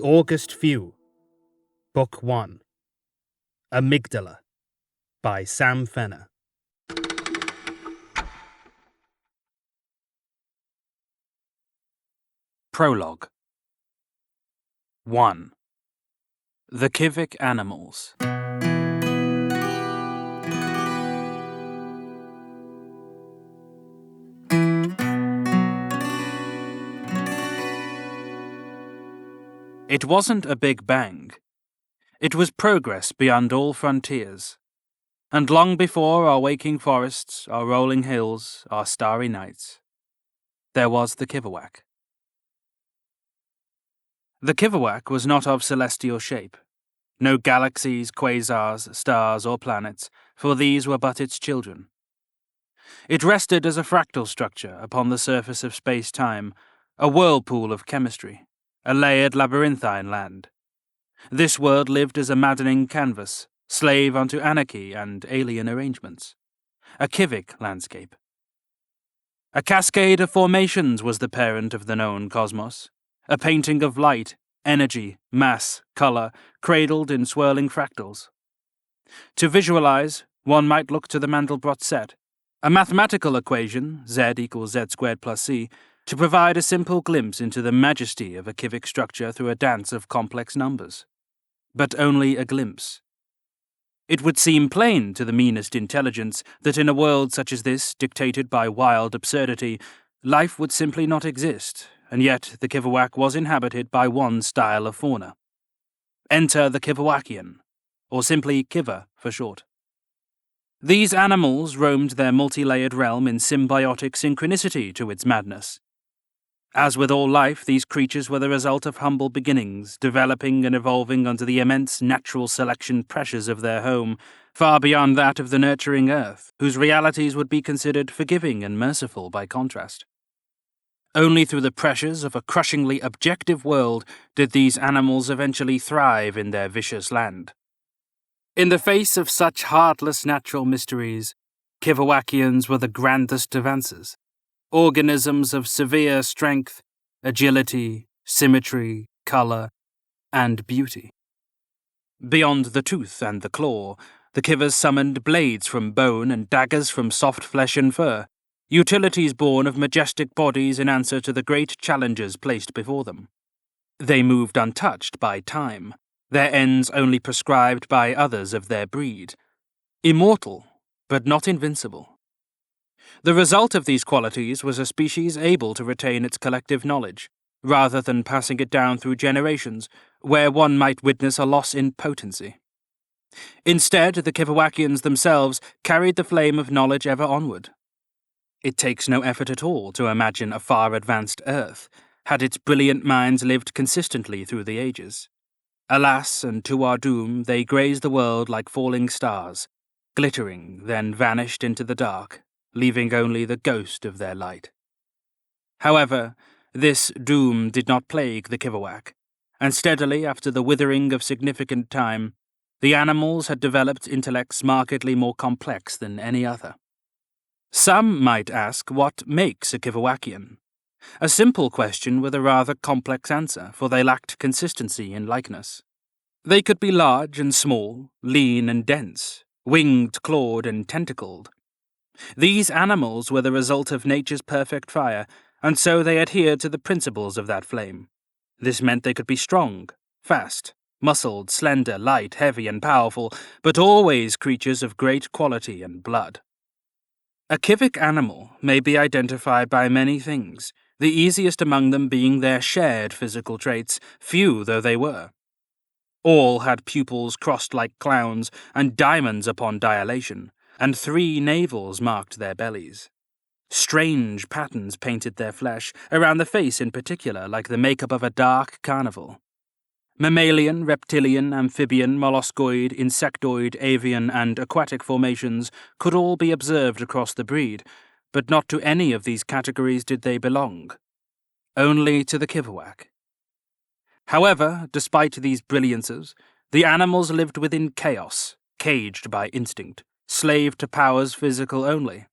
August Few, Book 1, AMYGDALA, by Sam Fenner. Prologue 1. The Kivik Animals. It wasn't a big bang. It was progress beyond all frontiers. And long before our waking forests, our rolling hills, our starry nights, there was the Kivawak. The Kivawak was not of celestial shape. No galaxies, quasars, stars, or planets, for these were but its children. It rested as a fractal structure upon the surface of space-time, a whirlpool of chemistry, a layered labyrinthine land. This world lived as a maddening canvas, slave unto anarchy and alien arrangements. A Kivik landscape. A cascade of formations was the parent of the known cosmos, a painting of light, energy, mass, color, cradled in swirling fractals. To visualize, one might look to the Mandelbrot set, a mathematical equation, z equals z squared plus c, to provide a simple glimpse into the majesty of a Kivik structure through a dance of complex numbers. But only a glimpse. It would seem plain to the meanest intelligence that in a world such as this, dictated by wild absurdity, life would simply not exist, and yet the Kivawak was inhabited by one style of fauna. Enter the Kivawakian, or simply Kiva for short. These animals roamed their multi-layered realm in symbiotic synchronicity to its madness. As with all life, these creatures were the result of humble beginnings, developing and evolving under the immense natural selection pressures of their home, far beyond that of the nurturing earth, whose realities would be considered forgiving and merciful by contrast. Only through the pressures of a crushingly objective world did these animals eventually thrive in their vicious land. In the face of such heartless natural mysteries, Kivawakians were the grandest of answers. Organisms of severe strength, agility, symmetry, color, and beauty. Beyond the tooth and the claw, the Kivas summoned blades from bone and daggers from soft flesh and fur, utilities born of majestic bodies in answer to the great challenges placed before them. They moved untouched by time, their ends only prescribed by others of their breed. Immortal, but not invincible. The result of these qualities was a species able to retain its collective knowledge, rather than passing it down through generations, where one might witness a loss in potency. Instead, the Kivawakians themselves carried the flame of knowledge ever onward. It takes no effort at all to imagine a far-advanced Earth, had its brilliant minds lived consistently through the ages. Alas, and to our doom, they grazed the world like falling stars, glittering, then vanished into the dark, leaving only the ghost of their light. However, this doom did not plague the Kivawak, and steadily after the withering of significant time, the animals had developed intellects markedly more complex than any other. Some might ask what makes a Kivawakian. A simple question with a rather complex answer, for they lacked consistency in likeness. They could be large and small, lean and dense, winged, clawed, and tentacled. These animals were the result of nature's perfect fire, and so they adhered to the principles of that flame. This meant they could be strong, fast, muscled, slender, light, heavy, and powerful, but always creatures of great quality and blood. A Kivik animal may be identified by many things, the easiest among them being their shared physical traits, few though they were. All had pupils crossed like clowns and diamonds upon dilation, and 3 navels marked their bellies. Strange patterns painted their flesh, around the face in particular, like the makeup of a dark carnival. Mammalian, reptilian, amphibian, molluscoid, insectoid, avian, and aquatic formations could all be observed across the breed, but not to any of these categories did they belong. Only to the Kivawak. However, despite these brilliances, the animals lived within chaos, caged by instinct, slave to powers physical only.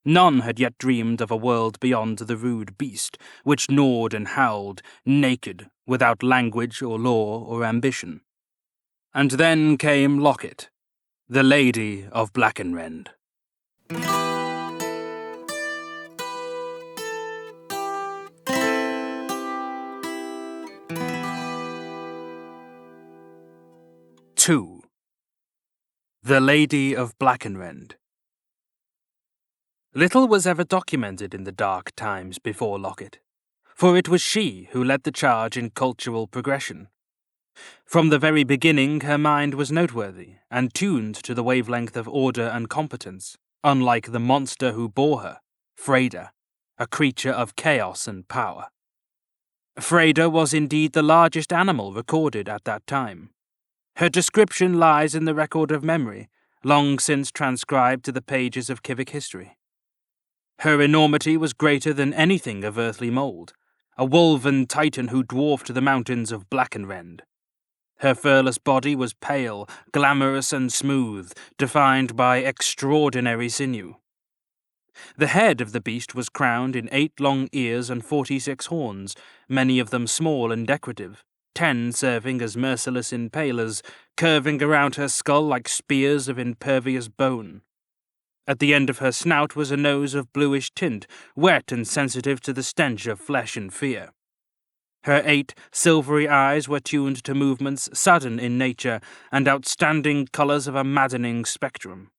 None had yet dreamed of a world beyond the rude beast, which gnawed and howled, naked, without language or law or ambition. And then came Locket, the Lady of Blackenrend. Two. The Lady of Blackenrend. Little was ever documented in the dark times before Locket, for it was she who led the charge in cultural progression. From the very beginning, her mind was noteworthy and tuned to the wavelength of order and competence, unlike the monster who bore her, Freda, a creature of chaos and power. Freda was indeed the largest animal recorded at that time. Her description lies in the record of memory, long since transcribed to the pages of Civic history. Her enormity was greater than anything of earthly mould, a woven titan who dwarfed the mountains of Blackenrend. Her furless body was pale, glamorous and smooth, defined by extraordinary sinew. The head of the beast was crowned in 8 long ears and 46 horns, many of them small and decorative, 10 serving as merciless impalers, curving around her skull like spears of impervious bone. At the end of her snout was a nose of bluish tint, wet and sensitive to the stench of flesh and fear. Her 8 silvery eyes were tuned to movements sudden in nature and outstanding colours of a maddening spectrum.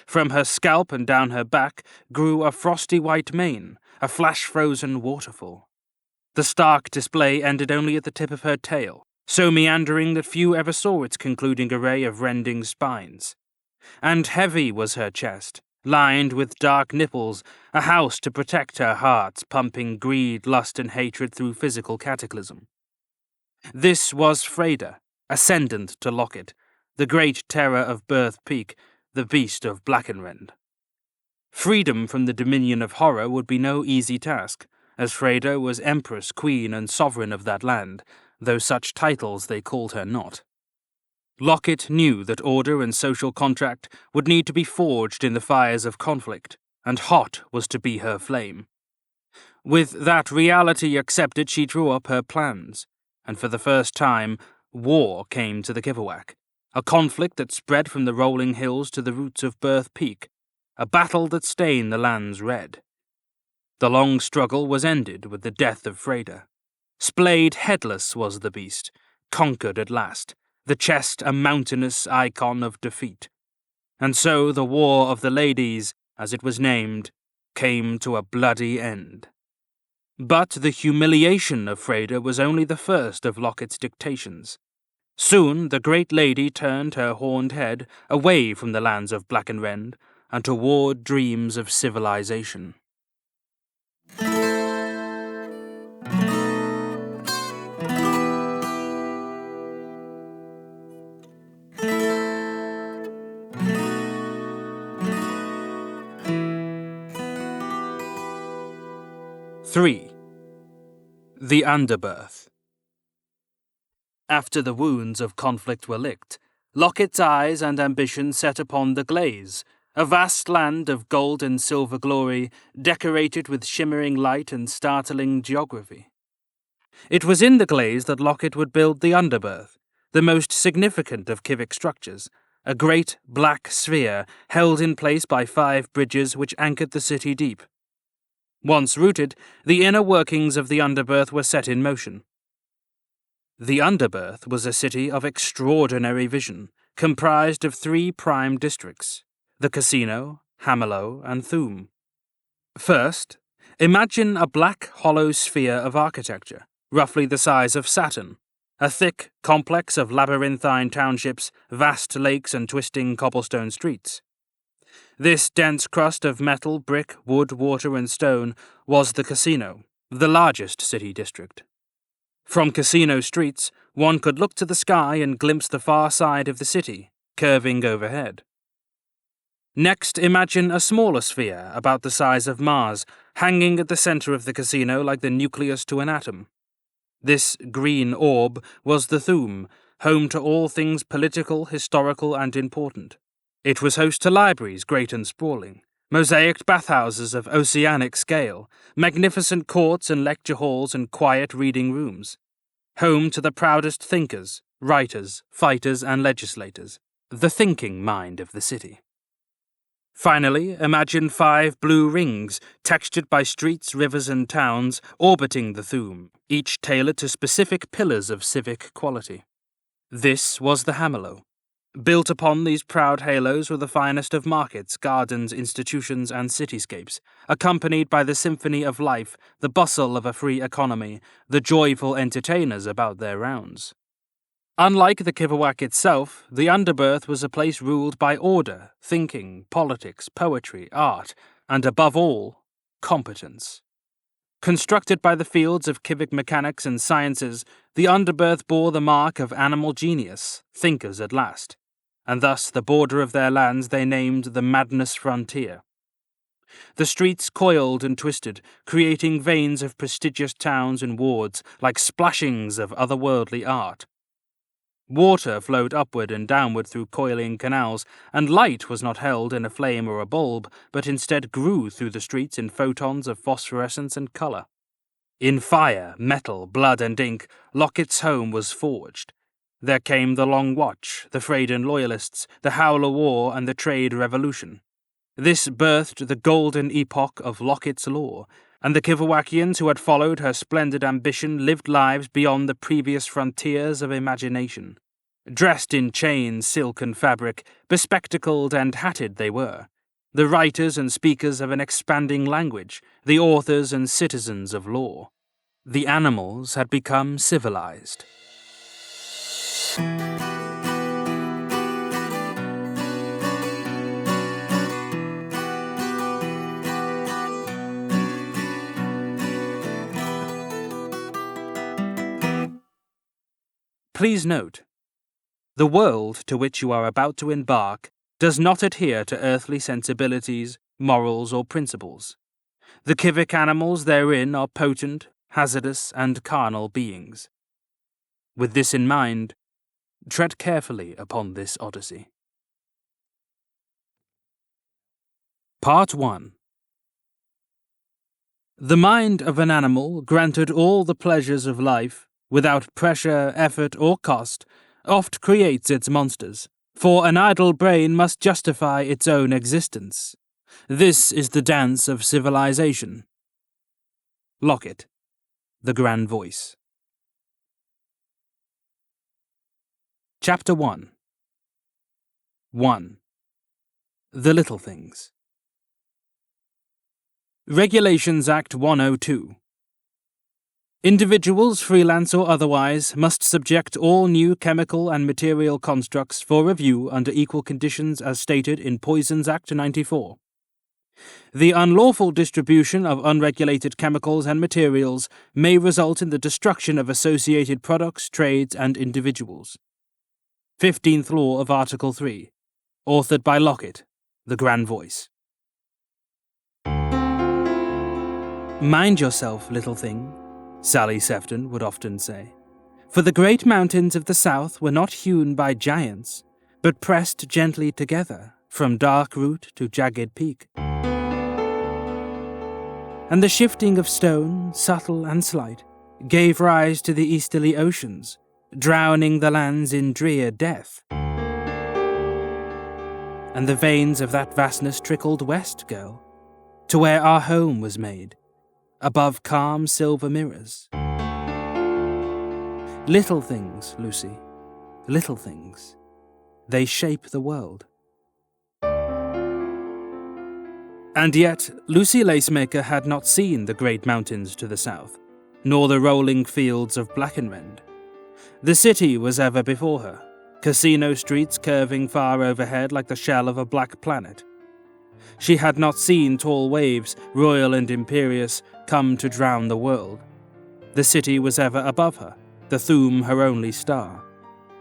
From her scalp and down her back grew a frosty white mane, a flash-frozen waterfall. The stark display ended only at the tip of her tail, so meandering that few ever saw its concluding array of rending spines. And heavy was her chest, lined with dark nipples, a house to protect her heart's pumping greed, lust, and hatred through physical cataclysm. This was Freda, ascendant to Locket, the great terror of Birth Peak, the beast of Blackenrend. Freedom from the dominion of horror would be no easy task, as Freda was empress, queen, and sovereign of that land, though such titles they called her not. Locket knew that order and social contract would need to be forged in the fires of conflict, and hot was to be her flame. With that reality accepted, she drew up her plans, and for the first time, war came to the Kivawak, a conflict that spread from the rolling hills to the roots of Birth Peak, a battle that stained the lands red. The long struggle was ended with the death of Freda. Splayed headless was the beast, conquered at last, the chest a mountainous icon of defeat. And so the War of the Ladies, as it was named, came to a bloody end. But the humiliation of Freda was only the first of Locket's dictations. Soon the great lady turned her horned head away from the lands of Blackenrend and toward dreams of civilization. Three. The Underbirth. After the wounds of conflict were licked, Locket's eyes and ambition set upon the Glaze, a vast land of gold and silver glory, decorated with shimmering light and startling geography. It was in the Glaze that Locket would build the Underbirth, the most significant of Civic structures, a great black sphere held in place by 5 bridges which anchored the city deep. Once rooted, the inner workings of the Underbirth were set in motion. The Underbirth was a city of extraordinary vision, comprised of 3 prime districts, the Casino, Hamelow, and Thum. First, imagine a black hollow sphere of architecture, roughly the size of Saturn, a thick complex of labyrinthine townships, vast lakes, and twisting cobblestone streets. This dense crust of metal, brick, wood, water, and stone was the Casino, the largest city district. From Casino streets, one could look to the sky and glimpse the far side of the city, curving overhead. Next, imagine a smaller sphere about the size of Mars, hanging at the center of the Casino like the nucleus to an atom. This green orb was the Thum, home to all things political, historical, and important. It was host to libraries great and sprawling, mosaicked bathhouses of oceanic scale, magnificent courts and lecture halls and quiet reading rooms. home to the proudest thinkers, writers, fighters, and legislators, the thinking mind of the city. Finally, imagine 5 blue rings, textured by streets, rivers, and towns, orbiting the Thume, each tailored to specific pillars of civic quality. This was the Hamelo. Built upon these proud halos were the finest of markets, gardens, institutions, and cityscapes, accompanied by the symphony of life, the bustle of a free economy, the joyful entertainers about their rounds. Unlike the Kivawak itself, the underberth was a place ruled by order, thinking, politics, poetry, art, and above all, competence. Constructed by the fields of civic mechanics and sciences, the underberth bore the mark of animal genius, thinkers at last, and thus the border of their lands they named the Madness Frontier. The streets coiled and twisted, creating veins of prestigious towns and wards, like splashings of otherworldly art. Water flowed upward and downward through coiling canals, and light was not held in a flame or a bulb, but instead grew through the streets in photons of phosphorescence and colour. In fire, metal, blood, and ink, Locket's home was forged. There came the Long Watch, the Freudian Loyalists, the Howler War, and the Trade Revolution. This birthed the golden epoch of Locket's law, and the Kivawakians who had followed her splendid ambition lived lives beyond the previous frontiers of imagination. Dressed in chain, silk, and fabric, bespectacled and hatted they were, the writers and speakers of an expanding language, the authors and citizens of law. The animals had become civilized. Please note, the world to which you are about to embark does not adhere to earthly sensibilities, morals, or principles. The Kivik animals therein are potent, hazardous, and carnal beings. With this in mind, tread carefully upon this odyssey. Part 1. The mind of an animal, granted all the pleasures of life, without pressure, effort, or cost, oft creates its monsters, for an idle brain must justify its own existence. This is the dance of civilization. Locket, The Grand Voice. Chapter 1. 1. The Little Things. Regulations Act 102. Individuals, freelance or otherwise, must subject all new chemical and material constructs for review under equal conditions as stated in Poisons Act 94. The unlawful distribution of unregulated chemicals and materials may result in the destruction of associated products, trades, and individuals. 15th Law of Article 3. Authored by Locket, The Grand Voice. Mind yourself, little thing, Sally Sefton would often say, for the great mountains of the south were not hewn by giants, but pressed gently together from dark root to jagged peak. And the shifting of stone, subtle and slight, gave rise to the easterly oceans, drowning the lands in drear death. And the veins of that vastness trickled west, girl, to where our home was made, above calm silver mirrors. Little things, Lucy, little things. They shape the world. And yet, Lucy Lacemaker had not seen the great mountains to the south, nor the rolling fields of Blackenrend. The city was ever before her, casino streets curving far overhead like the shell of a black planet. She had not seen tall waves, royal and imperious, come to drown the world. The city was ever above her, the Thume her only star.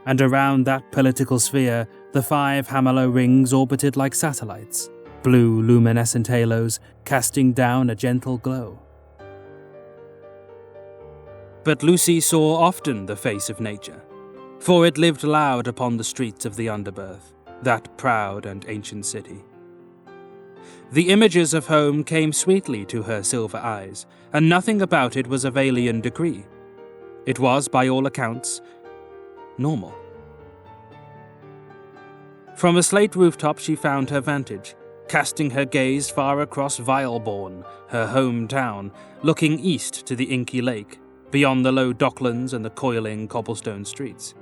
And around that political sphere, the 5 Hamelo rings orbited like satellites, blue luminescent halos casting down a gentle glow. But Lucy saw often the face of nature, for it lived loud upon the streets of the underberth, that proud and ancient city. The images of home came sweetly to her silver eyes, and nothing about it was of alien decree. It was, by all accounts, normal. From a slate rooftop she found her vantage, casting her gaze far across Vileborn, her hometown, looking east to the inky lake, beyond the low docklands and the coiling cobblestone streets.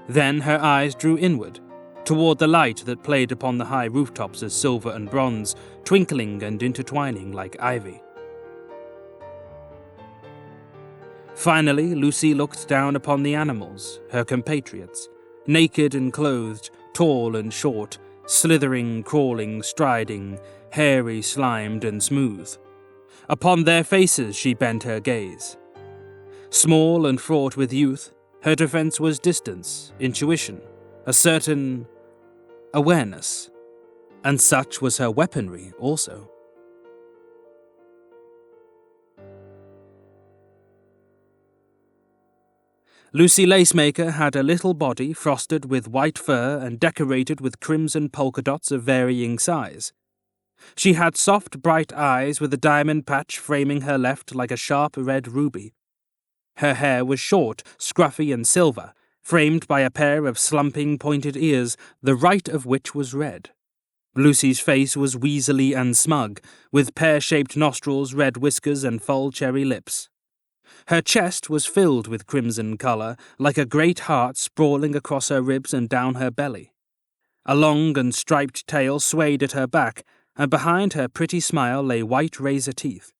Then her eyes drew inward, toward the light that played upon the high rooftops as silver and bronze, twinkling and intertwining like ivy. Finally, Lucy looked down upon the animals, her compatriots, naked and clothed, tall and short, slithering, crawling, striding, hairy, slimed, and smooth. Upon their faces she bent her gaze. Small and fraught with youth, her defense was distance, intuition, a certain awareness. And such was her weaponry also. Lucy Lacemaker had a little body frosted with white fur and decorated with crimson polka dots of varying size. She had soft, bright eyes with a diamond patch framing her left like a sharp red ruby. Her hair was short, scruffy, and silver, framed by a pair of slumping, pointed ears, the right of which was red. Lucy's face was weaselly and smug, with pear-shaped nostrils, red whiskers, and full cherry lips. Her chest was filled with crimson colour, like a great heart sprawling across her ribs and down her belly. A long and striped tail swayed at her back, and behind her pretty smile lay white razor teeth.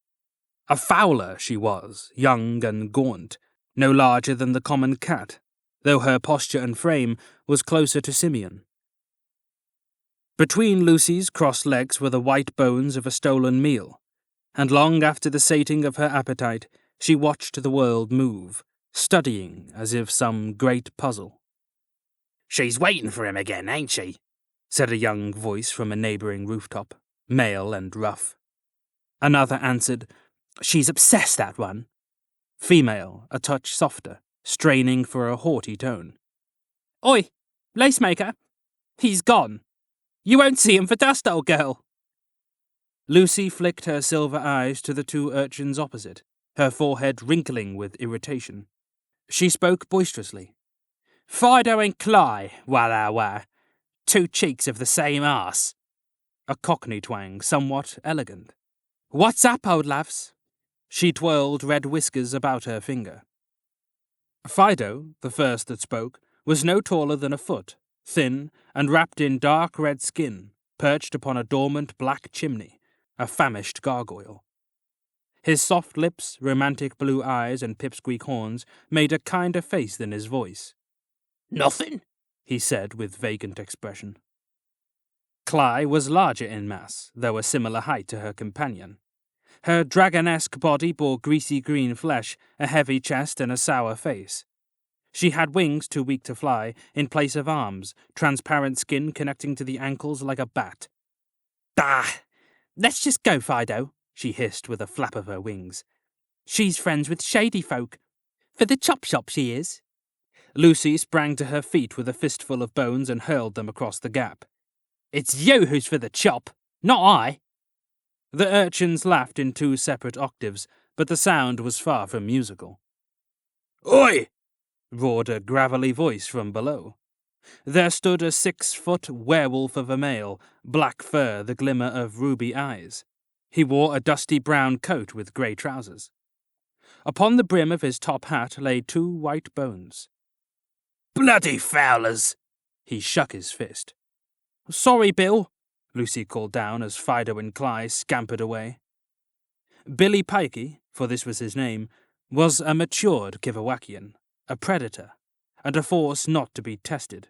A fowler she was, young and gaunt, no larger than the common cat, though her posture and frame was closer to simian. Between Lucy's crossed legs were the white bones of a stolen meal, and long after the sating of her appetite, she watched the world move, studying as if some great puzzle. "She's waiting for him again, ain't she?" said a young voice from a neighbouring rooftop, male and rough. Another answered, "She's obsessed, that one." Female, a touch softer, straining for a haughty tone. "Oi, Lacemaker! He's gone. You won't see him for dust, old girl." Lucy flicked her silver eyes to the two urchins opposite, her forehead wrinkling with irritation. She spoke boisterously. "Fido and Cly, wah, two cheeks of the same arse." A cockney twang, somewhat elegant. "What's up, old loves?" She twirled red whiskers about her finger. Fido, the first that spoke, was no taller than a foot, thin, and wrapped in dark red skin, perched upon a dormant black chimney, a famished gargoyle. His soft lips, romantic blue eyes, and pipsqueak horns made a kinder face than his voice. "Nothing," he said with vacant expression. Cly was larger in mass, though a similar height to her companion. Her dragonesque body bore greasy green flesh, a heavy chest, and a sour face. She had wings too weak to fly, in place of arms, transparent skin connecting to the ankles like a bat. "Bah! Let's just go, Fido," she hissed with a flap of her wings. "She's friends with shady folk. For the chop shop she is." Lucy sprang to her feet with a fistful of bones and hurled them across the gap. "It's you who's for the chop, not I." The urchins laughed in two separate octaves, but the sound was far from musical. "Oi!" roared a gravelly voice from below. There stood a 6-foot werewolf of a male, black fur, the glimmer of ruby eyes. He wore a dusty brown coat with grey trousers. Upon the brim of his top hat lay two white bones. "Bloody fowlers!" He shook his fist. "Sorry, Bill," Lucy called down as Fido and Cly scampered away. Billy Pikey, for this was his name, was a matured Kivawakian, a predator, and a force not to be tested.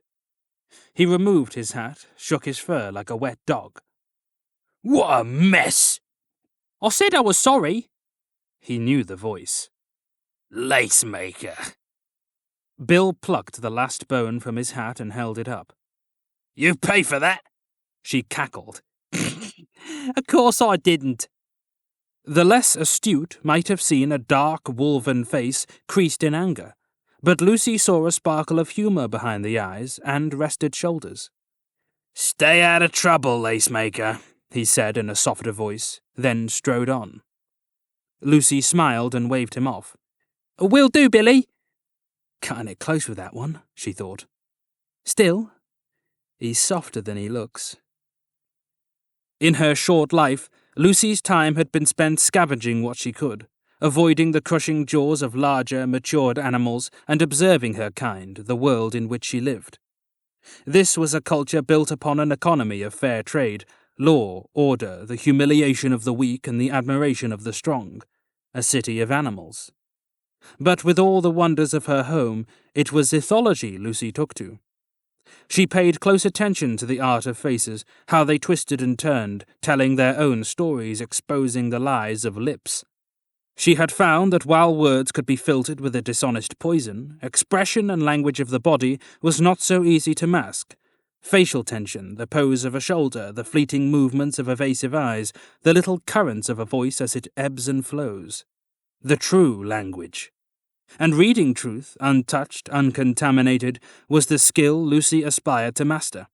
He removed his hat, shook his fur like a wet dog. "What a mess!" "I said I was sorry." He knew the voice. "Lacemaker." Bill plucked the last bone from his hat and held it up. "You pay for that?" She cackled. "Of course I didn't." The less astute might have seen a dark, wolven face creased in anger, but Lucy saw a sparkle of humour behind the eyes and rested shoulders. "Stay out of trouble, Lacemaker," he said in a softer voice, then strode on. Lucy smiled and waved him off. Will do, Billy. Cutting it close with that one, she thought. Still, he's softer than he looks. In her short life, Lucy's time had been spent scavenging what she could, avoiding the crushing jaws of larger, matured animals and observing her kind, the world in which she lived. This was a culture built upon an economy of fair trade, law, order, the humiliation of the weak and the admiration of the strong, a city of animals. But with all the wonders of her home, it was ethology Lucy took to. She paid close attention to the art of faces, how they twisted and turned, telling their own stories, exposing the lies of lips. She had found that while words could be filtered with a dishonest poison, expression and language of the body was not so easy to mask. Facial tension, the pose of a shoulder, the fleeting movements of evasive eyes, the little currents of a voice as it ebbs and flows. The true language. And reading truth, untouched, uncontaminated, was the skill Lucy aspired to master.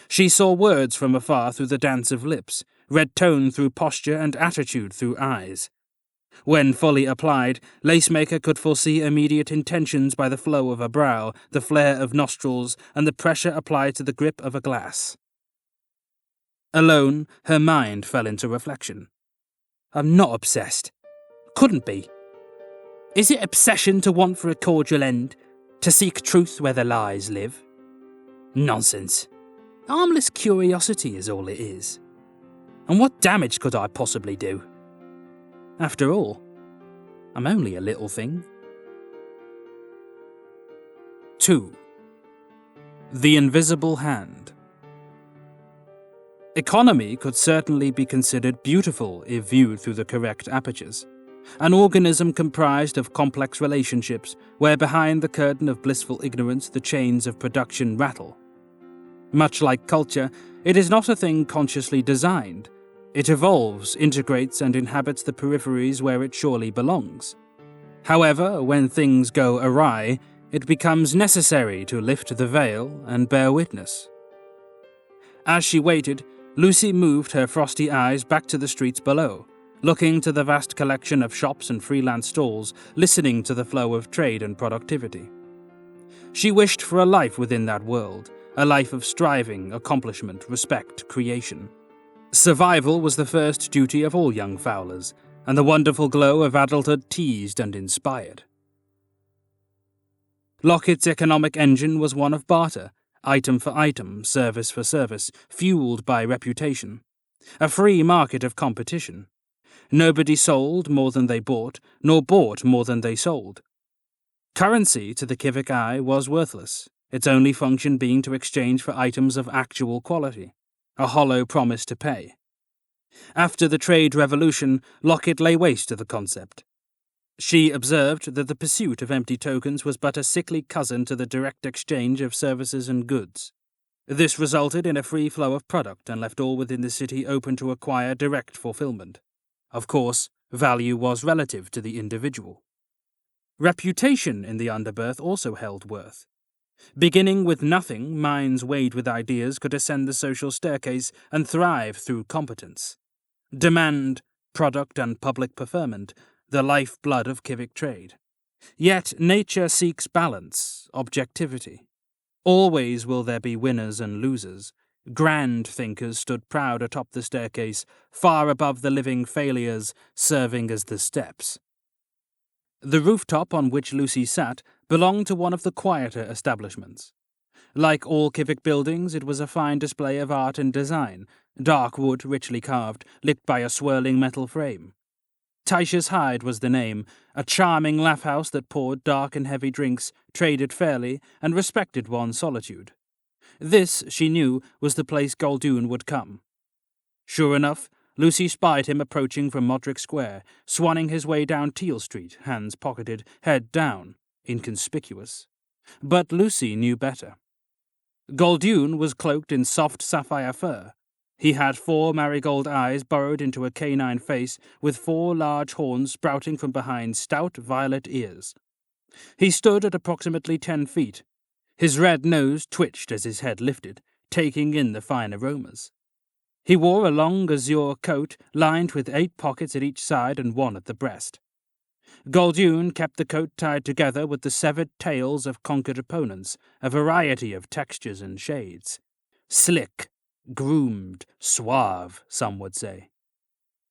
She saw words from afar through the dance of lips, read tone through posture and attitude through eyes. When fully applied, Lacemaker could foresee immediate intentions by the flow of a brow, the flare of nostrils, and the pressure applied to the grip of a glass. Alone, her mind fell into reflection. I'm not obsessed. Couldn't be. Is it obsession to want for a cordial end, to seek truth where the lies live? Nonsense. Harmless curiosity is all it is. And what damage could I possibly do? After all, I'm only a little thing. 2. The Invisible Hand. Economy could certainly be considered beautiful if viewed through the correct apertures. An organism comprised of complex relationships, where behind the curtain of blissful ignorance the chains of production rattle. Much like culture, it is not a thing consciously designed. It evolves, integrates, and inhabits the peripheries where it surely belongs. However, when things go awry, it becomes necessary to lift the veil and bear witness. As she waited, Lucy moved her frosty eyes back to the streets below, looking to the vast collection of shops and freelance stalls, listening to the flow of trade and productivity. She wished for a life within that world, a life of striving, accomplishment, respect, creation. Survival was the first duty of all young fowlers, and the wonderful glow of adulthood teased and inspired. Lockett's economic engine was one of barter, item for item, service for service, fueled by reputation. A free market of competition. Nobody sold more than they bought, nor bought more than they sold. Currency, to the civic eye, was worthless, its only function being to exchange for items of actual quality, a hollow promise to pay. After the trade revolution, Lockett lay waste to the concept. She observed that the pursuit of empty tokens was but a sickly cousin to the direct exchange of services and goods. This resulted in a free flow of product and left all within the city open to acquire direct fulfillment. Of course, value was relative to the individual. Reputation in the underbirth also held worth. Beginning with nothing, minds weighed with ideas could ascend the social staircase and thrive through competence. Demand, product, and public preferment, the lifeblood of civic trade. Yet nature seeks balance, objectivity. Always will there be winners and losers. Grand thinkers stood proud atop the staircase, far above the living failures, serving as the steps. The rooftop on which Lucy sat belonged to one of the quieter establishments. Like all civic buildings, it was a fine display of art and design, dark wood richly carved, lit by a swirling metal frame. Tysha's Hyde was the name, a charming laugh-house that poured dark and heavy drinks, traded fairly, and respected one's solitude. This, she knew, was the place Galdoon would come. Sure enough, Lucy spied him approaching from Modric Square, swanning his way down Teal Street, hands pocketed, head down, inconspicuous. But Lucy knew better. Galdoon was cloaked in soft sapphire fur. He had 4 marigold eyes burrowed into a canine face, with 4 large horns sprouting from behind stout violet ears. He stood at approximately 10 feet. His red nose twitched as his head lifted, taking in the fine aromas. He wore a long azure coat lined with 8 pockets at each side and 1 at the breast. Goldune kept the coat tied together with the severed tails of conquered opponents, a variety of textures and shades. Slick, groomed, suave, some would say.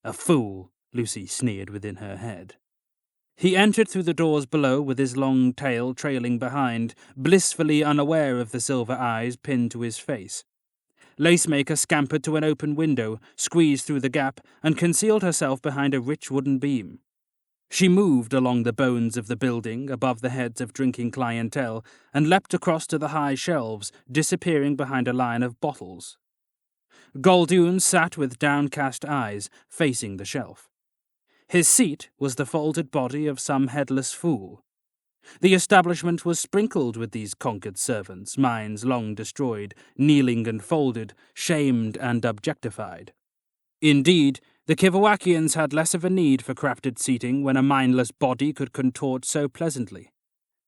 A fool, Lucy sneered within her head. He entered through the doors below with his long tail trailing behind, blissfully unaware of the silver eyes pinned to his face. Lacemaker scampered to an open window, squeezed through the gap, and concealed herself behind a rich wooden beam. She moved along the bones of the building above the heads of drinking clientele and leapt across to the high shelves, disappearing behind a line of bottles. Goldune sat with downcast eyes, facing the shelf. His seat was the folded body of some headless fool. The establishment was sprinkled with these conquered servants, minds long destroyed, kneeling and folded, shamed and objectified. Indeed, the Kivawakians had less of a need for crafted seating when a mindless body could contort so pleasantly.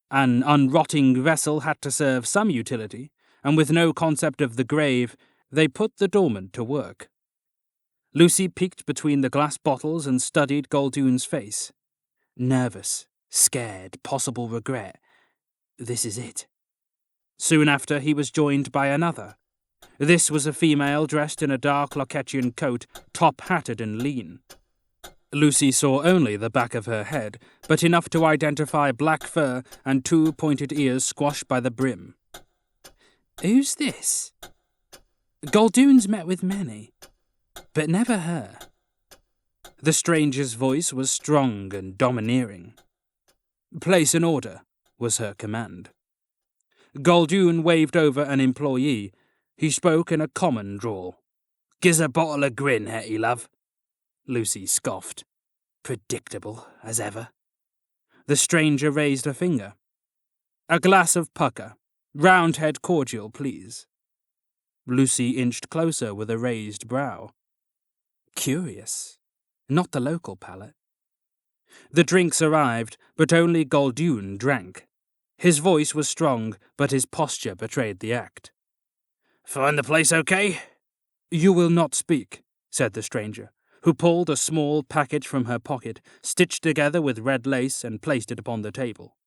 An unrotting vessel had to serve some utility, and with no concept of the grave, they put the dormant to work. Lucy peeked between the glass bottles and studied Goldune's face. Nervous, scared, possible regret. This is it. Soon after, he was joined by another. This was a female dressed in a dark Loketian coat, top-hatted and lean. Lucy saw only the back of her head, but enough to identify black fur and two pointed ears squashed by the brim. Who's this? Goldune's met with many, but never her. The stranger's voice was strong and domineering. Place an order, was her command. Goldune waved over an employee. He spoke in a common drawl. Gives a bottle of grin, Hetty, love. Lucy scoffed. Predictable, as ever. The stranger raised a finger. A glass of pucker. Roundhead cordial, please. Lucy inched closer with a raised brow. Curious. Not the local palate. The drinks arrived, but only Goldune drank. His voice was strong, but his posture betrayed the act. Find the place okay? You will not speak, said the stranger, who pulled a small package from her pocket, stitched together with red lace, and placed it upon the table.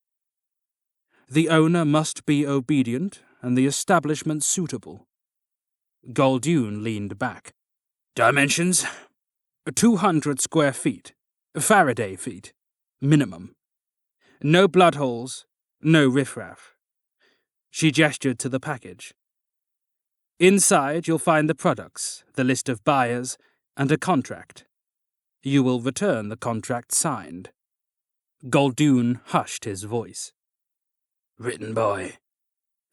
The owner must be obedient, and the establishment suitable. Goldune leaned back. Dimensions? 200 square feet. Faraday feet. Minimum. No blood holes, no riffraff. She gestured to the package. Inside you'll find the products, the list of buyers, and a contract. You will return the contract signed. Goldune hushed his voice. Written by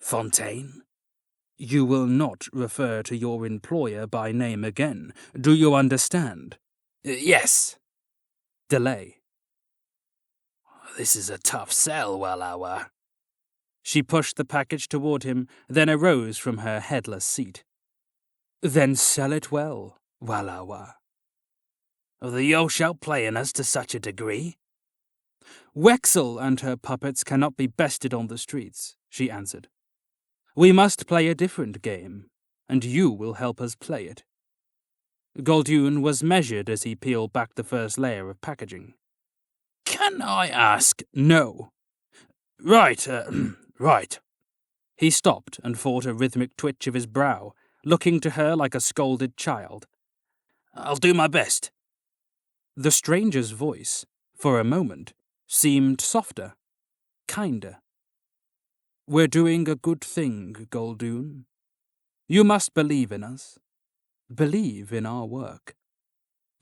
Fontaine? You will not refer to your employer by name again. Do you understand? Yes. Delay. This is a tough sell, Wallawa. She pushed the package toward him, then arose from her headless seat. Then sell it well, Wallawa. The Yoshel playing us to such a degree? Wexel and her puppets cannot be bested on the streets, she answered. We must play a different game, and you will help us play it. Goldune was measured as he peeled back the first layer of packaging. Can I ask? No. Right. He stopped and fought a rhythmic twitch of his brow, looking to her like a scolded child. I'll do my best. The stranger's voice, for a moment, seemed softer, kinder. We're doing a good thing, Goldune. You must believe in us. Believe in our work.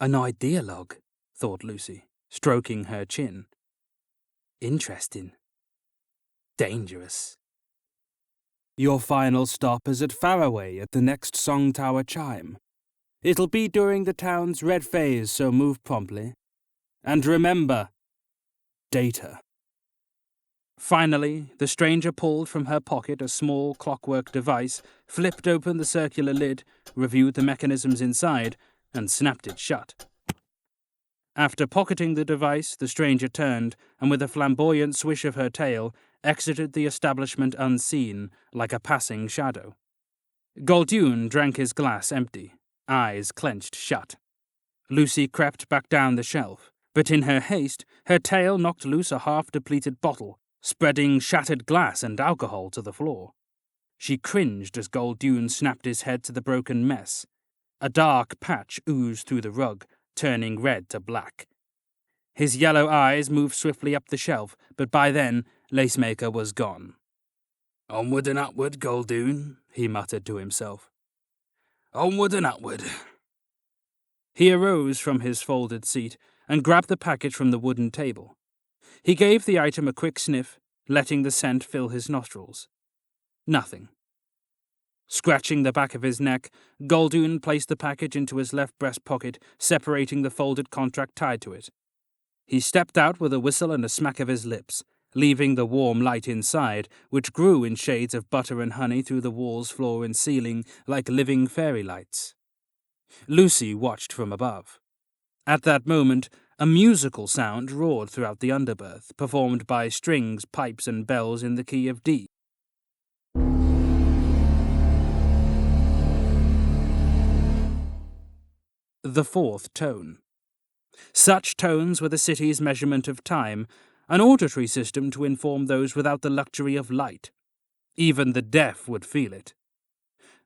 An ideologue, thought Lucy, stroking her chin. Interesting. Dangerous. Your final stop is at Faraway at the next Song Tower chime. It'll be during the town's red phase, so move promptly. And remember, data. Finally, the stranger pulled from her pocket a small clockwork device, flipped open the circular lid, reviewed the mechanisms inside, and snapped it shut. After pocketing the device, the stranger turned, and with a flamboyant swish of her tail, exited the establishment unseen, like a passing shadow. Goldune drank his glass empty, eyes clenched shut. Lucy crept back down the shelf, But in her haste, her tail knocked loose a half-depleted bottle, spreading shattered glass and alcohol to the floor. She cringed as Goldune snapped his head to the broken mess. A dark patch oozed through the rug, turning red to black. His yellow eyes moved swiftly up the shelf, but by then, Lacemaker was gone. Onward and upward, Goldune, he muttered to himself. Onward and upward. He arose from his folded seat and grabbed the package from the wooden table. He gave the item a quick sniff, letting the scent fill his nostrils. Nothing. Scratching the back of his neck, Goldune placed the package into his left breast pocket, separating the folded contract tied to it. He stepped out with a whistle and a smack of his lips, leaving the warm light inside, which grew in shades of butter and honey through the walls, floor, and ceiling like living fairy lights. Lucy watched from above. At that moment, a musical sound roared throughout the underberth, performed by strings, pipes, and bells in the key of D. The fourth tone. Such tones were the city's measurement of time, an auditory system to inform those without the luxury of light. Even the deaf would feel it.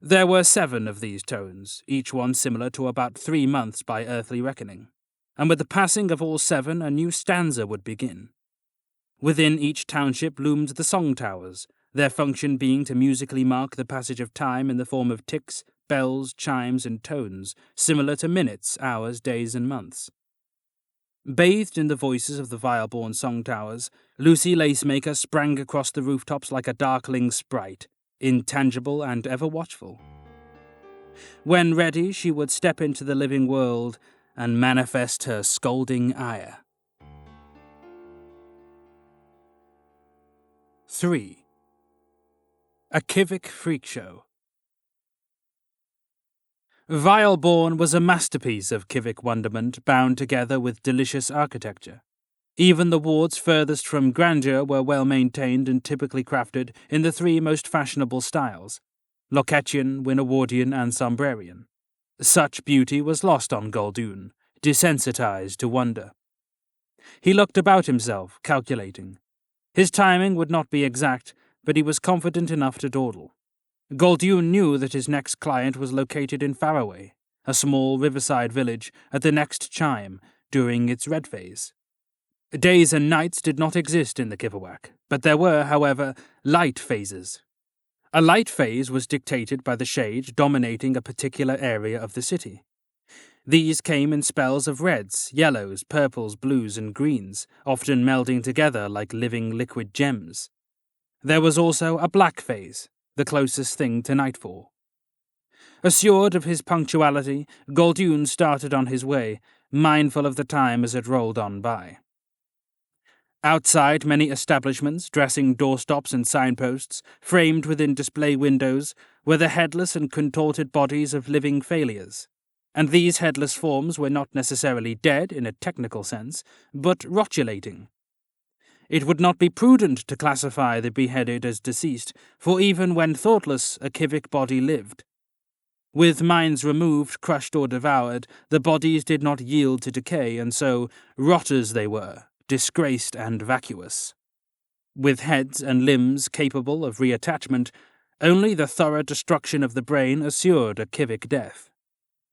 There were 7 of these tones, each one similar to about 3 months by earthly reckoning, and with the passing of all 7 a new stanza would begin. Within each township loomed the song towers, their function being to musically mark the passage of time in the form of ticks, bells, chimes, and tones, similar to minutes, hours, days, and months. Bathed in the voices of the vile-born song towers, Lucy Lacemaker sprang across the rooftops like a darkling sprite, intangible and ever watchful. When ready, she would step into the living world and manifest her scolding ire. 3. A Kivik Freak Show. Vileborn was a masterpiece of Kivik wonderment bound together with delicious architecture. Even the wards furthest from grandeur were well maintained and typically crafted in the 3 most fashionable styles: Locatian, Winterwardian, and Sombrarian. Such beauty was lost on Goldune, desensitized to wonder. He looked about himself, calculating. His timing would not be exact, but he was confident enough to dawdle. Goldune knew that his next client was located in Faraway, a small riverside village, at the next chime, during its red phase. Days and nights did not exist in the Kivawak, but there were, however, light phases. A light phase was dictated by the shade dominating a particular area of the city. These came in spells of reds, yellows, purples, blues, and greens, often melding together like living liquid gems. There was also a black phase, the closest thing to nightfall. Assured of his punctuality, Goldune started on his way, mindful of the time as it rolled on by. Outside many establishments, dressing doorstops and signposts, framed within display windows, were the headless and contorted bodies of living failures. And these headless forms were not necessarily dead in a technical sense, but rotulating. It would not be prudent to classify the beheaded as deceased, for even when thoughtless, a Kivik body lived. With minds removed, crushed, or devoured, the bodies did not yield to decay, and so rotters they were, disgraced and vacuous. With heads and limbs capable of reattachment, only the thorough destruction of the brain assured a Kivik death.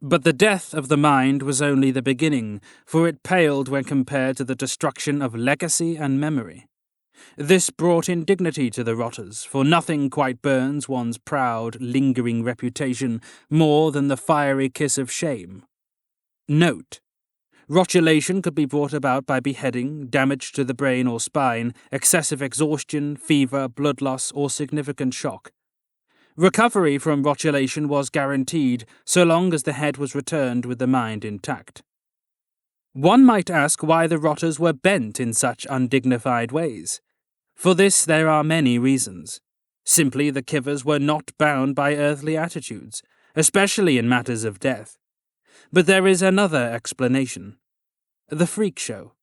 But the death of the mind was only the beginning, for it paled when compared to the destruction of legacy and memory. This brought indignity to the rotters, for nothing quite burns one's proud, lingering reputation more than the fiery kiss of shame. Note: rotulation could be brought about by beheading, damage to the brain or spine, excessive exhaustion, fever, blood loss, or significant shock. Recovery from rotulation was guaranteed so long as the head was returned with the mind intact. One might ask why the rotters were bent in such undignified ways. For this there are many reasons. Simply the Kivers were not bound by earthly attitudes, especially in matters of death. But there is another explanation. The freak show.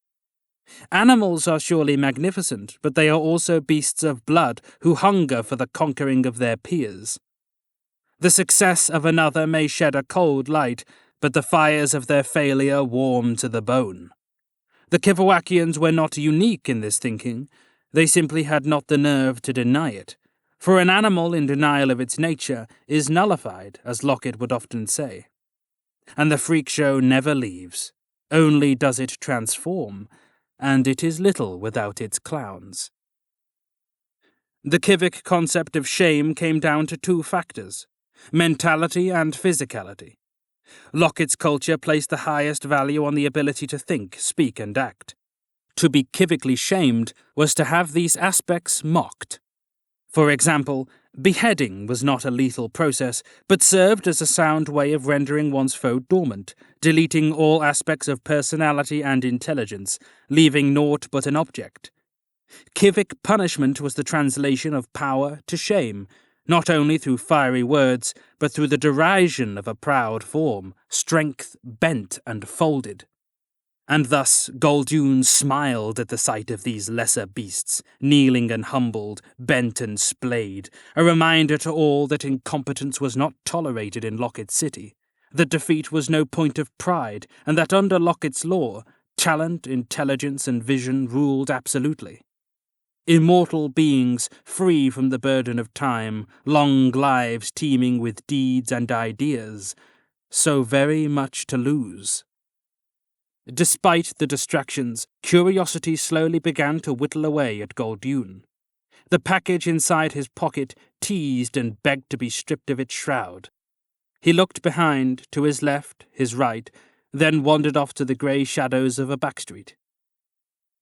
Animals are surely magnificent, but they are also beasts of blood who hunger for the conquering of their peers. The success of another may shed a cold light, but the fires of their failure warm to the bone. The Kivawakians were not unique in this thinking. They simply had not the nerve to deny it. For an animal in denial of its nature is nullified, as Lockett would often say. And the freak show never leaves. Only does it transform, and it is little without its clowns. The Kivik concept of shame came down to two factors: mentality and physicality. Lockett's culture placed the highest value on the ability to think, speak, and act. To be kivically shamed was to have these aspects mocked. For example, beheading was not a lethal process, but served as a sound way of rendering one's foe dormant, deleting all aspects of personality and intelligence, leaving naught but an object. Kivik punishment was the translation of power to shame, not only through fiery words, but through the derision of a proud form, strength bent and folded. And thus Goldune smiled at the sight of these lesser beasts, kneeling and humbled, bent and splayed, a reminder to all that incompetence was not tolerated in Lockett City, that defeat was no point of pride, and that under Lockett's law, talent, intelligence, and vision ruled absolutely. Immortal beings, free from the burden of time, long lives teeming with deeds and ideas, so very much to lose. Despite the distractions, curiosity slowly began to whittle away at Goldune. The package inside his pocket teased and begged to be stripped of its shroud. He looked behind, to his left, his right, then wandered off to the grey shadows of a back street.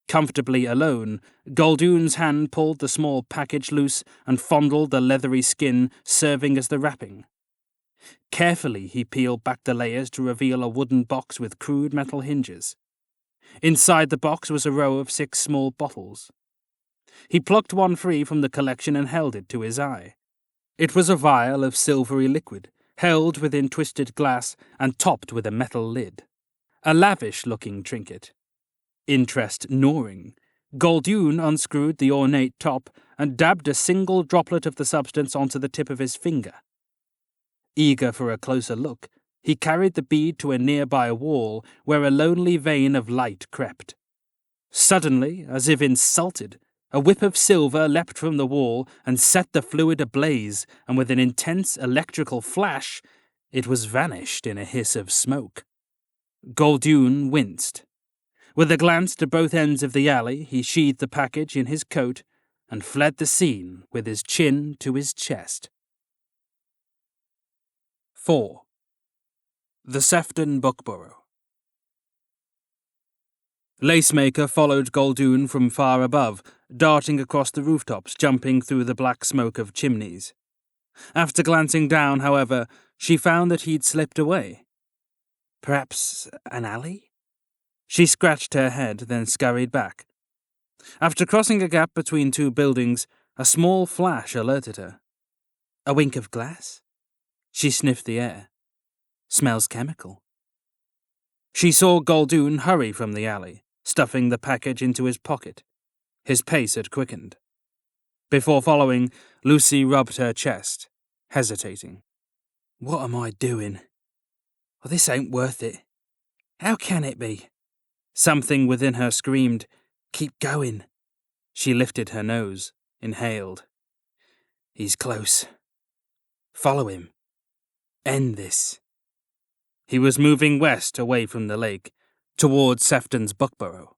Comfortably alone, Goldune's hand pulled the small package loose and fondled the leathery skin serving as the wrapping. Carefully he peeled back the layers to reveal a wooden box with crude metal hinges. Inside the box was a row of 6 small bottles. He plucked one free from the collection and held it to his eye. It was a vial of silvery liquid, held within twisted glass and topped with a metal lid. A lavish-looking trinket. Interest gnawing, Goldune unscrewed the ornate top and dabbed a single droplet of the substance onto the tip of his finger. Eager for a closer look, he carried the bead to a nearby wall where a lonely vein of light crept. Suddenly, as if insulted, a whip of silver leapt from the wall and set the fluid ablaze, and with an intense electrical flash, it was vanished in a hiss of smoke. Goldune winced. With a glance to both ends of the alley, he sheathed the package in his coat and fled the scene with his chin to his chest. 4. The Sefton Bookburrow. Lacemaker followed Goldune from far above, darting across the rooftops, jumping through the black smoke of chimneys. After glancing down, however, she found that he'd slipped away. Perhaps an alley? She scratched her head, then scurried back. After crossing a gap between 2 buildings, a small flash alerted her. A wink of glass? She sniffed the air. Smells chemical. She saw Goldune hurry from the alley, stuffing the package into his pocket. His pace had quickened. Before following, Lucy rubbed her chest, hesitating. What am I doing? Oh, this ain't worth it. How can it be? Something within her screamed, Keep going. She lifted her nose, inhaled. He's close. Follow him. End this. He was moving west away from the lake, towards Sefton's Bookburrow.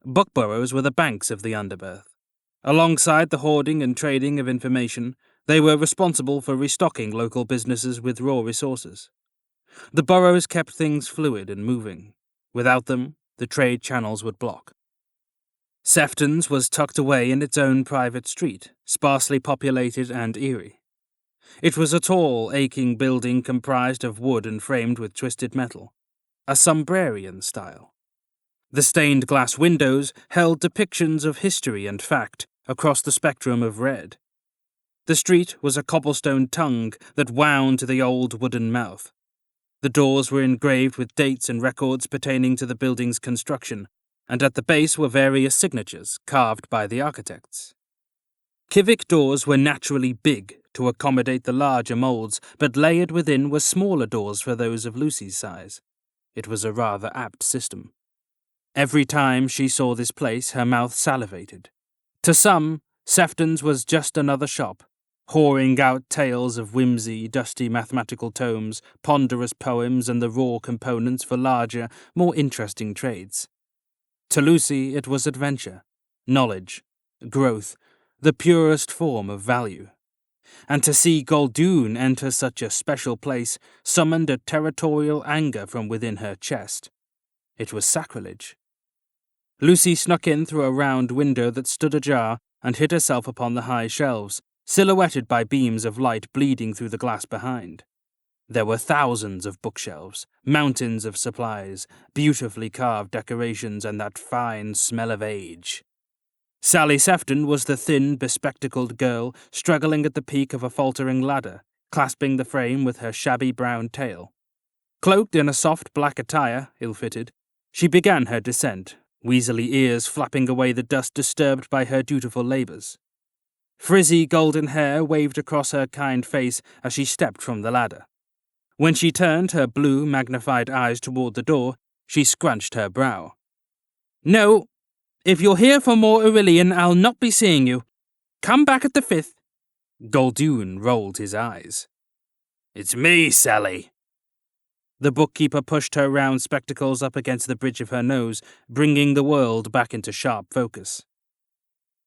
Bookburrows were the banks of the underbirth. Alongside the hoarding and trading of information, they were responsible for restocking local businesses with raw resources. The burrows kept things fluid and moving. Without them, the trade channels would block. Sefton's was tucked away in its own private street, sparsely populated and eerie. It was a tall, aching building comprised of wood and framed with twisted metal, a sombrarian style. The stained glass windows held depictions of history and fact across the spectrum of red. The street was a cobblestone tongue that wound to the old wooden mouth. The doors were engraved with dates and records pertaining to the building's construction, and at the base were various signatures carved by the architects. Kivik doors were naturally big to accommodate the larger molds, but layered within were smaller doors for those of Lucy's size. It was a rather apt system. Every time she saw this place, her mouth salivated. To some, Sefton's was just another shop, whoring out tales of whimsy, dusty mathematical tomes, ponderous poems, and the raw components for larger, more interesting trades. To Lucy, it was adventure, knowledge, growth, the purest form of value. And to see Goldoon enter such a special place summoned a territorial anger from within her chest. It was sacrilege. Lucy snuck in through a round window that stood ajar and hid herself upon the high shelves, silhouetted by beams of light bleeding through the glass behind. There were thousands of bookshelves, mountains of supplies, beautifully carved decorations, and that fine smell of age. Sally Sefton was the thin, bespectacled girl struggling at the peak of a faltering ladder, clasping the frame with her shabby brown tail. Cloaked in a soft black attire, ill-fitted, she began her descent, weaselly ears flapping away the dust disturbed by her dutiful labours. Frizzy golden hair waved across her kind face as she stepped from the ladder. When she turned her blue, magnified eyes toward the door, she scrunched her brow. "No, if you're here for more Aurelian, I'll not be seeing you. Come back at the 5th. Goldoon rolled his eyes. "It's me, Sally." The bookkeeper pushed her round spectacles up against the bridge of her nose, bringing the world back into sharp focus.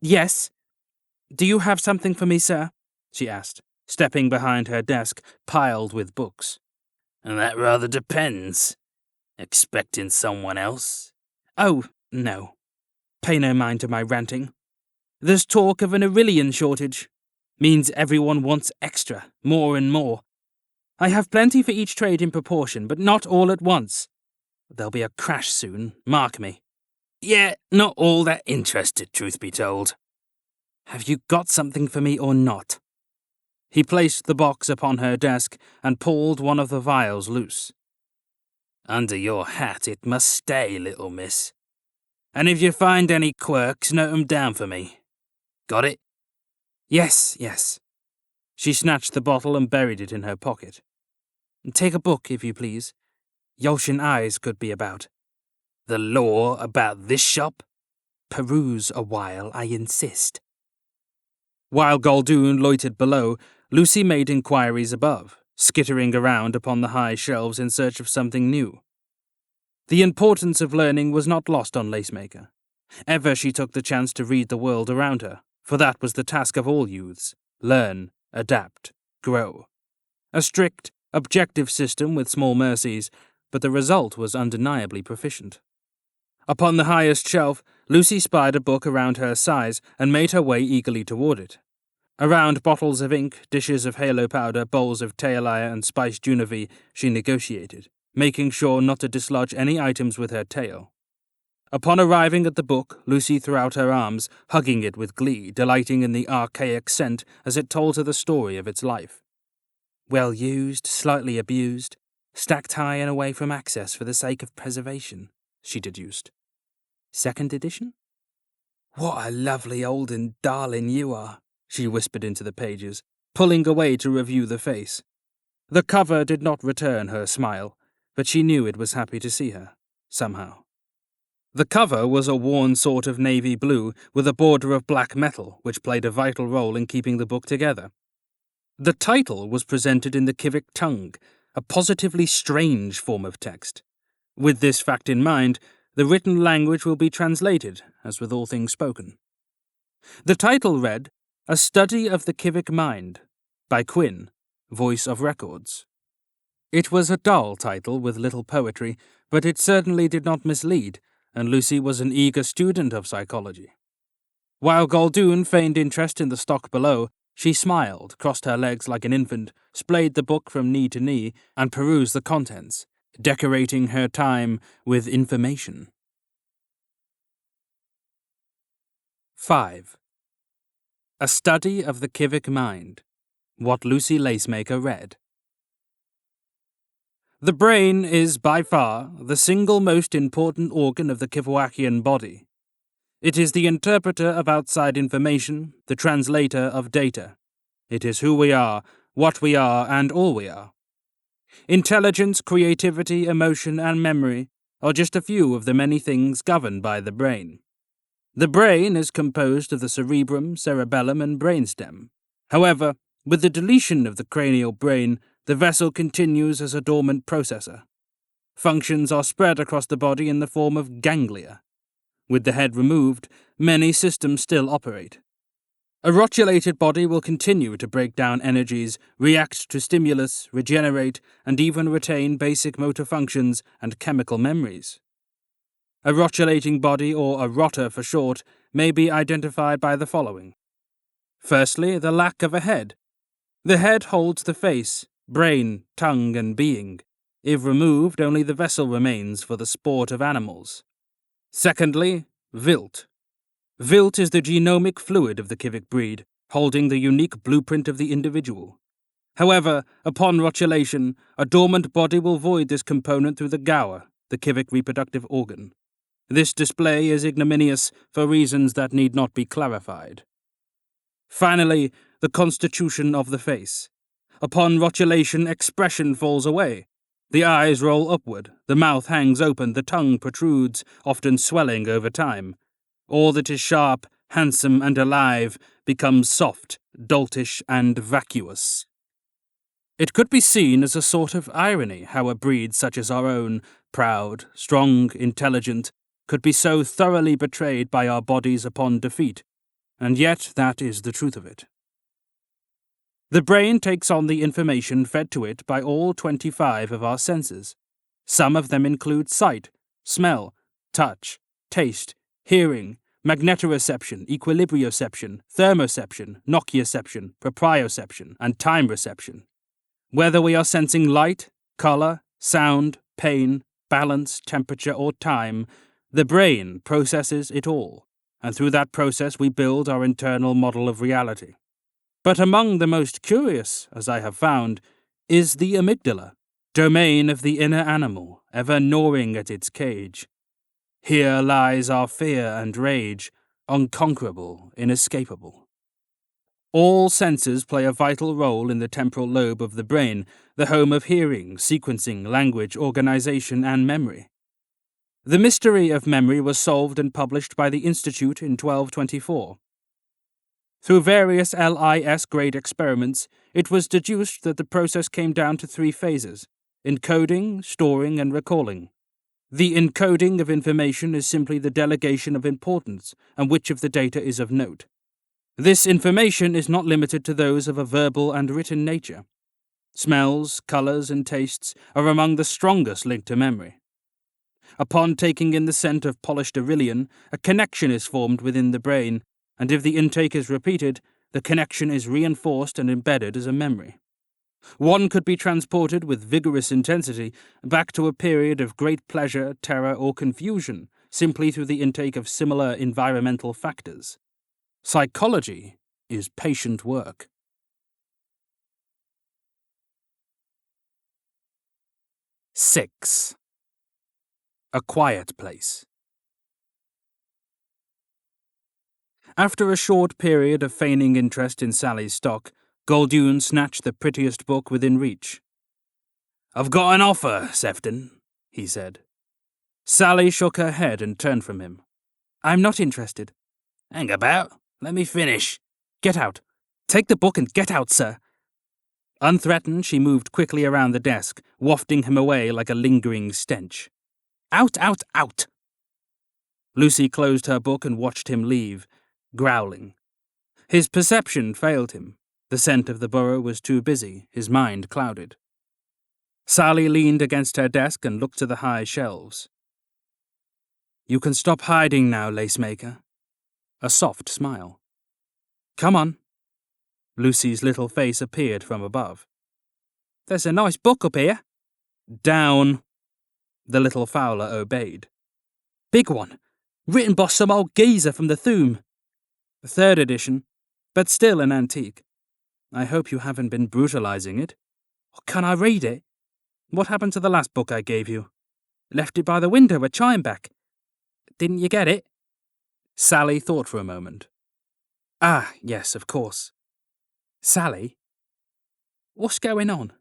"Yes? Do you have something for me, sir?" she asked, stepping behind her desk, piled with books. "And that rather depends. Expecting someone else?" "Oh, no. Pay no mind to my ranting. There's talk of an Aurelian shortage. Means everyone wants extra, more and more. I have plenty for each trade in proportion, but not all at once. There'll be a crash soon, mark me." "Yeah, not all that interested, truth be told." "Have you got something for me or not?" He placed the box upon her desk and pulled one of the vials loose. "Under your hat it must stay, little miss. And if you find any quirks, note 'em down for me. Got it?" Yes, yes. She snatched the bottle and buried it in her pocket. "Take a book, if you please. Yolshin eyes could be about." "The law about this shop?" "Peruse a while, I insist." While Goldoon loitered below, Lucy made inquiries above, skittering around upon the high shelves in search of something new. The importance of learning was not lost on Lacemaker. Ever she took the chance to read the world around her, for that was the task of all youths: learn, adapt, grow. A strict, objective system with small mercies, but the result was undeniably proficient. Upon the highest shelf, Lucy spied a book around her size and made her way eagerly toward it. Around bottles of ink, dishes of halo powder, bowls of tailire, and spiced Genevieve, she negotiated, making sure not to dislodge any items with her tail. Upon arriving at the book, Lucy threw out her arms, hugging it with glee, delighting in the archaic scent as it told her the story of its life. Well used, slightly abused, stacked high and away from access for the sake of preservation, she deduced. 2nd edition? "What a lovely old and darling you are," she whispered into the pages, pulling away to review the face. The cover did not return her smile, but she knew it was happy to see her, somehow. The cover was a worn sort of navy blue with a border of black metal, which played a vital role in keeping the book together. The title was presented in the Kivik tongue, a positively strange form of text. With this fact in mind, the written language will be translated, as with all things spoken. The title read, A Study of the Kivik Mind, by Quinn, Voice of Records. It was a dull title with little poetry, but it certainly did not mislead, and Lucy was an eager student of psychology. While Goldoon feigned interest in the stock below, she smiled, crossed her legs like an infant, splayed the book from knee to knee, and perused the contents, decorating her time with information. 5. A Study of the Kivik Mind. What Lucy Lacemaker read. The brain is, by far, the single most important organ of the Kivawakian body. It is the interpreter of outside information, the translator of data. It is who we are, what we are, and all we are. Intelligence, creativity, emotion, and memory, are just a few of the many things governed by the brain. The brain is composed of the cerebrum, cerebellum, and brainstem. However, with the deletion of the cranial brain, the vessel continues as a dormant processor. Functions are spread across the body in the form of ganglia. With the head removed, many systems still operate. A rotulated body will continue to break down energies, react to stimulus, regenerate, and even retain basic motor functions and chemical memories. A rotulating body, or a rotter for short, may be identified by the following. Firstly, the lack of a head. The head holds the face, brain, tongue, and being. If removed, only the vessel remains for the sport of animals. Secondly, vilt. Vilt is the genomic fluid of the civic breed, holding the unique blueprint of the individual. However, upon rotulation, a dormant body will void this component through the gower, the civic reproductive organ. This display is ignominious for reasons that need not be clarified. Finally, the constitution of the face. Upon rotulation, expression falls away. The eyes roll upward, the mouth hangs open, the tongue protrudes, often swelling over time. All that is sharp, handsome, and alive becomes soft, doltish, and vacuous. It could be seen as a sort of irony how a breed such as our own, proud, strong, intelligent, could be so thoroughly betrayed by our bodies upon defeat, and yet that is the truth of it. The brain takes on the information fed to it by all 25 of our senses. Some of them include sight, smell, touch, taste, hearing, magnetoreception, equilibrioception, thermoception, nociception, proprioception, and time reception. Whether we are sensing light, color, sound, pain, balance, temperature, or time, the brain processes it all, and through that process we build our internal model of reality. But among the most curious, as I have found, is the amygdala, domain of the inner animal, ever gnawing at its cage. Here lies our fear and rage, unconquerable, inescapable. All senses play a vital role in the temporal lobe of the brain, the home of hearing, sequencing, language, organization, and memory. The mystery of memory was solved and published by the Institute in 1224. Through various LIS-grade experiments, it was deduced that the process came down to 3 phases: encoding, storing, and recalling. The encoding of information is simply the delegation of importance and which of the data is of note. This information is not limited to those of a verbal and written nature. Smells, colors, and tastes are among the strongest linked to memory. Upon taking in the scent of polished Aurelian, a connection is formed within the brain, and if the intake is repeated, the connection is reinforced and embedded as a memory. One could be transported with vigorous intensity back to a period of great pleasure, terror, or confusion simply through the intake of similar environmental factors. Psychology is patient work. Six. A quiet place. After a short period of feigning interest in Sally's stock, Goldune snatched the prettiest book within reach. "I've got an offer, Sefton," he said. Sally shook her head and turned from him. "I'm not interested." "Hang about. Let me finish." "Get out. Take the book and get out, sir." Unthreatened, she moved quickly around the desk, wafting him away like a lingering stench. "Out, out, out!" Lucy closed her book and watched him leave, growling. His perception failed him. The scent of the burrow was too busy, his mind clouded. Sally leaned against her desk and looked to the high shelves. "You can stop hiding now, lacemaker." A soft smile. "Come on." Lucy's little face appeared from above. "There's a nice book up here." "Down." The little fowler obeyed. "Big one. Written by some old geezer from the Thume. 3rd edition, but still an antique. I hope you haven't been brutalizing it." "Can I read it?" "What happened to the last book I gave you?" "Left it by the window at Chimeback." "Didn't you get it?" Sally thought for a moment. "Ah, yes, of course." "Sally? What's going on?"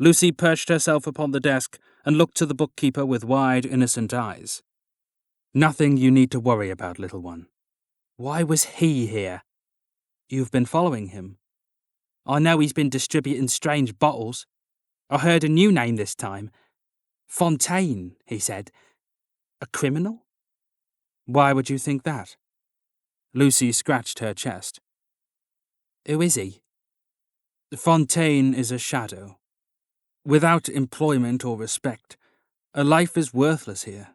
Lucy perched herself upon the desk and looked to the bookkeeper with wide, innocent eyes. Nothing you need to worry about, little one. Why was he here? You've been following him. I know he's been distributing strange bottles. I heard a new name this time. Fontaine, he said. A criminal? Why would you think that? Lucy scratched her chest. Who is he? Fontaine is a shadow. Without employment or respect, a life is worthless here.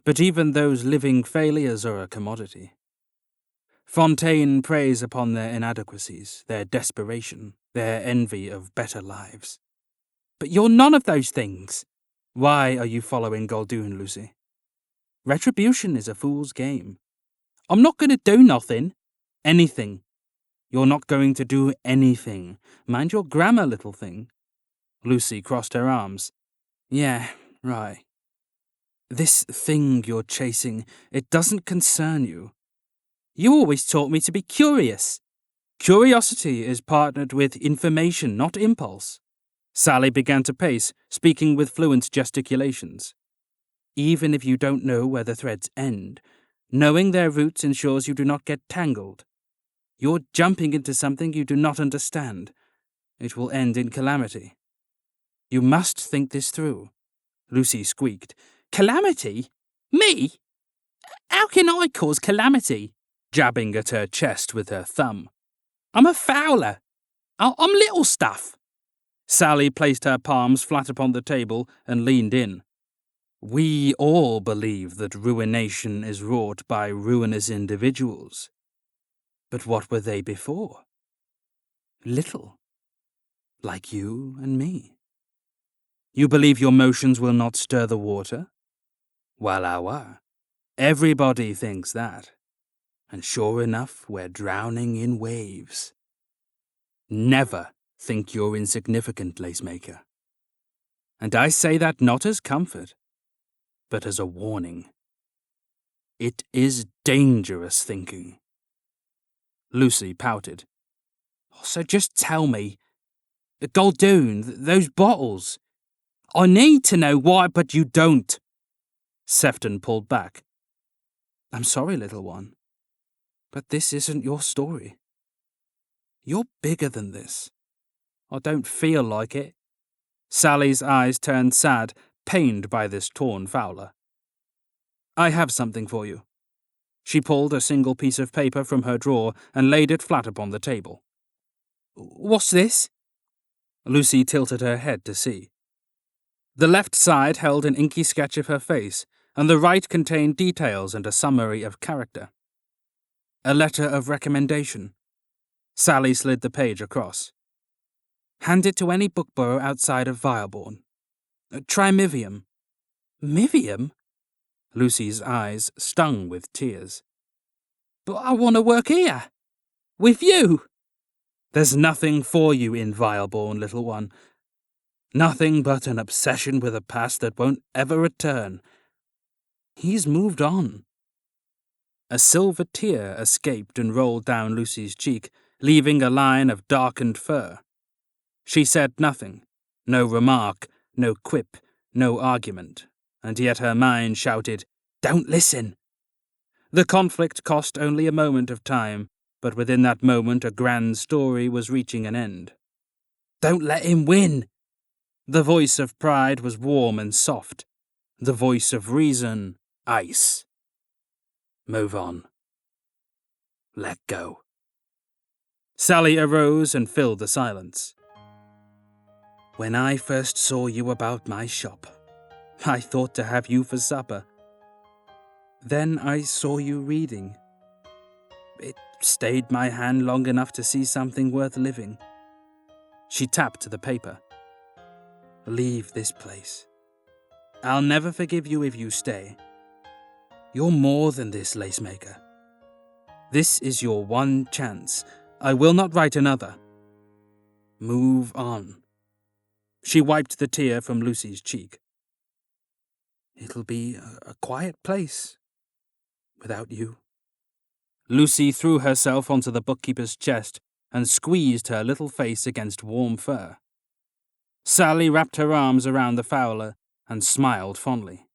But even those living failures are a commodity. Fontaine preys upon their inadequacies, their desperation, their envy of better lives. But you're none of those things. Why are you following Goldoon, Lucy? Retribution is a fool's game. I'm not going to do nothing. Anything. You're not going to do anything. Mind your grammar, little thing. Lucy crossed her arms. Yeah, right. This thing you're chasing, it doesn't concern you. You always taught me to be curious. Curiosity is partnered with information, not impulse. Sally began to pace, speaking with fluent gesticulations. Even if you don't know where the threads end, knowing their roots ensures you do not get tangled. You're jumping into something you do not understand. It will end in calamity. You must think this through. Lucy squeaked. Calamity? Me? How can I cause calamity? Jabbing at her chest with her thumb. I'm a fowler. I'm little stuff. Sally placed her palms flat upon the table and leaned in. We all believe that ruination is wrought by ruinous individuals. But what were they before? Little. Like you and me. You believe your motions will not stir the water? Well, everybody thinks that. And sure enough, we're drowning in waves. Never think you're insignificant, Lacemaker. And I say that not as comfort, but as a warning. It is dangerous thinking. Lucy pouted. So just tell me. Goldoon, those bottles. I need to know why, but you don't. Sefton pulled back. I'm sorry, little one, but this isn't your story. You're bigger than this. I don't feel like it. Sally's eyes turned sad, pained by this torn fowler. I have something for you. She pulled a single piece of paper from her drawer and laid it flat upon the table. What's this? Lucy tilted her head to see. The left side held an inky sketch of her face, and the right contained details and a summary of character. A letter of recommendation. Sally slid the page across. Hand it to any bookborough outside of Vileborn. Try Mivium. Mivium? Lucy's eyes stung with tears. But I want to work here. With you. There's nothing for you in Vileborn, little one. Nothing but an obsession with a past that won't ever return. He's moved on. A silver tear escaped and rolled down Lucy's cheek, leaving a line of darkened fur. She said nothing, no remark, no quip, no argument, and yet her mind shouted, Don't listen! The conflict cost only a moment of time, but within that moment a grand story was reaching an end. Don't let him win! The voice of pride was warm and soft. The voice of reason, ice. Move on. Let go. Sally arose and filled the silence. When I first saw you about my shop, I thought to have you for supper. Then I saw you reading. It stayed my hand long enough to see something worth living. She tapped the paper. Leave this place. I'll never forgive you if you stay. You're more than this, Lacemaker. This is your one chance. I will not write another. Move on. She wiped the tear from Lucy's cheek. It'll be a quiet place without you. Lucy threw herself onto the bookkeeper's chest and squeezed her little face against warm fur. Sally wrapped her arms around the fowler and smiled fondly.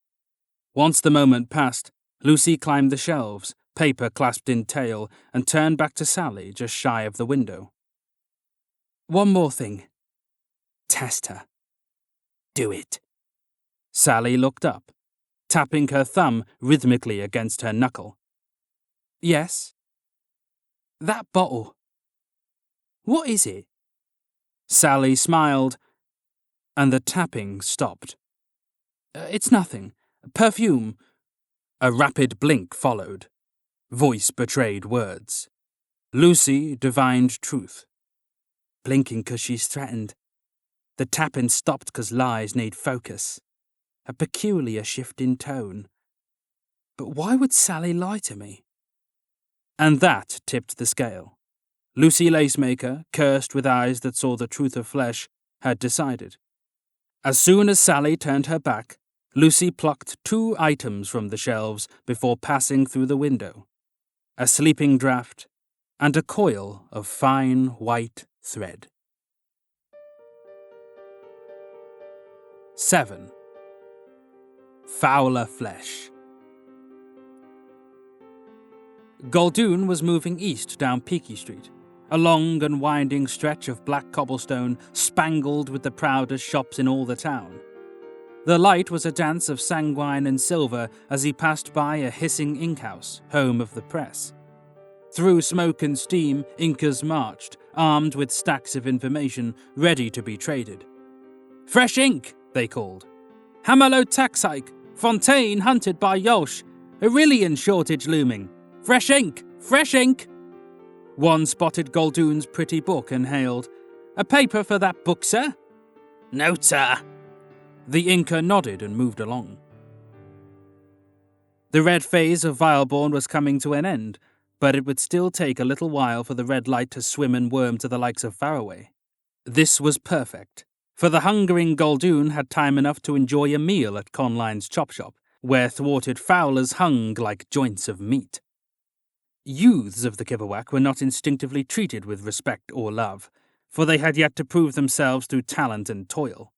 Once the moment passed, Lucy climbed the shelves, paper clasped in tail, and turned back to Sally just shy of the window. "One more thing. Test her. Do it." Sally looked up, tapping her thumb rhythmically against her knuckle. "Yes?" "That bottle. What is it?" Sally smiled, and the tapping stopped. "It's nothing. Perfume." A rapid blink followed. Voice betrayed words. Lucy divined truth. "Blinking 'cause she's threatened. The tapping stopped 'cause lies need focus. A peculiar shift in tone. But why would Sally lie to me?" And that tipped the scale. Lucy Lacemaker, cursed with eyes that saw the truth of flesh, had decided. As soon as Sally turned her back, Lucy plucked 2 items from the shelves before passing through the window: a sleeping draught and a coil of fine white thread. 7. Fowler Flesh. Galdoon was moving east down Peaky Street, a long and winding stretch of black cobblestone spangled with the proudest shops in all the town. The light was a dance of sanguine and silver as he passed by a hissing inkhouse, home of the press. Through smoke and steam, inkers marched, armed with stacks of information, ready to be traded. "Fresh ink," they called. "Hamallow tax hike. Fontaine hunted by Yolsh. Aurelian shortage looming. Fresh ink! Fresh ink!" One spotted Galdoon's pretty book and hailed, "A paper for that book, sir?" "No, sir." The inker nodded and moved along. The red phase of Vileborn was coming to an end, but it would still take a little while for the red light to swim and worm to the likes of Faraway. This was perfect, for the hungering Galdoon had time enough to enjoy a meal at Conline's chop shop, where thwarted fowlers hung like joints of meat. Youths of the Kivawak were not instinctively treated with respect or love, for they had yet to prove themselves through talent and toil.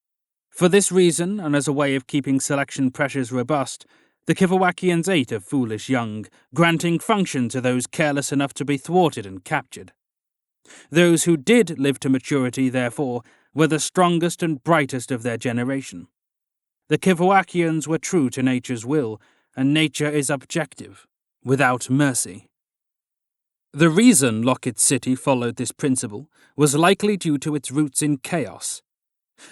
For this reason, and as a way of keeping selection pressures robust, the Kivawakians ate of foolish young, granting function to those careless enough to be thwarted and captured. Those who did live to maturity, therefore, were the strongest and brightest of their generation. The Kivawakians were true to nature's will, and nature is objective, without mercy. The reason Lockett City followed this principle was likely due to its roots in chaos.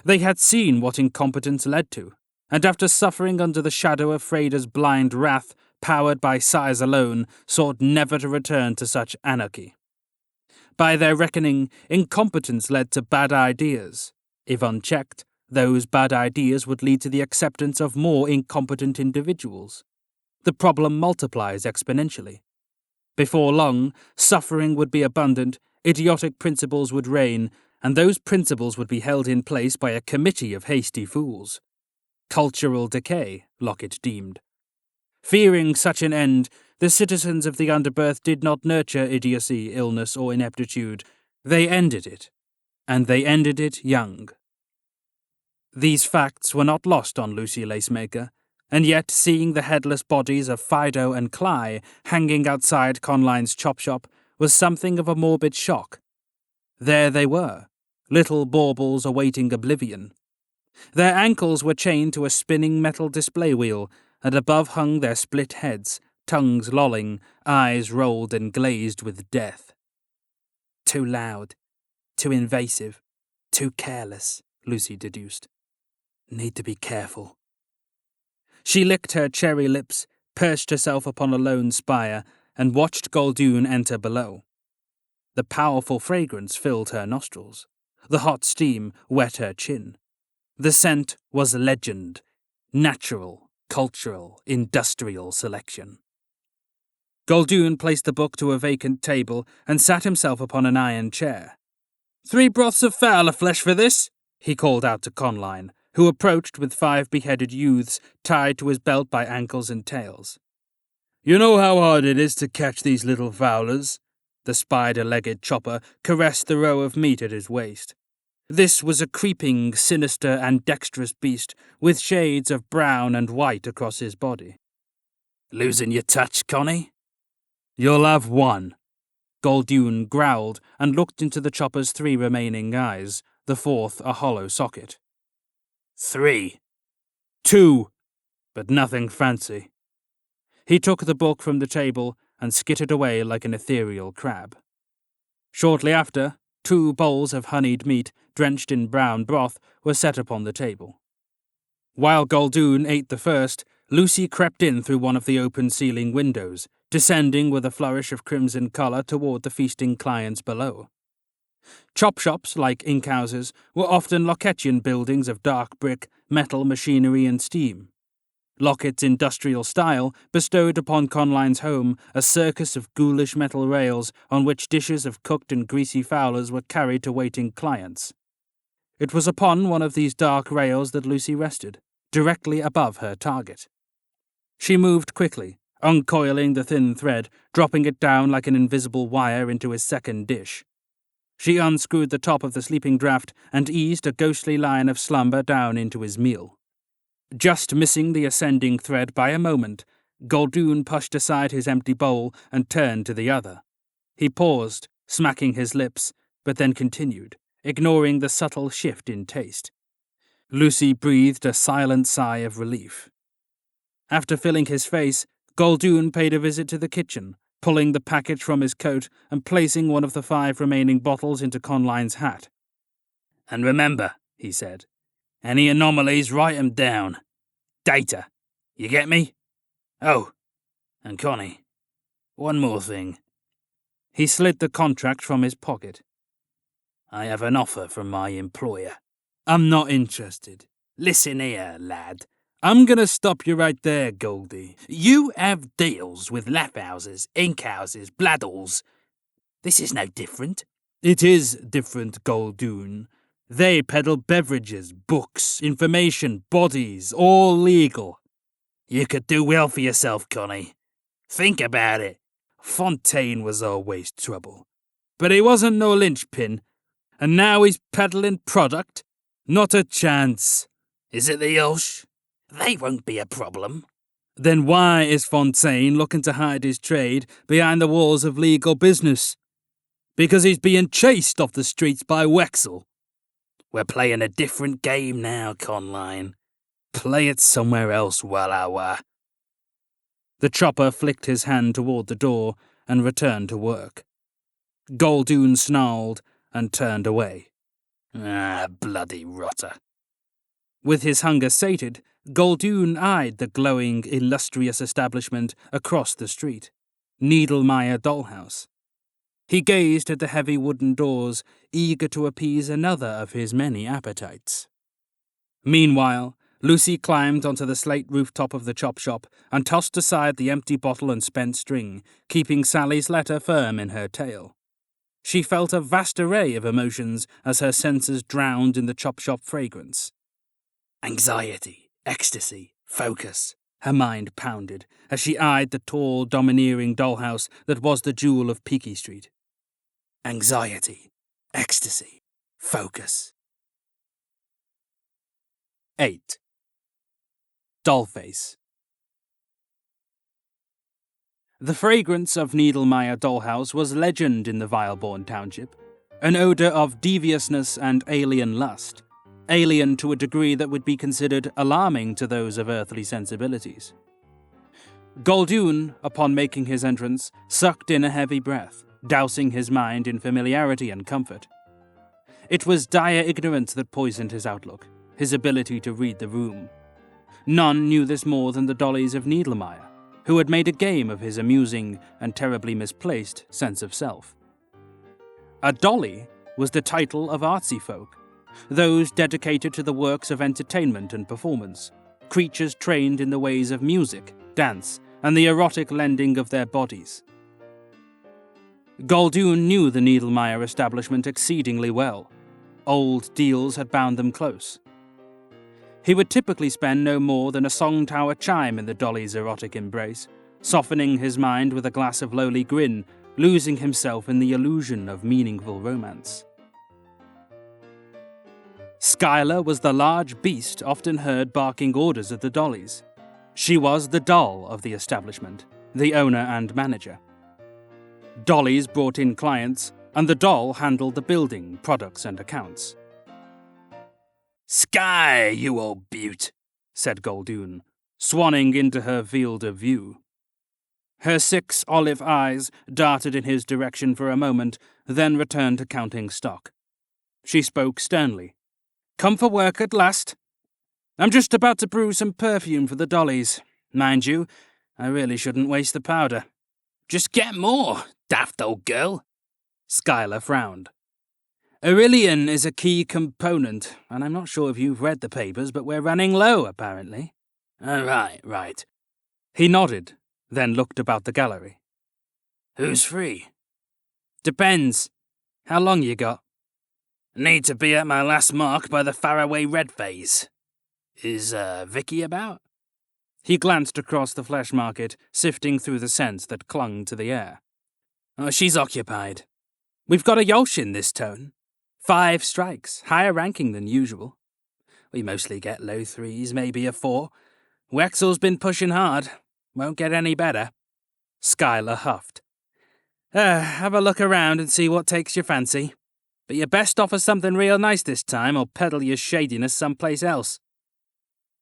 They had seen what incompetence led to, and after suffering under the shadow of Freda's blind wrath, powered by size alone, sought never to return to such anarchy. By their reckoning, incompetence led to bad ideas. If unchecked, those bad ideas would lead to the acceptance of more incompetent individuals. The problem multiplies exponentially. Before long, suffering would be abundant, idiotic principles would reign, and those principles would be held in place by a committee of hasty fools. Cultural decay, Lockett deemed. Fearing such an end, the citizens of the underbirth did not nurture idiocy, illness, or ineptitude. They ended it, and they ended it young. These facts were not lost on Lucy Lacemaker, and yet seeing the headless bodies of Fido and Cly hanging outside Conline's chop shop was something of a morbid shock. There they were, little baubles awaiting oblivion. Their ankles were chained to a spinning metal display wheel, and above hung their split heads, tongues lolling, eyes rolled and glazed with death. Too loud, too invasive, too careless, Lucy deduced. Need to be careful. She licked her cherry lips, perched herself upon a lone spire, and watched Galdoon enter below. The powerful fragrance filled her nostrils. The hot steam wet her chin. The scent was legend, natural, cultural, industrial selection. Galdoon placed the book to a vacant table and sat himself upon an iron chair. 3 broths of fowler flesh for this, he called out to Conline, who approached with 5 beheaded youths tied to his belt by ankles and tails. You know how hard it is to catch these little fowlers? The spider-legged chopper caressed the row of meat at his waist. This was a creeping, sinister and dexterous beast with shades of brown and white across his body. Losing your touch, Connie? "You'll have one," Goldune growled and looked into the chopper's 3 remaining eyes, the 4th a hollow socket. 3. 2, but nothing fancy. He took the book from the table and skittered away like an ethereal crab. Shortly after, 2 bowls of honeyed meat, drenched in brown broth, were set upon the table. While Goldune ate the first, Lucy crept in through one of the open ceiling windows, descending with a flourish of crimson colour toward the feasting clients below. Chop shops, like ink houses, were often Lockettian buildings of dark brick, metal, machinery, and steam. Lockett's industrial style bestowed upon Conline's home a circus of ghoulish metal rails on which dishes of cooked and greasy fowlers were carried to waiting clients. It was upon one of these dark rails that Lucy rested, directly above her target. She moved quickly, uncoiling the thin thread, dropping it down like an invisible wire into his second dish. She unscrewed the top of the sleeping draught and eased a ghostly line of slumber down into his meal. Just missing the ascending thread by a moment, Goldune pushed aside his empty bowl and turned to the other. He paused, smacking his lips, but then continued, ignoring the subtle shift in taste. Lucy breathed a silent sigh of relief. After filling his face, Goldune paid a visit to the kitchen, pulling the package from his coat and placing one of the 5 remaining bottles into Conline's hat. "And remember," he said, "any anomalies, write 'em down. Data. You get me? Oh, and Connie, one more thing." He slid the contract from his pocket. "I have an offer from my employer." "I'm not interested." "Listen here, lad. "I'm gonna stop you right there, Goldie. You have deals with laugh houses, ink houses, bladdles. This is no different." "It is different, Goldune. They peddle beverages, books, information, bodies, all legal." "You could do well for yourself, Connie. Think about it." "Fontaine was always trouble. But he wasn't no linchpin. And now he's peddling product? Not a chance." "Is it the Yosh? They won't be a problem." "Then why is Fontaine looking to hide his trade behind the walls of legal business? Because he's being chased off the streets by Wexel." "We're playing a different game now, Conline. Play it somewhere else, Wallawa." The chopper flicked his hand toward the door and returned to work. Goldune snarled and turned away. "Ah, bloody rotter." With his hunger sated, Goldune eyed the glowing, illustrious establishment across the street, Needlemeyer Dollhouse. He gazed at the heavy wooden doors, eager to appease another of his many appetites. Meanwhile, Lucy climbed onto the slate rooftop of the chop shop and tossed aside the empty bottle and spent string, keeping Sally's letter firm in her tail. She felt a vast array of emotions as her senses drowned in the chop shop fragrance. Anxiety, ecstasy, focus. Her mind pounded as she eyed the tall, domineering dollhouse that was the jewel of Peaky Street. Anxiety, ecstasy, focus. 8. Dollface. The fragrance of Needlemeyer Dollhouse was legend in the Vileborn township, an odour of deviousness and alien lust, alien to a degree that would be considered alarming to those of earthly sensibilities. Goldune, upon making his entrance, sucked in a heavy breath, dousing his mind in familiarity and comfort. It was dire ignorance that poisoned his outlook, his ability to read the room. None knew this more than the dollies of Needlemeyer, who had made a game of his amusing and terribly misplaced sense of self. A dolly was the title of artsy folk, those dedicated to the works of entertainment and performance, creatures trained in the ways of music, dance, and the erotic lending of their bodies. Goldune knew the Needlemeyer establishment exceedingly well. Old deals had bound them close. He would typically spend no more than a song tower chime in the dolly's erotic embrace, softening his mind with a glass of lowly grin, losing himself in the illusion of meaningful romance. Skylar was the large beast often heard barking orders at the dollies. She was the doll of the establishment, the owner and manager. Dollies brought in clients, and the doll handled the building, products, and accounts. "Sky, you old beaut," said Goldoon, swanning into her field of view. Her 6 olive eyes darted in his direction for a moment, then returned to counting stock. She spoke sternly. "Come for work at last? I'm just about to brew some perfume for the dollies. Mind you, I really shouldn't waste the powder." "Just get more, daft old girl." Skylar frowned. "Aurelian is a key component, and I'm not sure if you've read the papers, but we're running low, apparently." Right. He nodded, then looked about the gallery. "Who's free?" "Depends. How long you got?" "Need to be at my last mark by the faraway red phase. Is Vicky about?" He glanced across the flesh market, sifting through the scents that clung to the air. "Oh, she's occupied." "We've got a Yolsh in this tone. 5 strikes, higher ranking than usual. We mostly get low 3s, maybe a 4. Wexel's been pushing hard. Won't get any better." Skylar huffed. Have a look around and see what takes your fancy. But you best offer something real nice this time, or peddle your shadiness someplace else."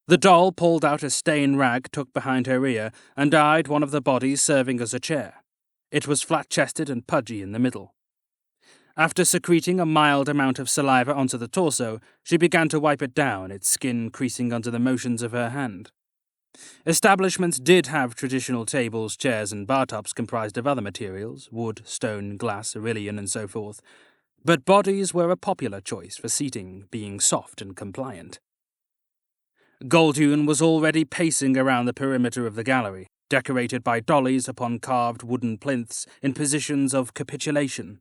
The doll pulled out a stain rag tucked behind her ear and eyed one of the bodies serving as a chair. It was flat-chested and pudgy in the middle. After secreting a mild amount of saliva onto the torso, she began to wipe it down, its skin creasing under the motions of her hand. Establishments did have traditional tables, chairs, and bar tops comprised of other materials, wood, stone, glass, Aurelian, and so forth, but bodies were a popular choice for seating, being soft and compliant. Goldoon was already pacing around the perimeter of the gallery, decorated by dollies upon carved wooden plinths in positions of capitulation.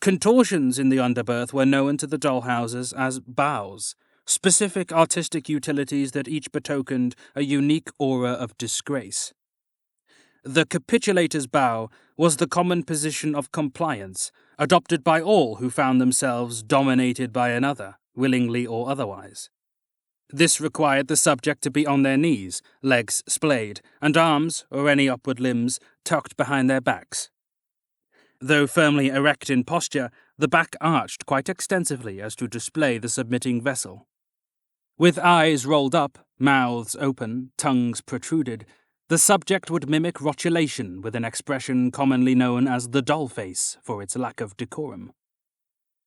Contortions in the underberth were known to the dollhouses as bows, specific artistic utilities that each betokened a unique aura of disgrace. The capitulator's bow was the common position of compliance, adopted by all who found themselves dominated by another, willingly or otherwise. This required the subject to be on their knees, legs splayed, and arms, or any upward limbs, tucked behind their backs. Though firmly erect in posture, the back arched quite extensively as to display the submitting vessel. With eyes rolled up, mouths open, tongues protruded, the subject would mimic rotulation with an expression commonly known as the doll face for its lack of decorum.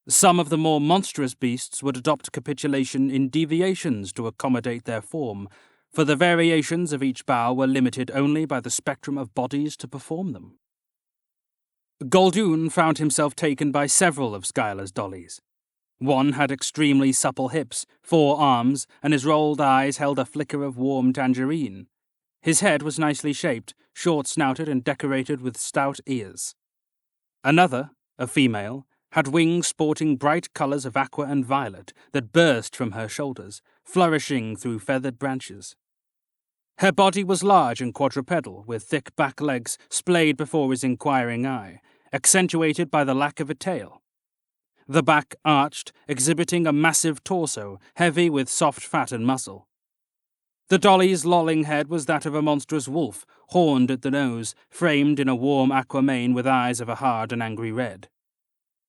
Some of the more monstrous beasts would adopt capitulation in deviations to accommodate their form, for the variations of each bow were limited only by the spectrum of bodies to perform them. Goldoon found himself taken by several of Skylar's dollies. One had extremely supple hips, 4 arms, and his rolled eyes held a flicker of warm tangerine. His head was nicely shaped, short-snouted and decorated with stout ears. Another, a female, had wings sporting bright colours of aqua and violet that burst from her shoulders, flourishing through feathered branches. Her body was large and quadrupedal, with thick back legs splayed before his inquiring eye, accentuated by the lack of a tail. The back arched, exhibiting a massive torso, heavy with soft fat and muscle. The dolly's lolling head was that of a monstrous wolf, horned at the nose, framed in a warm aqua mane with eyes of a hard and angry red.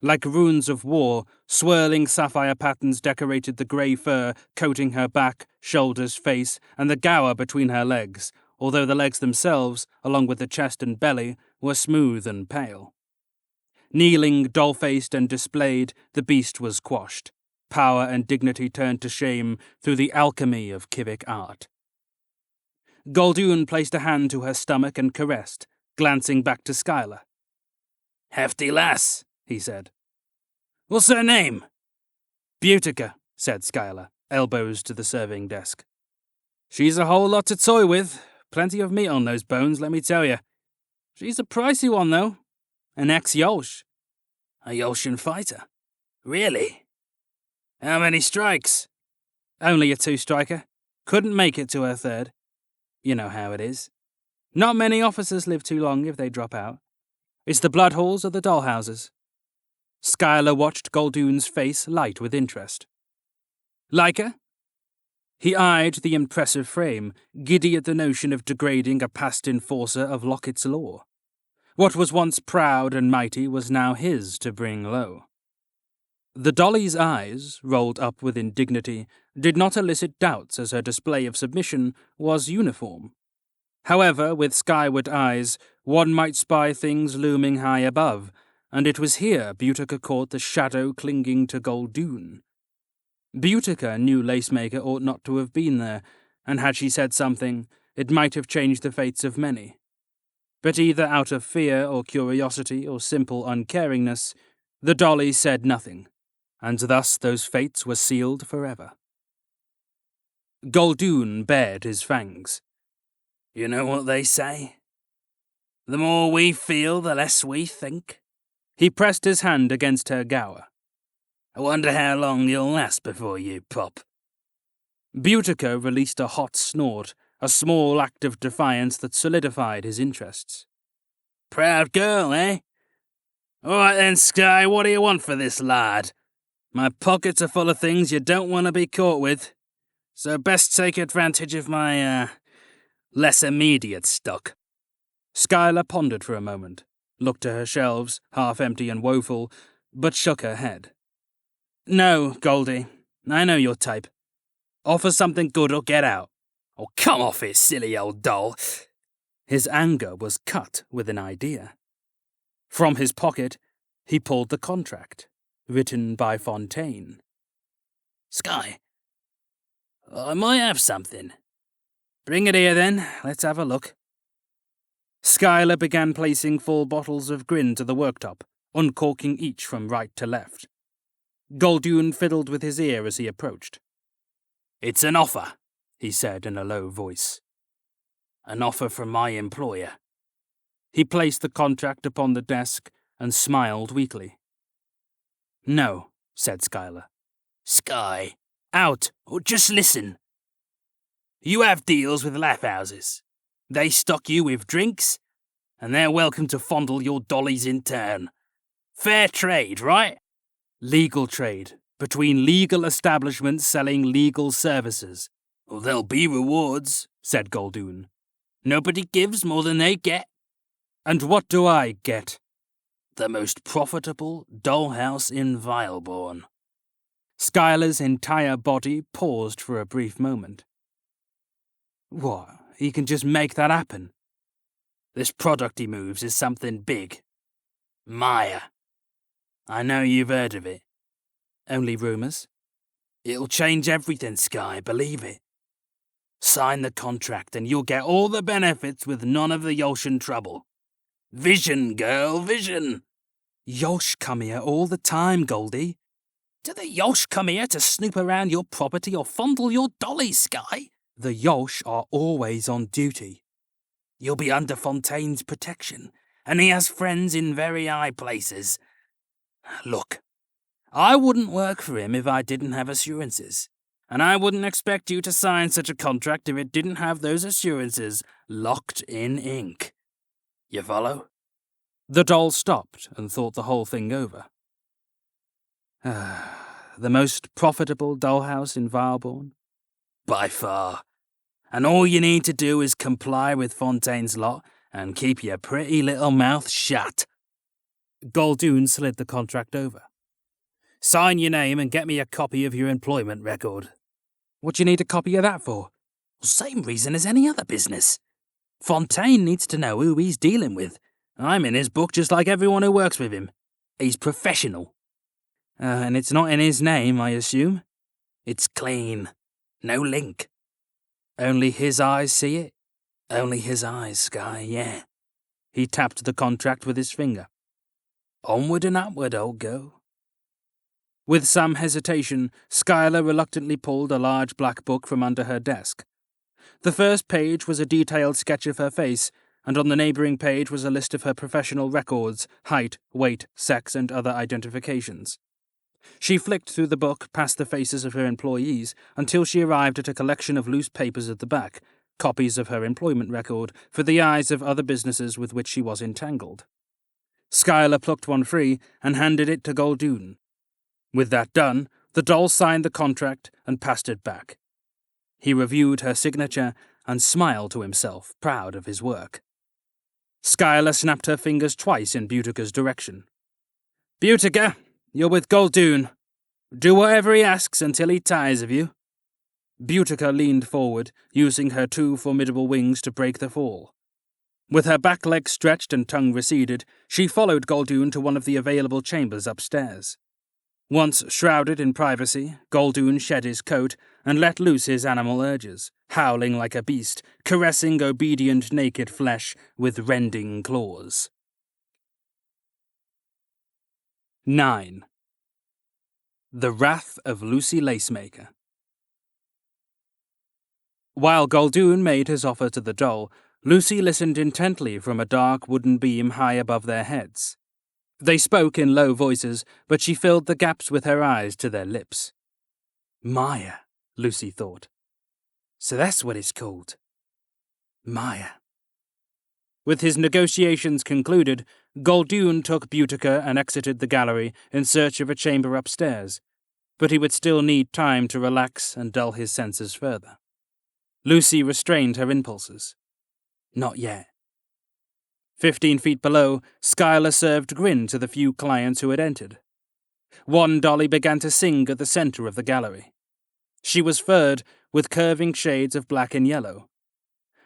Like runes of war, swirling sapphire patterns decorated the grey fur coating her back, shoulders, face, and the gower between her legs, although the legs themselves, along with the chest and belly, were smooth and pale. Kneeling, doll-faced and displayed, the beast was quashed. Power and dignity turned to shame through the alchemy of Civic art. Goldoon placed a hand to her stomach and caressed, glancing back to Skylar. "Hefty lass," he said. "What's her name?" "Butica," said Skylar, elbows to the serving desk. "She's a whole lot to toy with. Plenty of meat on those bones, let me tell you. She's a pricey one, though. An ex-Yolsh." "A Yolshian fighter? Really? How many strikes?" "Only a 2-striker. Couldn't make it to her 3rd. You know how it is. Not many officers live too long if they drop out. It's the blood halls or the dollhouses." Schuyler watched Goldoon's face light with interest. Like her? He eyed the impressive frame, giddy at the notion of degrading a past enforcer of Lockett's law. What was once proud and mighty was now his to bring low. The dolly's eyes, rolled up with indignity, did not elicit doubts as her display of submission was uniform. However, with skyward eyes, one might spy things looming high above, and it was here Buttiker caught the shadow clinging to Goldoon. Buttiker knew Lacemaker ought not to have been there, and had she said something, it might have changed the fates of many. But either out of fear or curiosity or simple uncaringness, the dolly said nothing, and thus those fates were sealed forever. Goldoon bared his fangs. You know what they say? The more we feel, the less we think. He pressed his hand against her gower. I wonder how long you'll last before you pop. Buttiker released a hot snort, a small act of defiance that solidified his interests. Proud girl, eh? All right then, Sky, what do you want for this lad? My pockets are full of things you don't want to be caught with, so best take advantage of my, less immediate stock. Schuyler pondered for a moment, looked to her shelves, half empty and woeful, but shook her head. No, Goldie, I know your type. Offer something good or get out. Oh, come off it, silly old doll. His anger was cut with an idea. From his pocket, he pulled the contract, written by Fontaine. Sky, I might have something. Bring it here then, let's have a look. Schuyler began placing full bottles of gin to the worktop, uncorking each from right to left. Goldoon fiddled with his ear as he approached. It's an offer, he said in a low voice. An offer from my employer. He placed the contract upon the desk and smiled weakly. No, said Schuyler. Sky, out, or just listen. You have deals with laugh houses. They stock you with drinks, and they're welcome to fondle your dollies in turn. Fair trade, right? Legal trade, between legal establishments selling legal services. Well, there'll be rewards, said Goldoon. Nobody gives more than they get. And what do I get? The most profitable dollhouse in Vileborn. Schuyler's entire body paused for a brief moment. What, he can just make that happen? This product he moves is something big. Maya. I know you've heard of it. Only rumours? It'll change everything, Sky, believe it. Sign the contract and you'll get all the benefits with none of the Yolshan trouble. Vision, girl, vision. Yolsh come here all the time, Goldie. Do the Yolsh come here to snoop around your property or fondle your dolly, Sky? The Yolsh are always on duty. You'll be under Fontaine's protection, and he has friends in very high places. Look, I wouldn't work for him if I didn't have assurances, and I wouldn't expect you to sign such a contract if it didn't have those assurances locked in ink. You follow? The doll stopped and thought the whole thing over. The most profitable dollhouse in Vileborn? By far. And all you need to do is comply with Fontaine's lot and keep your pretty little mouth shut. Goldoon slid the contract over. Sign your name and get me a copy of your employment record. What do you need a copy of that for? Same reason as any other business. Fontaine needs to know who he's dealing with. I'm in his book just like everyone who works with him. He's professional. And it's not in his name, I assume? It's clean. No link. Only his eyes see it? Only his eyes, Sky, yeah. He tapped the contract with his finger. Onward and upward, old girl. With some hesitation, Schuyler reluctantly pulled a large black book from under her desk. The first page was a detailed sketch of her face, and on the neighbouring page was a list of her professional records, height, weight, sex, and other identifications. She flicked through the book past the faces of her employees until she arrived at a collection of loose papers at the back, copies of her employment record, for the eyes of other businesses with which she was entangled. Skylar plucked one free and handed it to Goldoon. With that done, the doll signed the contract and passed it back. He reviewed her signature and smiled to himself, proud of his work. Skylar snapped her fingers twice in Butica's direction. "Butica, you're with Goldoon. Do whatever he asks until he tires of you." Boudica leaned forward, using her 2 formidable wings to break the fall. With her back legs stretched and tongue receded, she followed Goldoon to one of the available chambers upstairs. Once shrouded in privacy, Goldoon shed his coat and let loose his animal urges, howling like a beast, caressing obedient naked flesh with rending claws. 9. The Wrath of Lucy Lacemaker. While Goldoon made his offer to the doll, Lucy listened intently from a dark wooden beam high above their heads. They spoke in low voices, but she filled the gaps with her eyes to their lips. Maya, Lucy thought. So that's what it's called. Maya. With his negotiations concluded, Goldoon took Boudica and exited the gallery in search of a chamber upstairs, but he would still need time to relax and dull his senses further. Lucy restrained her impulses. Not yet. 15 feet below, Skylar served grin to the few clients who had entered. One dolly began to sing at the center of the gallery. She was furred, with curving shades of black and yellow.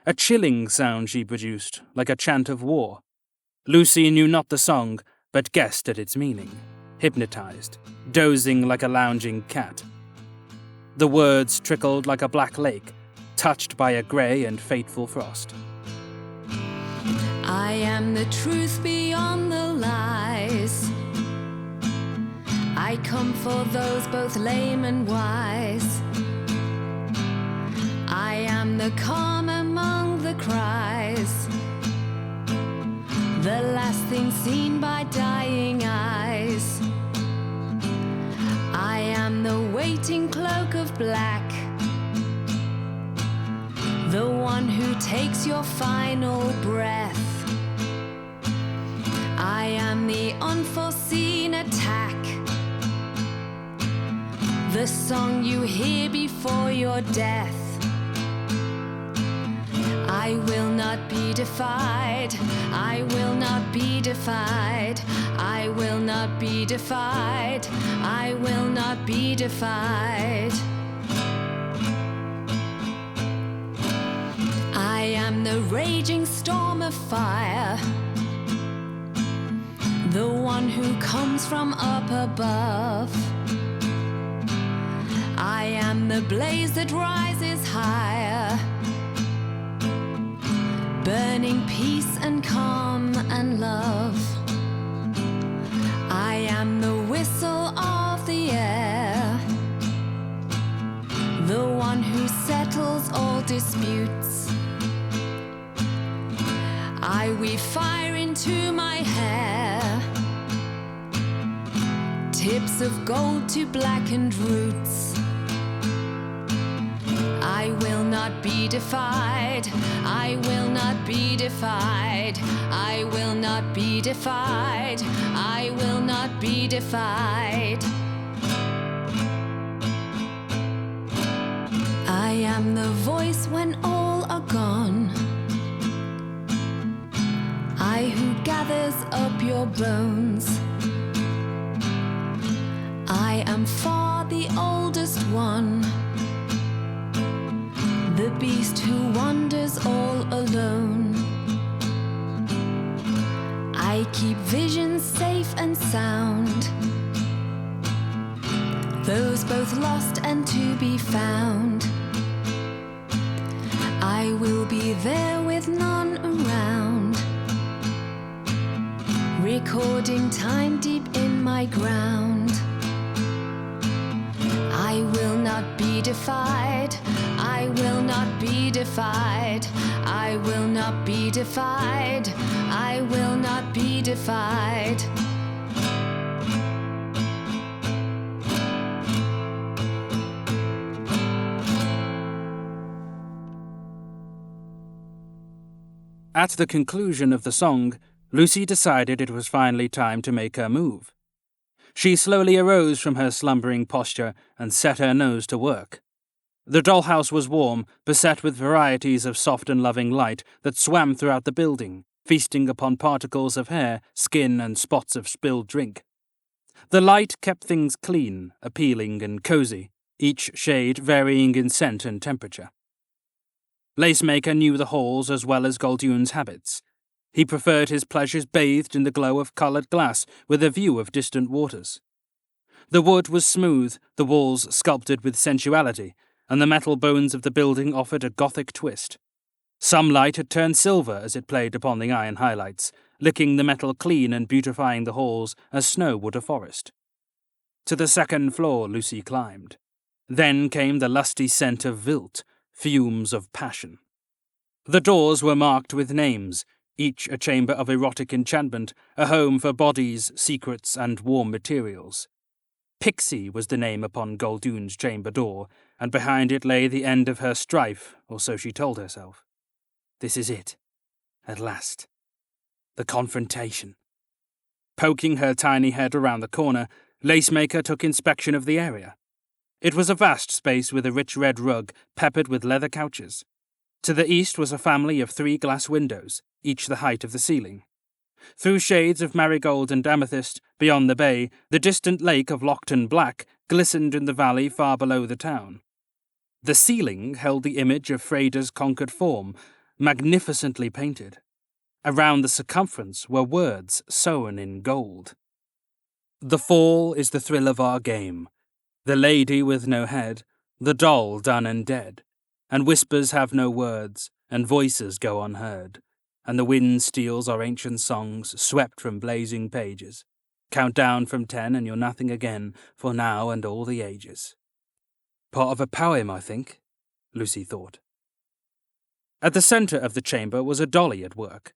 A chilling sound she produced, like a chant of war. Lucy knew not the song, but guessed at its meaning, hypnotized, dozing like a lounging cat. The words trickled like a black lake, touched by a grey and fateful frost. I am the truth beyond the lies. I come for those both lame and wise. I am the calm among the cries, the last thing seen by dying eyes. I am the waiting cloak of black, the one who takes your final breath. I am the unforeseen attack, the song you hear before your death. I will not be defied, I will not be defied, I will not be defied, I will not be defied. I am the raging storm of fire, the one who comes from up above. I am the blaze that rises higher, burning peace and calm and love. I am the whistle of the air, the one who settles all disputes. I weave fire into my hair, tips of gold to blackened roots. I will not be defied, I will not be defied, I will not be defied, I will not be defied. I am the voice when all are gone, I who gathers up your bones. I am far the oldest one, the beast who wanders all alone. I keep visions safe and sound, those both lost and to be found. I will be there with none around, recording time deep in my ground. I will not be defied, I will not be defied, I will not be defied, I will not be defied. At the conclusion of the song, Lucy decided it was finally time to make her move. She slowly arose from her slumbering posture and set her nose to work. The dollhouse was warm, beset with varieties of soft and loving light that swam throughout the building, feasting upon particles of hair, skin, and spots of spilled drink. The light kept things clean, appealing, and cozy, each shade varying in scent and temperature. Lacemaker knew the halls as well as Goldune's habits. He preferred his pleasures bathed in the glow of coloured glass with a view of distant waters. The wood was smooth, the walls sculpted with sensuality, and the metal bones of the building offered a Gothic twist. Some light had turned silver as it played upon the iron highlights, licking the metal clean and beautifying the halls as snow would a forest. To the second floor Lucy climbed. Then came the lusty scent of vilt, fumes of passion. The doors were marked with names, each a chamber of erotic enchantment, a home for bodies, secrets, and warm materials. Pixie was the name upon Goldune's chamber door, and behind it lay the end of her strife, or so she told herself. This is it. At last. The confrontation. Poking her tiny head around the corner, Lacemaker took inspection of the area. It was a vast space with a rich red rug peppered with leather couches. To the east was a family of 3 glass windows, each the height of the ceiling. Through shades of marigold and amethyst, beyond the bay, the distant lake of Lockton Black glistened in the valley far below the town. The ceiling held the image of Freda's conquered form, magnificently painted. Around the circumference were words sewn in gold. The fall is the thrill of our game. The lady with no head, the doll done and dead, and whispers have no words, and voices go unheard, and the wind steals our ancient songs swept from blazing pages. Count down from 10 and you're nothing again, for now and all the ages. Part of a poem, I think, Lucy thought. At the centre of the chamber was a dolly at work.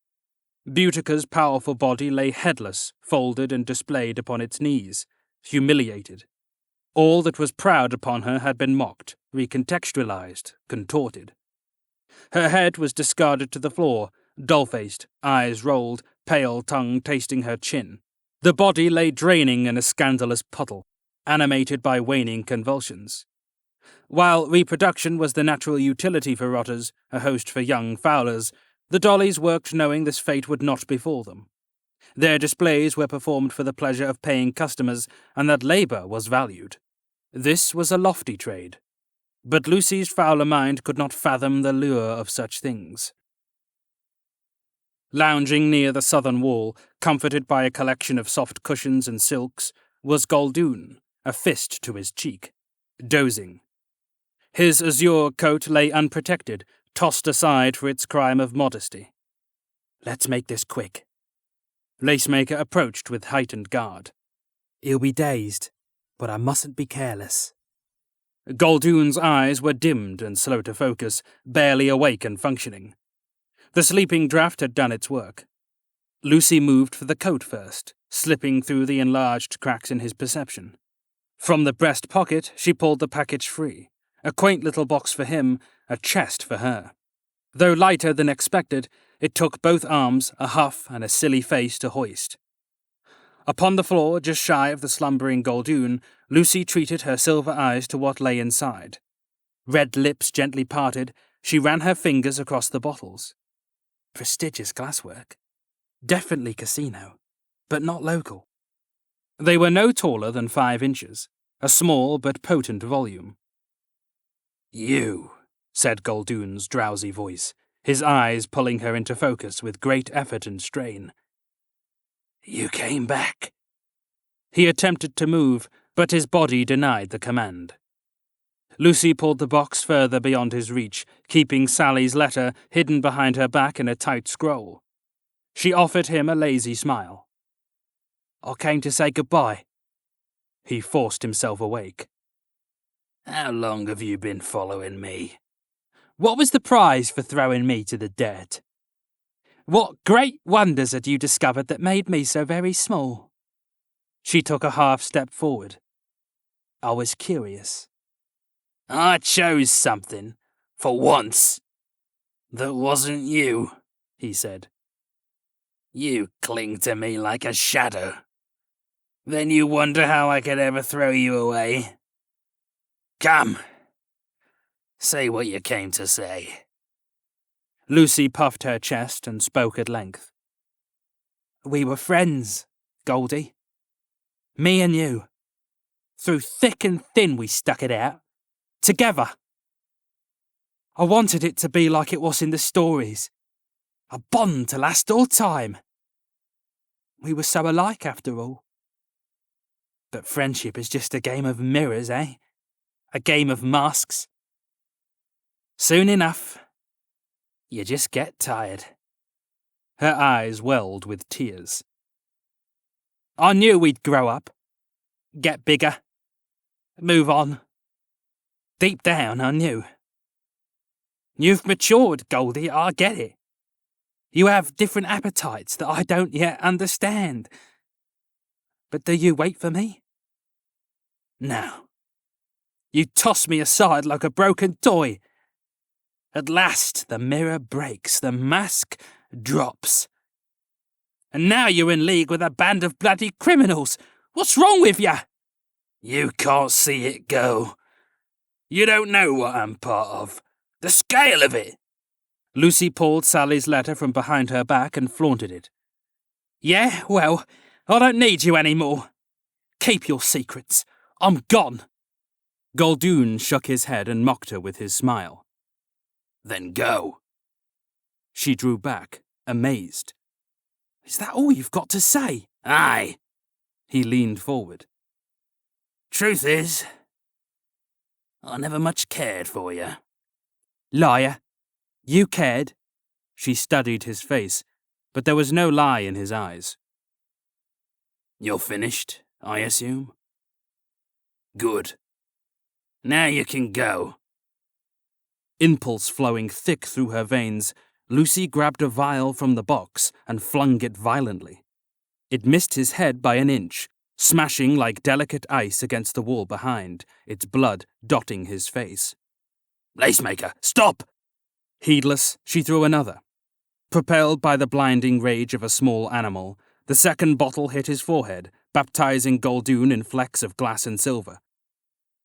Boutica's powerful body lay headless, folded and displayed upon its knees, humiliated. All that was proud upon her had been mocked, recontextualized, contorted. Her head was discarded to the floor, dull-faced, eyes rolled, pale tongue tasting her chin. The body lay draining in a scandalous puddle, animated by waning convulsions. While reproduction was the natural utility for rotters, a host for young fowlers, the dollies worked knowing this fate would not befall them. Their displays were performed for the pleasure of paying customers, and that labour was valued. This was a lofty trade. But Lucy's fouler mind could not fathom the lure of such things. Lounging near the southern wall, comforted by a collection of soft cushions and silks, was Goldune, a fist to his cheek, dozing. His azure coat lay unprotected, tossed aside for its crime of modesty. Let's make this quick. Lacemaker approached with heightened guard. He'll be dazed, but I mustn't be careless. Goldune's eyes were dimmed and slow to focus, barely awake and functioning. The sleeping draught had done its work. Lucy moved for the coat first, slipping through the enlarged cracks in his perception. From the breast pocket, she pulled the package free. A quaint little box for him, a chest for her. Though lighter than expected, it took both arms, a huff, and a silly face to hoist. Upon the floor, just shy of the slumbering Goldune, Lucy treated her silver eyes to what lay inside. Red lips gently parted, she ran her fingers across the bottles. Prestigious glasswork. Definitely casino, but not local. They were no taller than 5 inches, a small but potent volume. You, said Goldune's drowsy voice, his eyes pulling her into focus with great effort and strain. You came back. He attempted to move, but his body denied the command. Lucy pulled the box further beyond his reach, keeping Sally's letter hidden behind her back in a tight scroll. She offered him a lazy smile. I came to say goodbye. He forced himself awake. How long have you been following me? What was the prize for throwing me to the dirt? What great wonders had you discovered that made me so very small? She took a half step forward. I was curious. I chose something, for once, that wasn't you, he said. You cling to me like a shadow. Then you wonder how I could ever throw you away. Come. Say what you came to say. Lucy puffed her chest and spoke at length. We were friends, Goldie. Me and you. Through thick and thin we stuck it out. Together. I wanted it to be like it was in the stories. A bond to last all time. We were so alike after all. But friendship is just a game of mirrors, eh? A game of masks. Soon enough, you just get tired. Her eyes welled with tears. I knew we'd grow up. Get bigger. Move on. Deep down, I knew. You've matured, Goldie, I get it. You have different appetites that I don't yet understand. But do you wait for me? No. You toss me aside like a broken toy. At last, the mirror breaks, the mask drops. And now you're in league with a band of bloody criminals. What's wrong with you? You can't see it go. You don't know what I'm part of. The scale of it. Lucy pulled Sally's letter from behind her back and flaunted it. Yeah, well, I don't need you anymore. Keep your secrets. I'm gone. Goldoon shook his head and mocked her with his smile. Then go. She drew back, amazed. Is that all you've got to say? Aye. He leaned forward. Truth is, I never much cared for you. Liar. You cared. She studied his face, but there was no lie in his eyes. You're finished, I assume? Good. Now you can go. Impulse flowing thick through her veins, Lucy grabbed a vial from the box and flung it violently. It missed his head by an inch, smashing like delicate ice against the wall behind, its blood dotting his face. Lacemaker, stop! Heedless, she threw another. Propelled by the blinding rage of a small animal, the second bottle hit his forehead, baptizing Goldoon in flecks of glass and silver.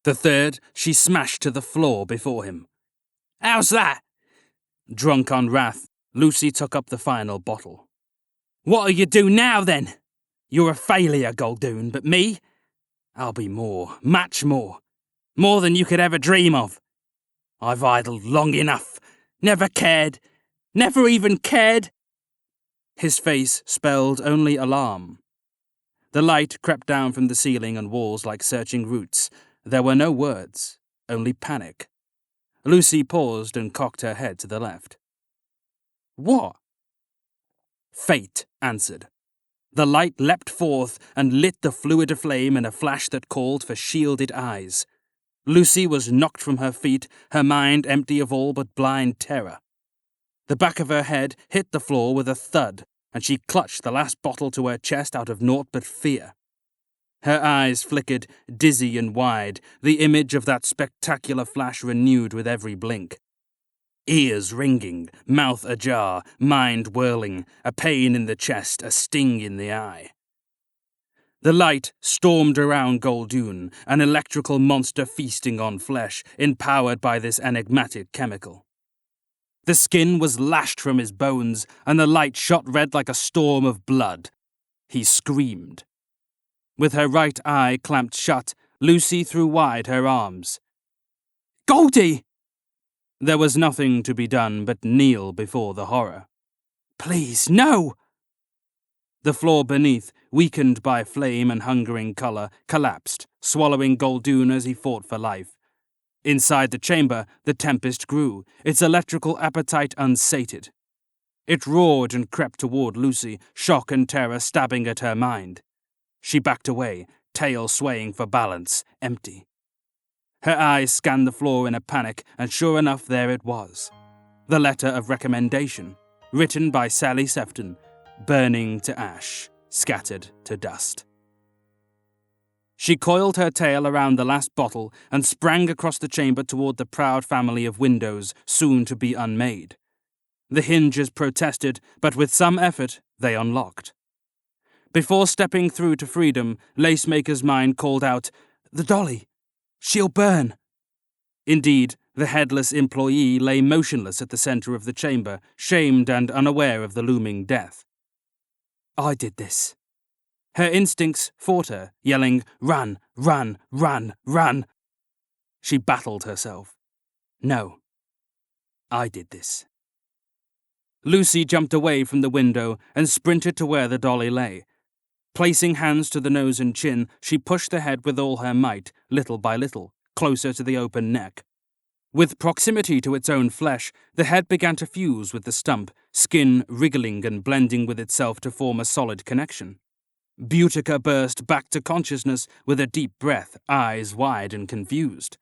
The third she smashed to the floor before him. How's that? Drunk on wrath, Lucy took up the final bottle. What'll you do now, then? You're a failure, Goldoon, but me? I'll be more, much more. More than you could ever dream of. I've idled long enough. Never cared. Never even cared. His face spelled only alarm. The light crept down from the ceiling and walls like searching roots. There were no words, only panic. Lucy paused and cocked her head to the left. What? Fate answered. The light leapt forth and lit the fluid aflame in a flash that called for shielded eyes. Lucy was knocked from her feet, her mind empty of all but blind terror. The back of her head hit the floor with a thud, and she clutched the last bottle to her chest out of naught but fear. Her eyes flickered, dizzy and wide, the image of that spectacular flash renewed with every blink. Ears ringing, mouth ajar, mind whirling, a pain in the chest, a sting in the eye. The light stormed around Goldoon, an electrical monster feasting on flesh, empowered by this enigmatic chemical. The skin was lashed from his bones, and the light shot red like a storm of blood. He screamed. With her right eye clamped shut, Lucy threw wide her arms. Goldie! There was nothing to be done but kneel before the horror. Please, no! The floor beneath, weakened by flame and hungering colour, collapsed, swallowing Goldoon as he fought for life. Inside the chamber, the tempest grew, its electrical appetite unsated. It roared and crept toward Lucy, shock and terror stabbing at her mind. She backed away, tail swaying for balance, empty. Her eyes scanned the floor in a panic, and sure enough there it was. The letter of recommendation, written by Sally Sefton, burning to ash, scattered to dust. She coiled her tail around the last bottle and sprang across the chamber toward the proud family of windows, soon to be unmade. The hinges protested, but with some effort, they unlocked. Before stepping through to freedom, Lacemaker's mind called out, "The dolly! She'll burn!" Indeed, the headless employee lay motionless at the center of the chamber, shamed and unaware of the looming death. I did this. Her instincts fought her, yelling, "Run, run, run, run!" She battled herself. No. I did this. Lucy jumped away from the window and sprinted to where the dolly lay. Placing hands to the nose and chin, she pushed the head with all her might, little by little, closer to the open neck. With proximity to its own flesh, the head began to fuse with the stump, skin wriggling and blending with itself to form a solid connection. Boutica burst back to consciousness with a deep breath, eyes wide and confused.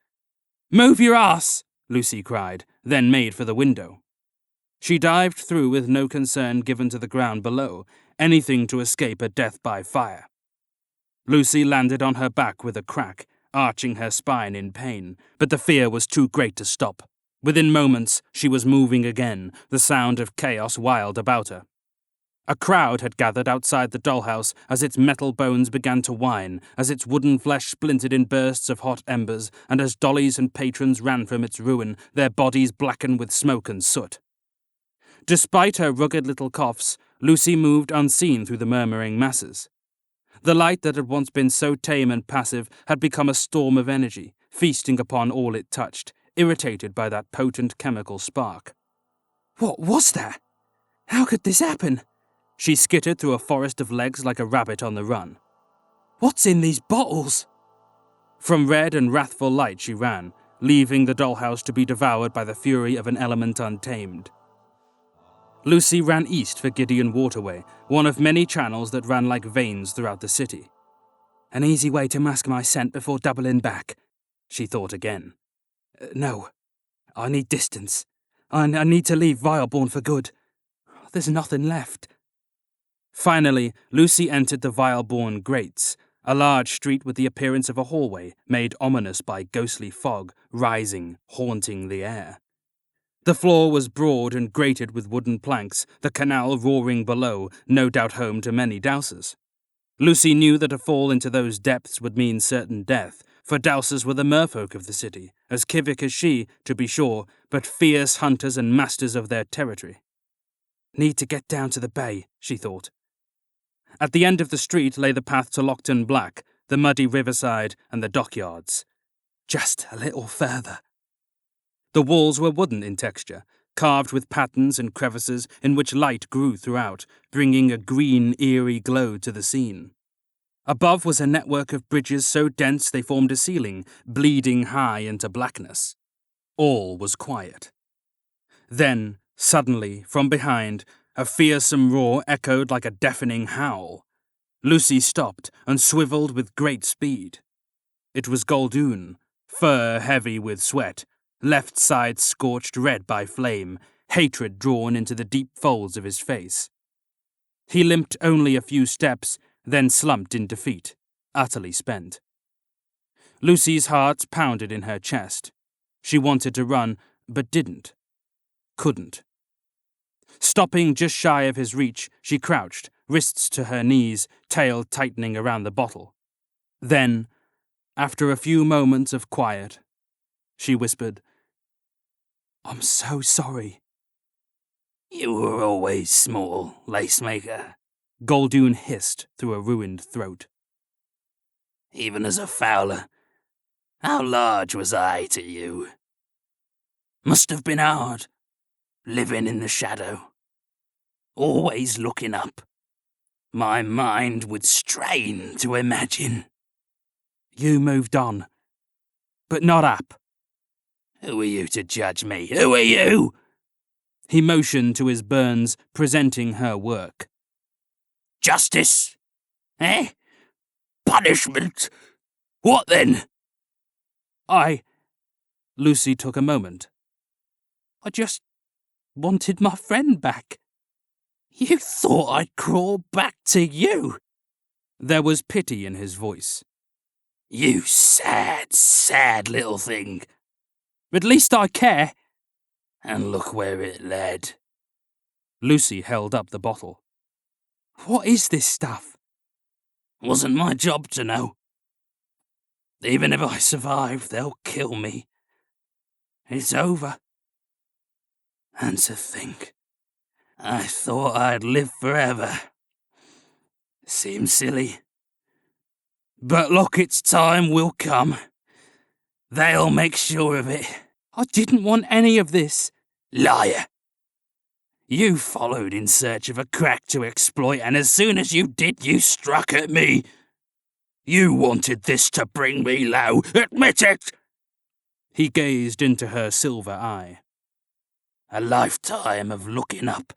"Move your ass!" Lucy cried, then made for the window. She dived through with no concern given to the ground below, anything to escape a death by fire. Lucy landed on her back with a crack, arching her spine in pain, but the fear was too great to stop. Within moments, she was moving again, the sound of chaos wild about her. A crowd had gathered outside the dollhouse as its metal bones began to whine, as its wooden flesh splintered in bursts of hot embers, and as dollies and patrons ran from its ruin, their bodies blackened with smoke and soot. Despite her rugged little coughs, Lucy moved unseen through the murmuring masses. The light that had once been so tame and passive had become a storm of energy, feasting upon all it touched, irritated by that potent chemical spark. What was that? How could this happen? She skittered through a forest of legs like a rabbit on the run. What's in these bottles? From red and wrathful light she ran, leaving the dollhouse to be devoured by the fury of an element untamed. Lucy ran east for Gideon Waterway, one of many channels that ran like veins throughout the city. An easy way to mask my scent before doubling back, she thought again. No, I need distance. I need to leave Vileborn for good. There's nothing left. Finally, Lucy entered the Vileborn Grates, a large street with the appearance of a hallway made ominous by ghostly fog rising, haunting the air. The floor was broad and grated with wooden planks, the canal roaring below, no doubt home to many dousers. Lucy knew that a fall into those depths would mean certain death, for dousers were the merfolk of the city, as Kivik as she, to be sure, but fierce hunters and masters of their territory. Need to get down to the bay, she thought. At the end of the street lay the path to Lockton Black, the muddy riverside and the dockyards. Just a little further. The walls were wooden in texture, carved with patterns and crevices in which light grew throughout, bringing a green, eerie glow to the scene. Above was a network of bridges so dense they formed a ceiling, bleeding high into blackness. All was quiet. Then, suddenly, from behind, a fearsome roar echoed like a deafening howl. Lucy stopped and swiveled with great speed. It was Goldoon, fur heavy with sweat, left side scorched red by flame, hatred drawn into the deep folds of his face. He limped only a few steps, then slumped in defeat, utterly spent. Lucy's heart pounded in her chest. She wanted to run, but didn't. Couldn't. Stopping just shy of his reach, she crouched, wrists to her knees, tail tightening around the bottle. Then, after a few moments of quiet, she whispered, "I'm so sorry." You were always small, Lacemaker, Goldoon hissed through a ruined throat. even as a fowler. How large was I to you? Must have been hard, living in the shadow, always looking up. My mind would strain to imagine. You moved on, but not up. Who are you to judge me? Who are you? He motioned to his Burns, presenting her work. Justice? Eh? Punishment? What then? Lucy took a moment. I just wanted my friend back. You thought I'd crawl back to you? There was pity in his voice. You sad, sad little thing. At least I care. And look where it led. Lucy held up the bottle. What is this stuff? Wasn't my job to know. Even if I survive, they'll kill me. It's over. And to think, I thought I'd live forever. Seems silly. But Lockett's time will come. They'll make sure of it. I didn't want any of this. Liar. You followed in search of a crack to exploit, and as soon as you did, you struck at me. You wanted this to bring me low. Admit it! He gazed into her silver eye. A lifetime of looking up.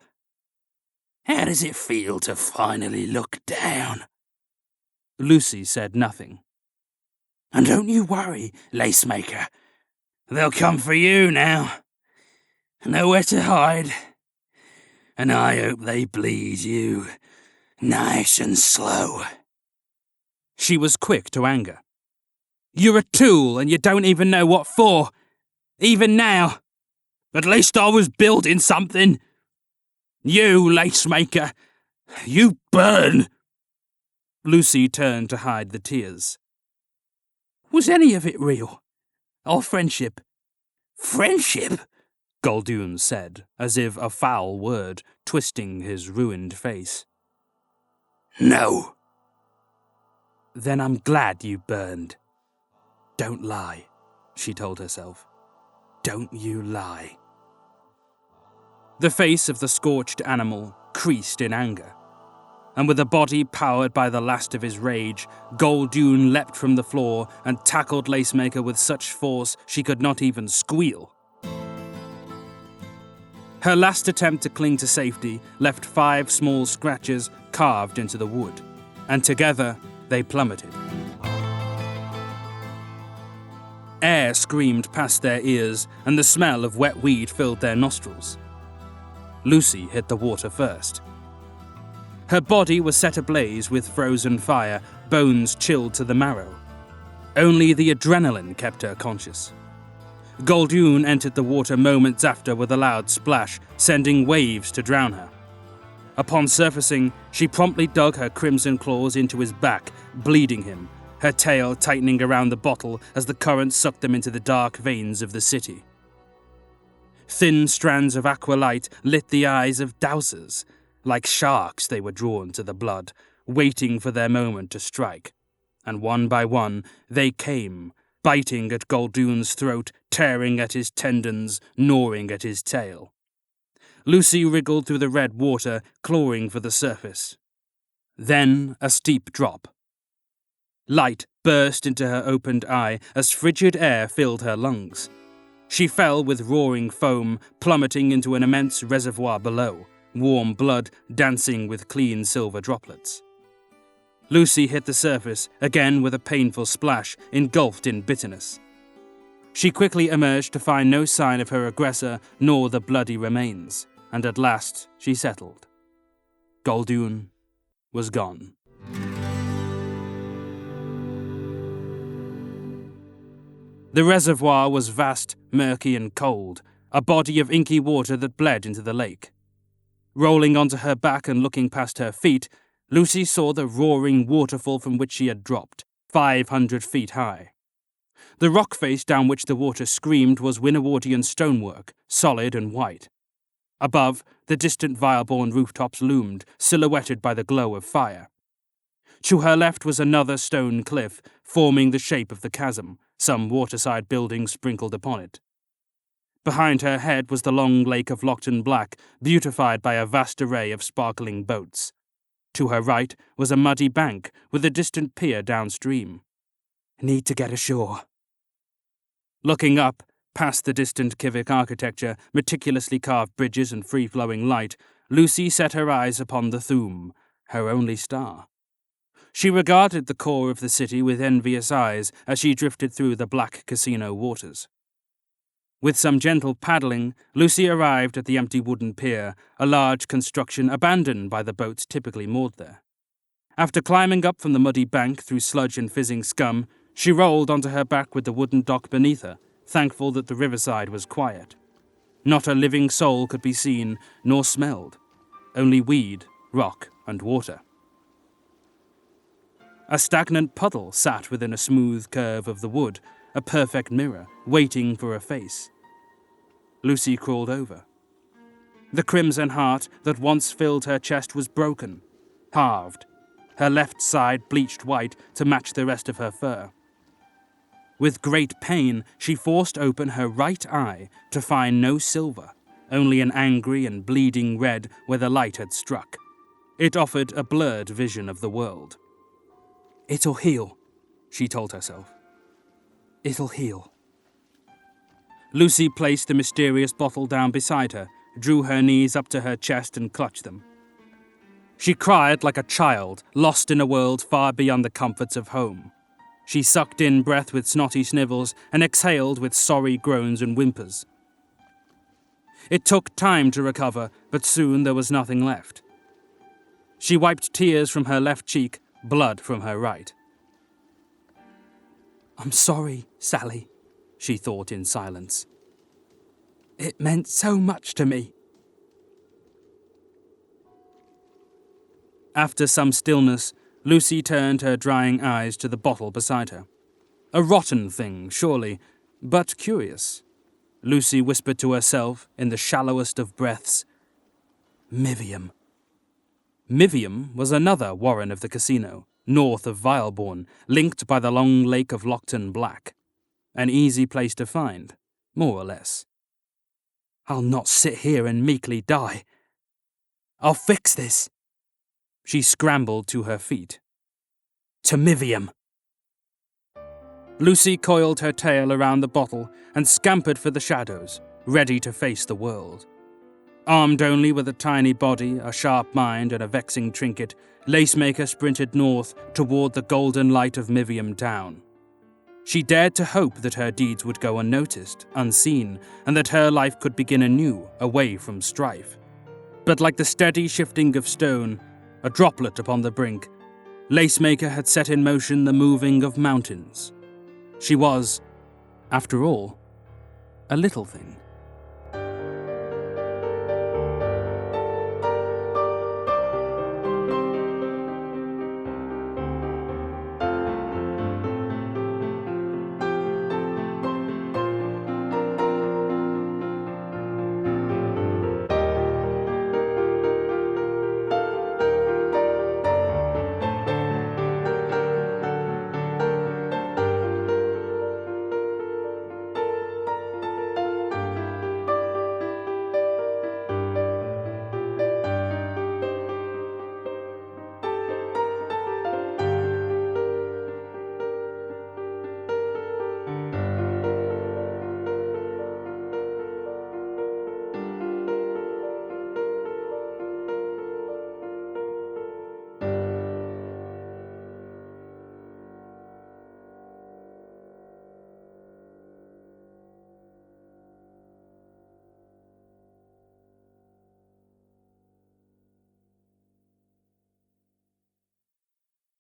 How does it feel to finally look down? Lucy said nothing. And don't you worry, Lacemaker. They'll come for you now. Nowhere to hide. And I hope they bleed you nice and slow. She was quick to anger. You're a tool and you don't even know what for. Even now. At least I was building something. You, Lacemaker, you burn. Lucy turned to hide the tears. Was any of it real? Our friendship? Friendship? Goldune said, as if a foul word, twisting his ruined face. No. Then I'm glad you burned. Don't lie, she told herself. Don't you lie. The face of the scorched animal creased in anger, and with a body powered by the last of his rage, Goldune leapt from the floor and tackled Lacemaker with such force she could not even squeal. Her last attempt to cling to safety left 5 small scratches carved into the wood, and together they plummeted. Air screamed past their ears, and the smell of wet weed filled their nostrils. Lucy hit the water first. Her body was set ablaze with frozen fire, bones chilled to the marrow. Only the adrenaline kept her conscious. Goldune entered the water moments after with a loud splash, sending waves to drown her. Upon surfacing, she promptly dug her crimson claws into his back, bleeding him, her tail tightening around the bottle as the current sucked them into the dark veins of the city. Thin strands of aqua light lit the eyes of dowsers. Like sharks, they were drawn to the blood, waiting for their moment to strike. And one by one, they came, biting at Goldune's throat, tearing at his tendons, gnawing at his tail. Lucy wriggled through the red water, clawing for the surface. Then a steep drop. Light burst into her opened eye as frigid air filled her lungs. She fell with roaring foam, plummeting into an immense reservoir below, warm blood dancing with clean silver droplets. Lucy hit the surface, again with a painful splash, engulfed in bitterness. She quickly emerged to find no sign of her aggressor nor the bloody remains, and at last she settled. Goldune was gone. The reservoir was vast, murky and cold, a body of inky water that bled into the lake. Rolling onto her back and looking past her feet, Lucy saw the roaring waterfall from which she had dropped, 500 feet high. The rock face down which the water screamed was Winnewardian stonework, solid and white. Above, the distant Vileborn rooftops loomed, silhouetted by the glow of fire. To her left was another stone cliff, forming the shape of the chasm, some waterside buildings sprinkled upon it. Behind her head was the long lake of Lockton Black, beautified by a vast array of sparkling boats. To her right was a muddy bank with a distant pier downstream. Need to get ashore. Looking up, past the distant Kivik architecture, meticulously carved bridges and free-flowing light, Lucy set her eyes upon the Thume, her only star. She regarded the core of the city with envious eyes as she drifted through the black casino waters. With some gentle paddling, Lucy arrived at the empty wooden pier, a large construction abandoned by the boats typically moored there. After climbing up from the muddy bank through sludge and fizzing scum, she rolled onto her back with the wooden dock beneath her, thankful that the riverside was quiet. Not a living soul could be seen nor smelled, only weed, rock, and water. A stagnant puddle sat within a smooth curve of the wood, a perfect mirror, waiting for a face. Lucy crawled over. The crimson heart that once filled her chest was broken, halved, her left side bleached white to match the rest of her fur. With great pain, she forced open her right eye to find no silver, only an angry and bleeding red where the light had struck. It offered a blurred vision of the world. "It'll heal," she told herself. "It'll heal." Lucy placed the mysterious bottle down beside her, drew her knees up to her chest and clutched them. She cried like a child, lost in a world far beyond the comforts of home. She sucked in breath with snotty snivels and exhaled with sorry groans and whimpers. It took time to recover, but soon there was nothing left. She wiped tears from her left cheek, blood from her right. "I'm sorry, Sally," she thought in silence. "It meant so much to me." After some stillness, Lucy turned her drying eyes to the bottle beside her. A rotten thing, surely, but curious. Lucy whispered to herself in the shallowest of breaths, "Mivium." Mivium was another warren of the casino, north of Vileborn, linked by the long lake of Lockton Black. An easy place to find, more or less. "I'll not sit here and meekly die. I'll fix this." She scrambled to her feet. "To Mivium." Lucy coiled her tail around the bottle and scampered for the shadows, ready to face the world. Armed only with a tiny body, a sharp mind, and a vexing trinket, Lacemaker sprinted north toward the golden light of Mivium town. She dared to hope that her deeds would go unnoticed, unseen, and that her life could begin anew, away from strife. But like the steady shifting of stone, a droplet upon the brink, Lacemaker had set in motion the moving of mountains. She was, after all, a little thing.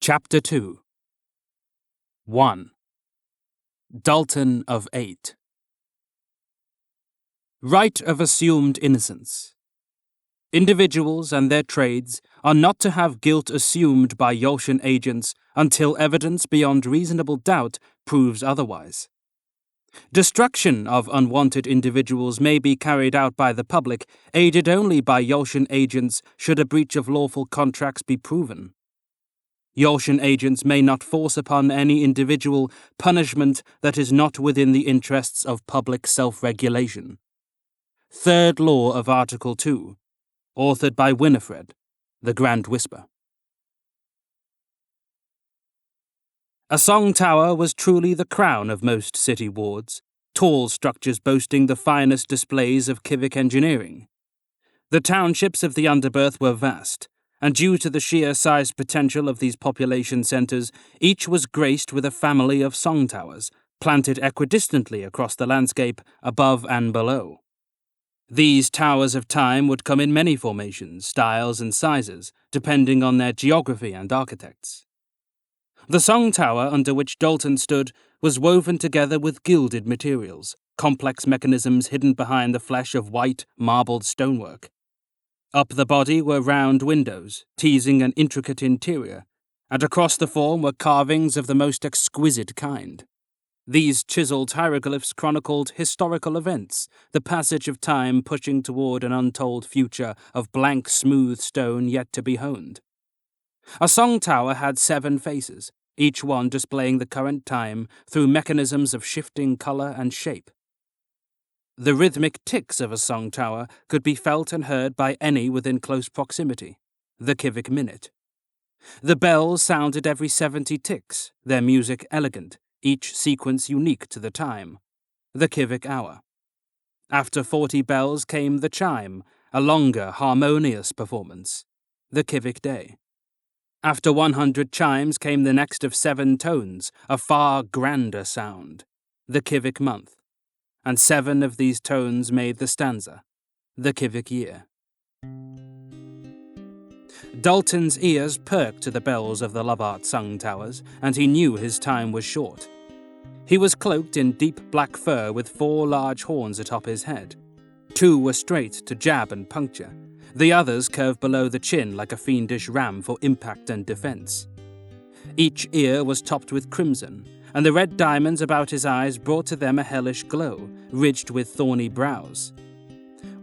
Chapter 2 1. Dalton of 8. Right of assumed innocence. Individuals and their trades are not to have guilt assumed by Yolshan agents until evidence beyond reasonable doubt proves otherwise. Destruction of unwanted individuals may be carried out by the public, aided only by Yolshan agents should a breach of lawful contracts be proven. Yolshan agents may not force upon any individual punishment that is not within the interests of public self-regulation. Third Law of Article 2, authored by Winifred, the Grand Whisper. A song tower was truly the crown of most city wards, tall structures boasting the finest displays of civic engineering. The townships of the underbirth were vast, and due to the sheer size potential of these population centers, each was graced with a family of song towers, planted equidistantly across the landscape, above and below. These towers of time would come in many formations, styles, and sizes, depending on their geography and architects. The song tower under which Dalton stood was woven together with gilded materials, complex mechanisms hidden behind the flesh of white, marbled stonework. Up the body were round windows, teasing an intricate interior, and across the form were carvings of the most exquisite kind. These chiseled hieroglyphs chronicled historical events, the passage of time pushing toward an untold future of blank, smooth stone yet to be honed. A song tower had 7 faces, each one displaying the current time through mechanisms of shifting color and shape. The rhythmic ticks of a song tower could be felt and heard by any within close proximity, the Civic Minute. The bells sounded every 70 ticks, their music elegant, each sequence unique to the time, the Civic Hour. After 40 bells came the chime, a longer, harmonious performance, the Civic Day. After 100 chimes came the next of 7 tones, a far grander sound, the Civic Month, and 7 of these tones made the stanza, the Civic Year. Dalton's ears perked to the bells of the Lovart Sung Towers, and he knew his time was short. He was cloaked in deep black fur with 4 large horns atop his head. 2 were straight to jab and puncture. The others curved below the chin like a fiendish ram for impact and defense. Each ear was topped with crimson, and the red diamonds about his eyes brought to them a hellish glow, ridged with thorny brows.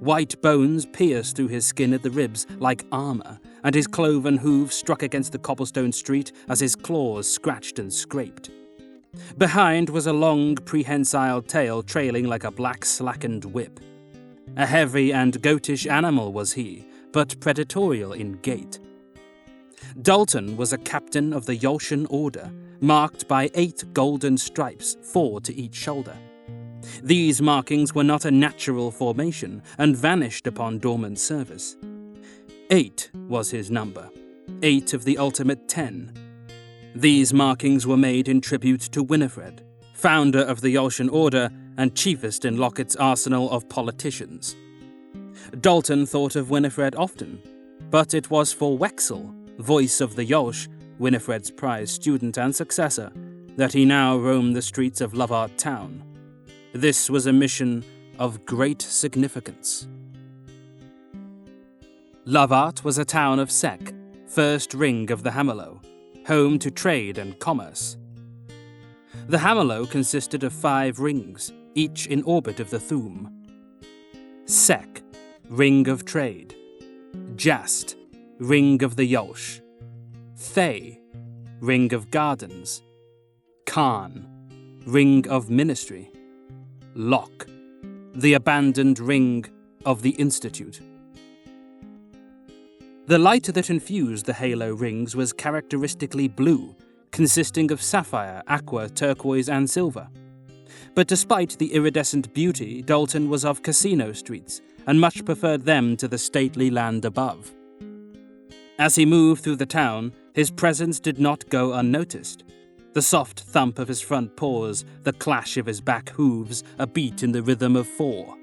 White bones pierced through his skin at the ribs like armor, and his cloven hooves struck against the cobblestone street as his claws scratched and scraped. Behind was a long, prehensile tail trailing like a black slackened whip. A heavy and goatish animal was he, but predatorial in gait. Dalton was a captain of the Yolshan Order, marked by 8 golden stripes, 4 to each shoulder. These markings were not a natural formation and vanished upon dormant service. 8 was his number, 8 of the ultimate 10. These markings were made in tribute to Winifred, founder of the Yolshan Order and chiefest in Locket's arsenal of politicians. Dalton thought of Winifred often, but it was for Wexel, voice of the Yolsh, Winifred's prized student and successor, that he now roamed the streets of Lovart town. This was a mission of great significance. Lovart was a town of Sek, first ring of the Hamerlow, home to trade and commerce. The Hamerlow consisted of 5 rings, each in orbit of the Thum. Sek, ring of trade. Jast, ring of the Yolsh. Thay, ring of gardens. Khan, ring of ministry. Lok, the abandoned ring of the Institute. The light that infused the halo rings was characteristically blue, consisting of sapphire, aqua, turquoise, and silver. But despite the iridescent beauty, Dalton was of casino streets, and much preferred them to the stately land above. As he moved through the town, his presence did not go unnoticed. The soft thump of his front paws, the clash of his back hooves, a beat in the rhythm of 4.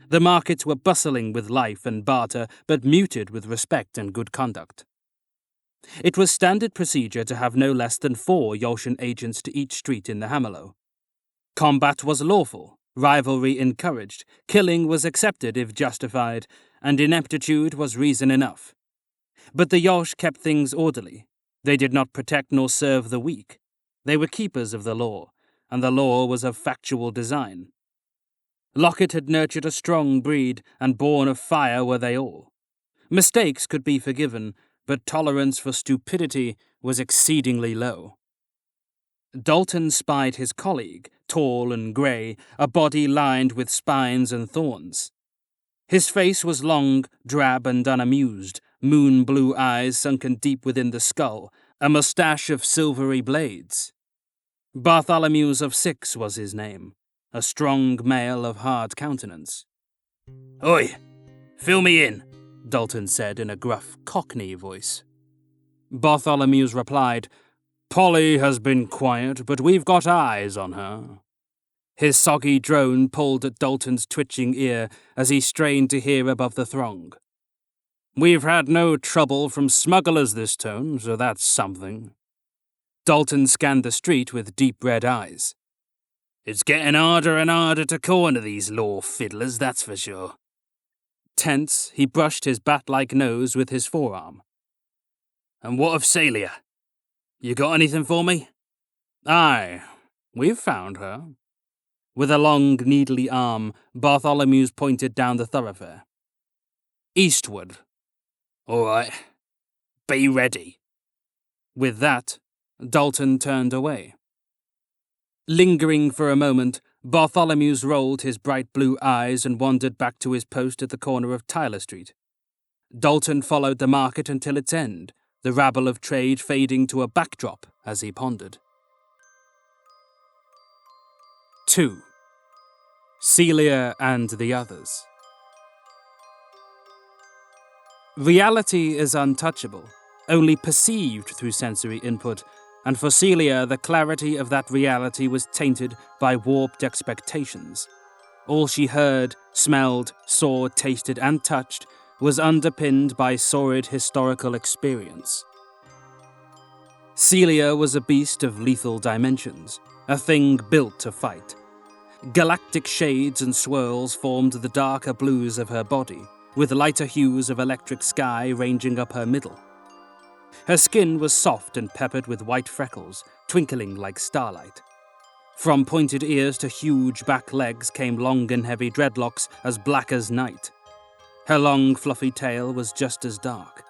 The markets were bustling with life and barter, but muted with respect and good conduct. It was standard procedure to have no less than 4 Yolshan agents to each street in the Hamerlow. Combat was lawful, rivalry encouraged, killing was accepted if justified, and ineptitude was reason enough. But the Yolsh kept things orderly. They did not protect nor serve the weak. They were keepers of the law, and the law was of factual design. Locket had nurtured a strong breed, and born of fire were they all. Mistakes could be forgiven, but tolerance for stupidity was exceedingly low. Dalton spied his colleague, tall and grey, a body lined with spines and thorns. His face was long, drab and unamused, moon-blue eyes sunken deep within the skull, a moustache of silvery blades. Bartholomew's of 6 was his name, a strong male of hard countenance. "Oi, fill me in," Dalton said in a gruff Cockney voice. Bartholomew's replied, "Polly has been quiet, but we've got eyes on her." His soggy drone pulled at Dalton's twitching ear as he strained to hear above the throng. "We've had no trouble from smugglers this term, so that's something." Dalton scanned the street with deep red eyes. "It's getting harder and harder to corner these law fiddlers, that's for sure." Tense, he brushed his bat-like nose with his forearm. "And what of Celia? You got anything for me?" "Aye, we've found her." With a long, needly arm, Bartholomew's pointed down the thoroughfare. "Eastward." "All right. Be ready." With that, Dalton turned away. Lingering for a moment, Bartholomew's rolled his bright blue eyes and wandered back to his post at the corner of Tyler Street. Dalton followed the market until its end, the rabble of trade fading to a backdrop as he pondered. 2. Celia and the Others. Reality is untouchable, only perceived through sensory input, and for Celia the clarity of that reality was tainted by warped expectations. All she heard, smelled, saw, tasted, and touched was underpinned by sordid historical experience. Celia was a beast of lethal dimensions, a thing built to fight. Galactic shades and swirls formed the darker blues of her body, with lighter hues of electric sky ranging up her middle. Her skin was soft and peppered with white freckles, twinkling like starlight. From pointed ears to huge back legs came long and heavy dreadlocks as black as night. Her long, fluffy tail was just as dark.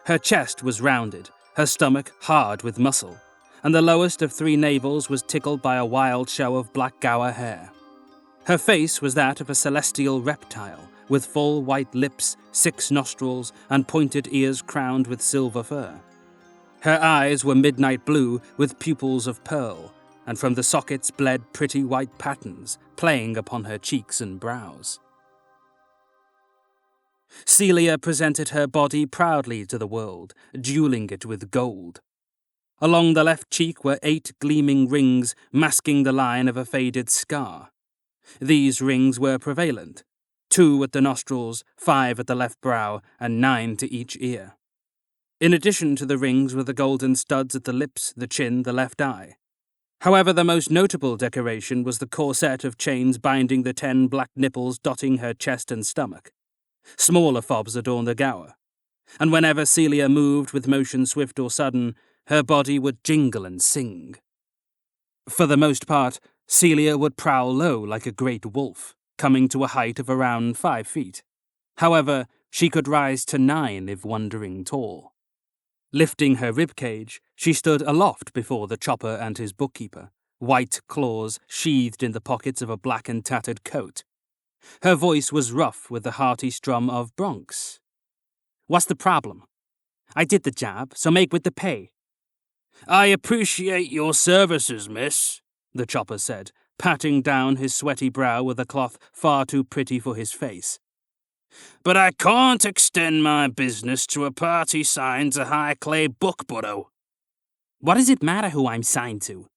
Her chest was rounded, her stomach hard with muscle, and the lowest of 3 navels was tickled by a wild show of black gower hair. Her face was that of a celestial reptile, with full white lips, 6 nostrils, and pointed ears crowned with silver fur. Her eyes were midnight blue with pupils of pearl, and from the sockets bled pretty white patterns, playing upon her cheeks and brows. Celia presented her body proudly to the world, jewelling it with gold. Along the left cheek were 8 gleaming rings masking the line of a faded scar. These rings were prevalent, 2 at the nostrils, 5 at the left brow, and 9 to each ear. In addition to the rings were the golden studs at the lips, the chin, the left eye. However, the most notable decoration was the corset of chains binding the 10 black nipples dotting her chest and stomach. Smaller fobs adorned the gower, and whenever Celia moved with motion swift or sudden, her body would jingle and sing. For the most part, Celia would prowl low like a great wolf, coming to a height of around 5 feet. However, she could rise to 9 if wandering tall. Lifting her ribcage, she stood aloft before the chopper and his bookkeeper, white claws sheathed in the pockets of a black and tattered coat. Her voice was rough with the hearty strum of Bronx. "What's the problem? I did the job, so make with the pay." "I appreciate your services, miss," the chopper said, patting down his sweaty brow with a cloth far too pretty for his face. "But I can't extend my business to a party signed to High Clay Bookborough." "What does it matter who I'm signed to?"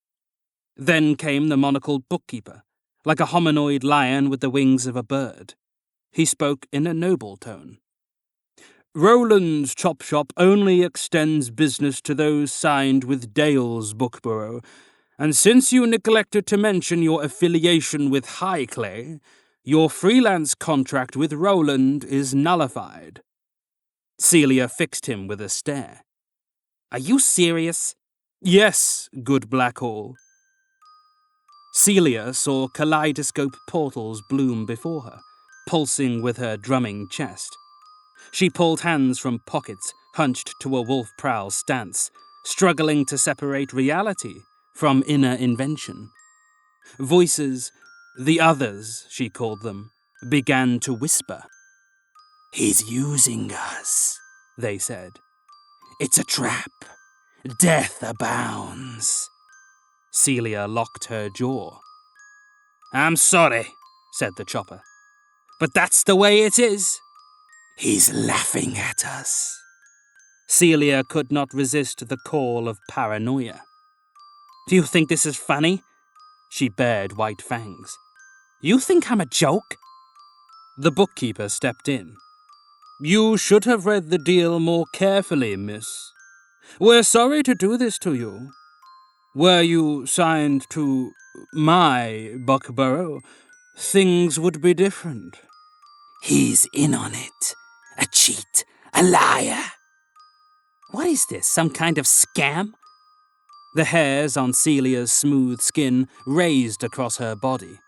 Then came the monocled bookkeeper, like a hominoid lion with the wings of a bird. He spoke in a noble tone. "Rowland's Chop Shop only extends business to those signed with Dale's Bookborough, and since you neglected to mention your affiliation with Highclay, your freelance contract with Rowland is nullified." Celia fixed him with a stare. "Are you serious?" "Yes, good Blackhall." Celia saw kaleidoscope portals bloom before her, pulsing with her drumming chest. She pulled hands from pockets, hunched to a wolf-prowl stance, struggling to separate reality from inner invention. Voices, the others, she called them, began to whisper. "He's using us," they said. "It's a trap. Death abounds." Celia locked her jaw. "I'm sorry," said the chopper, "but that's the way it is." "He's laughing at us." Celia could not resist the call of paranoia. "Do you think this is funny?" She bared white fangs. "You think I'm a joke?" The bookkeeper stepped in. "You should have read the deal more carefully, miss. We're sorry to do this to you. Were you signed to my Buckborough, things would be different. He's in on it. A cheat. A liar. What is this, some kind of scam? The hairs on Celia's smooth skin raised across her body.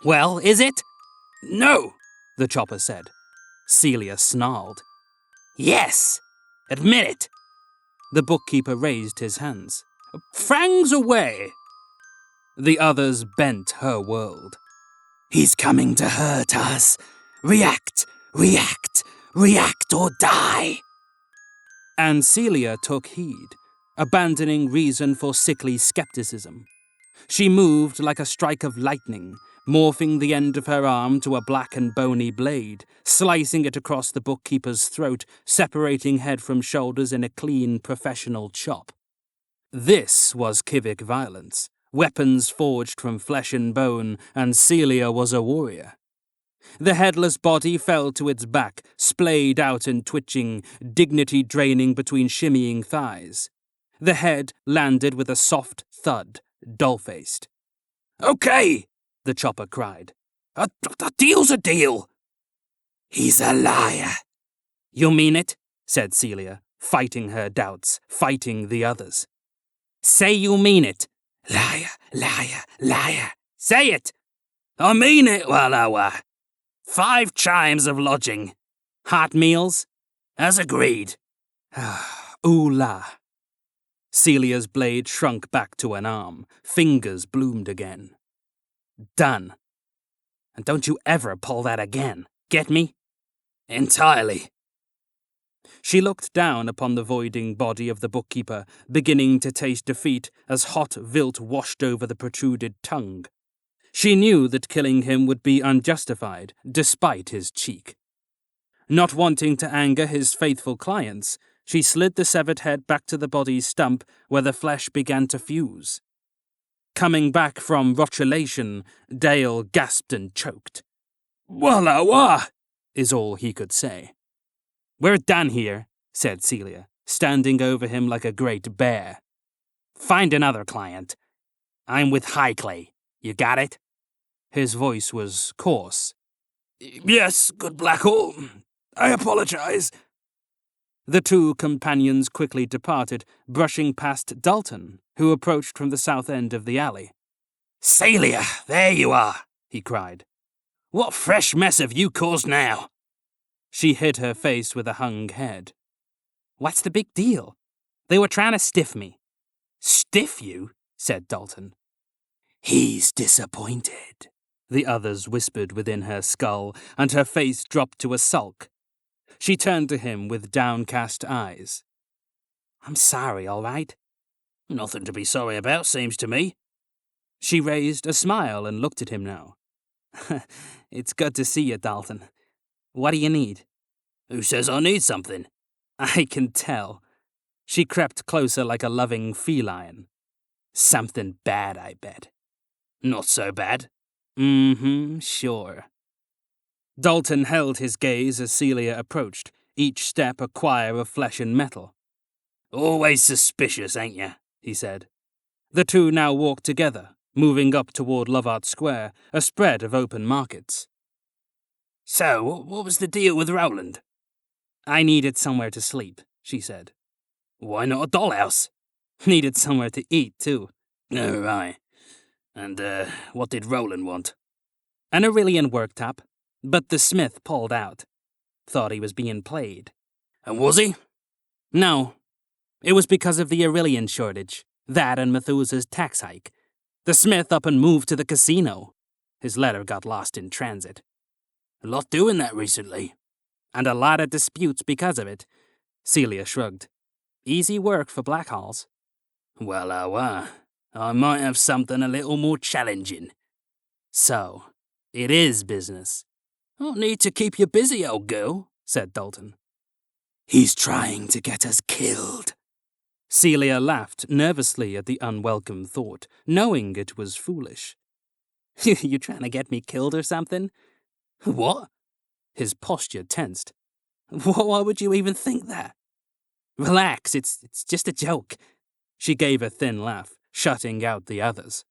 Well, is it? No, the chopper said. Celia snarled. Yes, admit it. The bookkeeper raised his hands. Fangs away! The others bent her world. He's coming to hurt us. React, react, react or die. And Celia took heed, abandoning reason for sickly skepticism. She moved like a strike of lightning, morphing the end of her arm to a black and bony blade, slicing it across the bookkeeper's throat, separating head from shoulders in a clean, professional chop. This was Civic violence, weapons forged from flesh and bone, and Celia was a warrior. The headless body fell to its back, splayed out and twitching, dignity draining between shimmying thighs. The head landed with a soft thud, dull-faced. Okay, the chopper cried. A deal's a deal. He's a liar. You mean it? Said Celia, fighting her doubts, fighting the others. Say you mean it. Liar, liar, liar. Say it. I mean it, Wallawa. 5 chimes of lodging. Hot meals? As agreed. Ooh la. Celia's blade shrunk back to an arm. Fingers bloomed again. Done. And don't you ever pull that again. Get me? Entirely. She looked down upon the voiding body of the bookkeeper, beginning to taste defeat as hot vilt washed over the protruded tongue. She knew that killing him would be unjustified, despite his cheek. Not wanting to anger his faithful clients, she slid the severed head back to the body's stump where the flesh began to fuse. Coming back from rotulation, Dale gasped and choked. Walla wah, is all he could say. We're done here, said Celia, standing over him like a great bear. Find another client. I'm with Highclay. You got it? His voice was coarse. Yes, good Blackhall. I apologize. The 2 companions quickly departed, brushing past Dalton, who approached from the south end of the alley. Celia, there you are, he cried. What fresh mess have you caused now? She hid her face with a hung head. What's the big deal? They were trying to stiff me. Stiff you? Said Dalton. He's disappointed, the others whispered within her skull, and her face dropped to a sulk. She turned to him with downcast eyes. I'm sorry, all right? Nothing to be sorry about, seems to me. She raised a smile and looked at him now. It's good to see you, Dalton. What do you need? Who says I need something? I can tell. She crept closer like a loving feline. Something bad, I bet. Not so bad. Sure. Dalton held his gaze as Celia approached, each step a choir of flesh and metal. Always suspicious, ain't you? He said. The 2 now walked together, moving up toward Lovart Square, a spread of open markets. So, what was the deal with Rowland? I needed somewhere to sleep, she said. Why not a dollhouse? Needed somewhere to eat, too. Oh, right. And, what did Rowland want? An Aurelian worktop, but the smith pulled out. Thought he was being played. And was he? No. It was because of the Aurelian shortage. That and Methuselah's tax hike. The smith up and moved to the casino. His letter got lost in transit. A lot doing that recently. And a lot of disputes because of it. Celia shrugged. Easy work for Blackhall's. Well, I might have something a little more challenging. So, it is business. Don't need to keep you busy, old girl, said Dalton. He's trying to get us killed. Celia laughed nervously at the unwelcome thought, knowing it was foolish. You trying to get me killed or something? What? His posture tensed. Why would you even think that? Relax, it's just a joke. She gave a thin laugh, shutting out the others.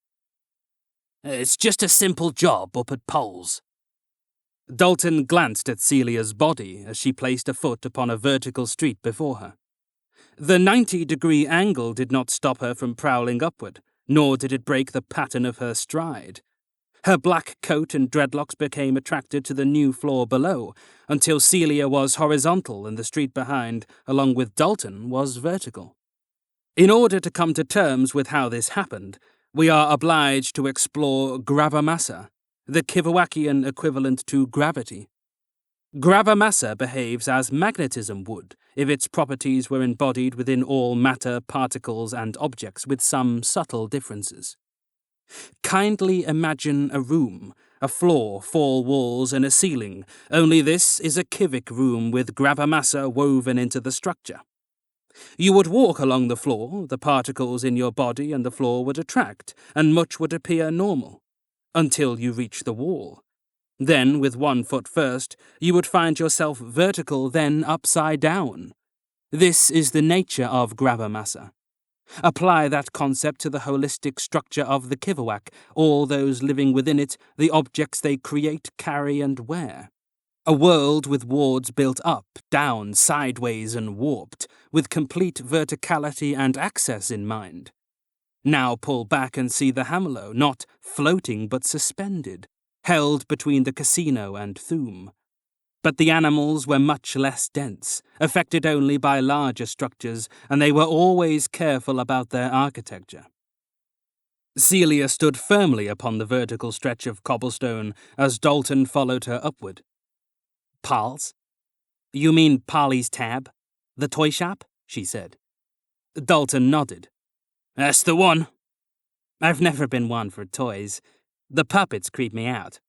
It's just a simple job up at Pole's. Dalton glanced at Celia's body as she placed a foot upon a vertical street before her. The 90-degree angle did not stop her from prowling upward, nor did it break the pattern of her stride. Her black coat and dreadlocks became attracted to the new floor below, until Celia was horizontal and the street behind, along with Dalton, was vertical. In order to come to terms with how this happened, we are obliged to explore gravamassa, the Kivawakian equivalent to gravity. Gravamassa behaves as magnetism would if its properties were embodied within all matter, particles, and objects with some subtle differences. Kindly imagine a room, a floor, 4 walls, and a ceiling, only this is a Kivik room with gravamassa woven into the structure. You would walk along the floor, the particles in your body and the floor would attract, and much would appear normal, until you reach the wall. Then, with 1 foot first, you would find yourself vertical, then upside down. This is the nature of gravamassa. Apply that concept to the holistic structure of the Kiviwak, all those living within it, the objects they create, carry, and wear. A world with wards built up, down, sideways, and warped, with complete verticality and access in mind. Now pull back and see the Hamelo, not floating but suspended, held between the casino and Thum. But the animals were much less dense, affected only by larger structures, and they were always careful about their architecture. Celia stood firmly upon the vertical stretch of cobblestone as Dalton followed her upward. "Paul's? You mean Polly's Tab? The toy shop?" she said. Dalton nodded. "That's the one." "I've never been one for toys. The puppets creep me out."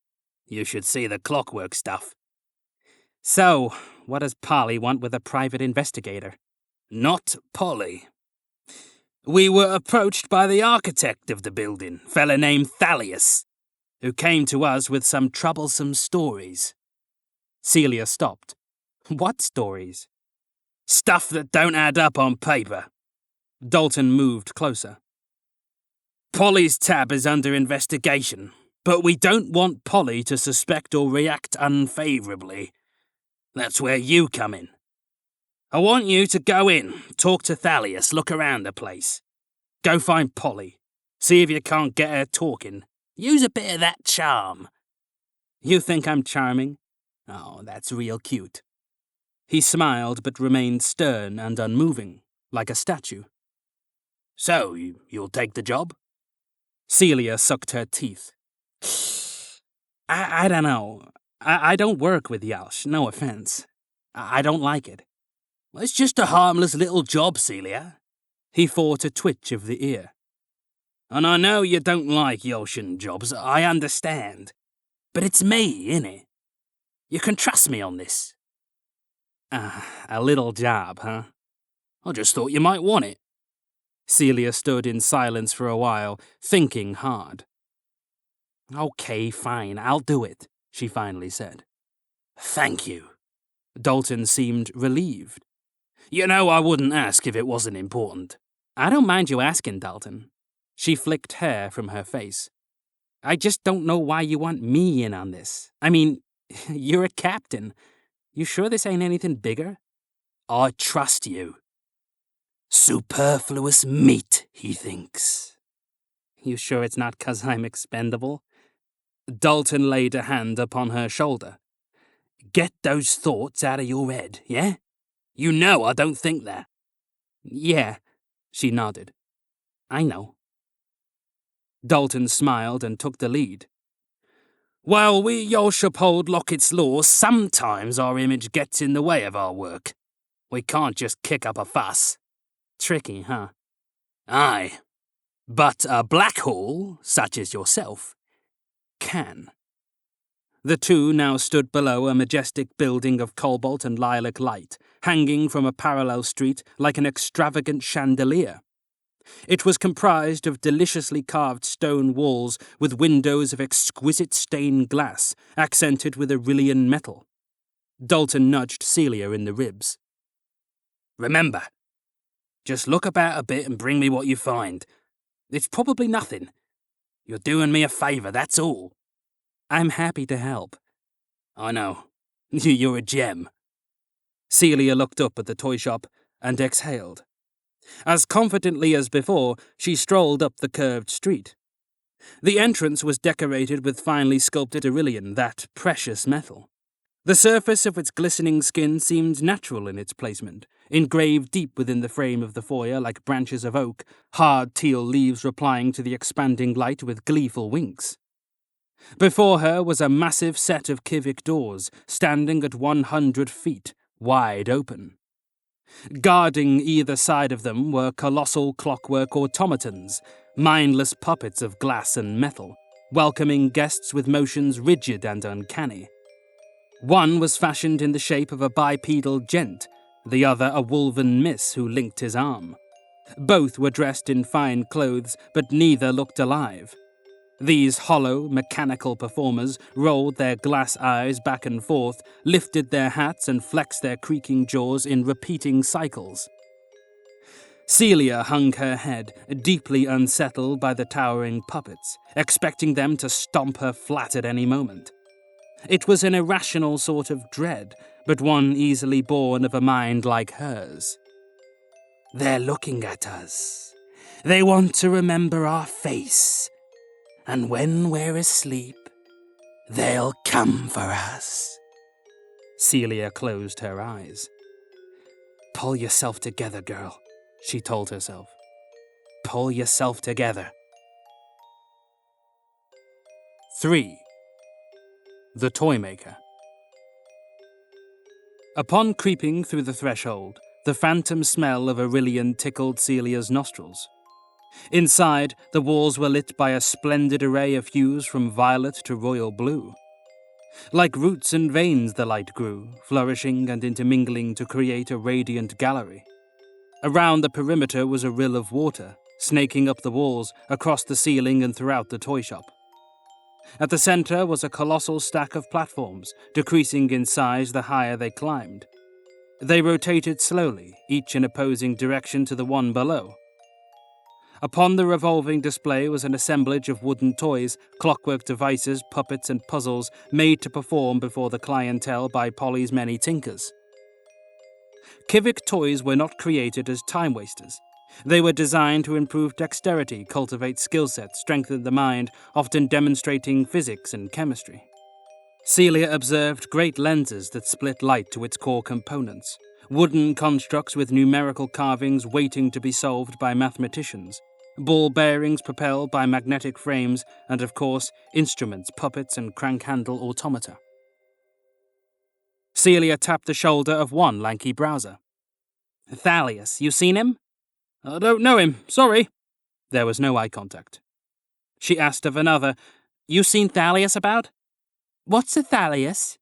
"You should see the clockwork stuff." "So, what does Polly want with a private investigator?" "Not Polly. We were approached by the architect of the building, fella named Thalius, who came to us with some troublesome stories." Celia stopped. "What stories?" "Stuff that don't add up on paper." Dalton moved closer. "Polly's tab is under investigation, but we don't want Polly to suspect or react unfavourably. That's where you come in. I want you to go in, talk to Thalius, look around the place. Go find Polly. See if you can't get her talking. Use a bit of that charm." "You think I'm charming? Oh, that's real cute." He smiled but remained stern and unmoving, like a statue. "So, you'll take the job?" Celia sucked her teeth. I don't know. I don't work with Yalsh, no offense. I don't like it." "It's just a harmless little job, Celia." He fought a twitch of the ear. "And I know you don't like Yalshan jobs, I understand. But it's me, innit? You can trust me on this." A little job, huh?" "I just thought you might want it." Celia stood in silence for a while, thinking hard. "Okay, fine, I'll do it," she finally said. "Thank you." Dalton seemed relieved. "You know I wouldn't ask if it wasn't important." "I don't mind you asking, Dalton." She flicked hair from her face. "I just don't know why you want me in on this. I mean, you're a captain. You sure this ain't anything bigger?" "I trust you." "Superfluous meat, he thinks." "You sure it's not 'cause I'm expendable?" Dalton laid a hand upon her shoulder. "Get those thoughts out of your head, yeah? You know I don't think that." "Yeah," she nodded. "I know." Dalton smiled and took the lead. "While we Yalsh uphold Lockett's laws, sometimes our image gets in the way of our work. We can't just kick up a fuss." "Tricky, huh?" "Aye. But a black hole, such as yourself, can." The two now stood below a majestic building of cobalt and lilac light, hanging from a parallel street like an extravagant chandelier. It was comprised of deliciously carved stone walls with windows of exquisite stained glass, accented with Aurelian metal. Dalton nudged Celia in the ribs. "Remember, just look about a bit and bring me what you find. It's probably nothing. You're doing me a favour, that's all." "I'm happy to help." I know. You're a gem. Celia looked up at the toy shop and exhaled. As confidently as before, she strolled up the curved street. The entrance was decorated with finely sculpted beryllium, that precious metal. The surface of its glistening skin seemed natural in its placement, engraved deep within the frame of the foyer like branches of oak, hard teal leaves replying to the expanding light with gleeful winks. Before her was a massive set of Kivik doors, standing at 100 feet, wide open. Guarding either side of them were colossal clockwork automatons, mindless puppets of glass and metal, welcoming guests with motions rigid and uncanny. One was fashioned in the shape of a bipedal gent, the other a woven miss who linked his arm. Both were dressed in fine clothes, but neither looked alive. These hollow, mechanical performers rolled their glass eyes back and forth, lifted their hats and flexed their creaking jaws in repeating cycles. Celia hung her head, deeply unsettled by the towering puppets, expecting them to stomp her flat at any moment. It was an irrational sort of dread, but one easily born of a mind like hers. They're looking at us. They want to remember our face. And when we're asleep, they'll come for us. Celia closed her eyes. Pull yourself together, girl, she told herself. Pull yourself together. 3. The Toy Maker. Upon creeping through the threshold, the phantom smell of Aurelian tickled Celia's nostrils. Inside, the walls were lit by a splendid array of hues from violet to royal blue. Like roots and veins the light grew, flourishing and intermingling to create a radiant gallery. Around the perimeter was a rill of water, snaking up the walls, across the ceiling and throughout the toy shop. At the center was a colossal stack of platforms, decreasing in size the higher they climbed. They rotated slowly, each in opposing direction to the one below. Upon the revolving display was an assemblage of wooden toys, clockwork devices, puppets, and puzzles made to perform before the clientele by Polly's many tinkers. Kivik toys were not created as time wasters. They were designed to improve dexterity, cultivate skill sets, strengthen the mind, often demonstrating physics and chemistry. Celia observed great lenses that split light to its core components, wooden constructs with numerical carvings waiting to be solved by mathematicians, ball bearings propelled by magnetic frames, and of course, instruments, puppets, and crank-handle automata. Celia tapped the shoulder of one lanky browser. "Thalius, you seen him?" "I don't know him, sorry." There was no eye contact. She asked of another, "You seen Thalius about?" What's a Thalius?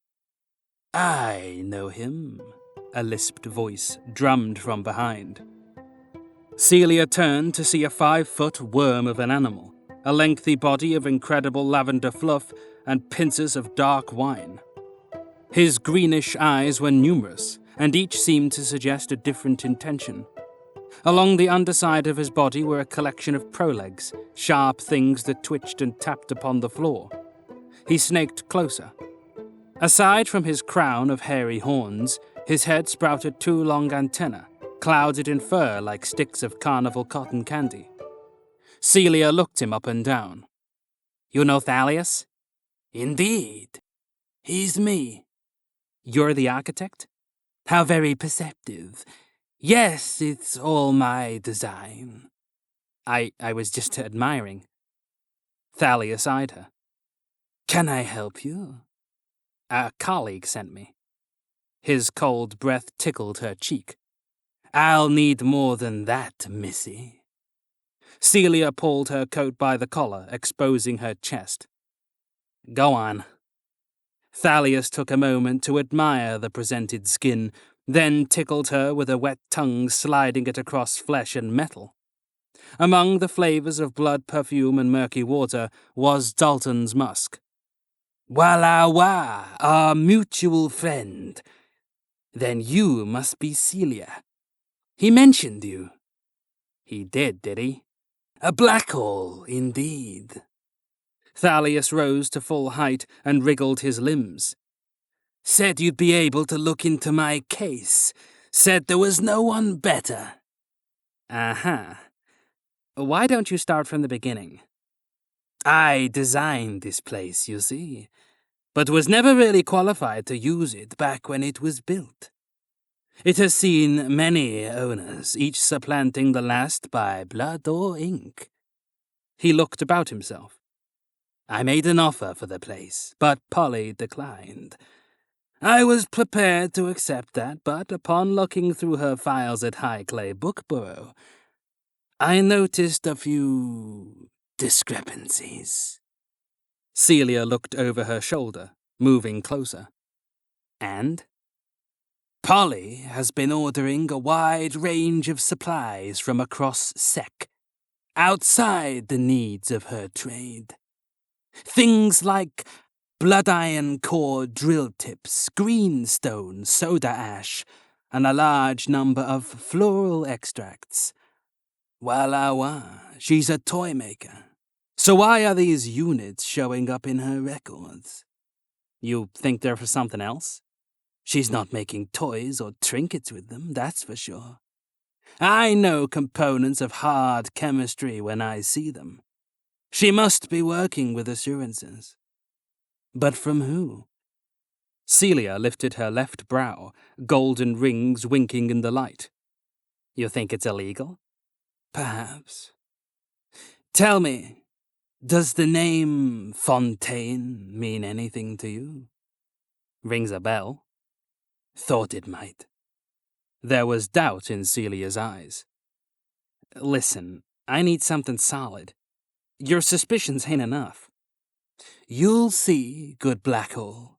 "I know him," a lisped voice drummed from behind. Celia turned to see a 5-foot worm of an animal, a lengthy body of incredible lavender fluff and pincers of dark wine. His greenish eyes were numerous, and each seemed to suggest a different intention. Along the underside of his body were a collection of prolegs, sharp things that twitched and tapped upon the floor. He snaked closer. Aside from his crown of hairy horns, his head sprouted 2 long antennae, clouded in fur like sticks of carnival cotton candy. Celia looked him up and down. "You know Thalius?" Indeed. He's me. "You're the architect?" How very perceptive. Yes, it's all my design. I was just admiring. Thalius eyed her. Can I help you? "A colleague sent me." His cold breath tickled her cheek. I'll need more than that, missy. Celia pulled her coat by the collar, exposing her chest. "Go on." Thalius took a moment to admire the presented skin, then tickled her with a wet tongue sliding it across flesh and metal. Among the flavors of blood, perfume, and murky water was Dalton's musk. Walla wah, our mutual friend. Then you must be Celia. He mentioned you. He did he? A black hole, indeed. Thalius rose to full height and wriggled his limbs. Said you'd be able to look into my case. Said there was no one better. Aha. Why don't you start from the beginning? I designed this place, you see, but was never really qualified to use it back when it was built. It has seen many owners, each supplanting the last by blood or ink. He looked about himself. I made an offer for the place, but Polly declined. I was prepared to accept that, but upon looking through her files at Highclay Bookborough, I noticed a few discrepancies. Celia looked over her shoulder, moving closer. And? Polly has been ordering a wide range of supplies from across SEC, outside the needs of her trade. Things like blood iron core drill tips, greenstone, soda ash, and a large number of floral extracts. Walla, she's a toy maker. So why are these units showing up in her records? You think they're for something else? She's not making toys or trinkets with them, that's for sure. I know components of hard chemistry when I see them. She must be working with assurances. But from who? Celia lifted her left brow, golden rings winking in the light. You think it's illegal? Perhaps. Tell me, does the name Fontaine mean anything to you? Rings a bell. Thought it might. There was doubt in Celia's eyes. Listen, I need something solid. Your suspicions ain't enough. You'll see, good black hole.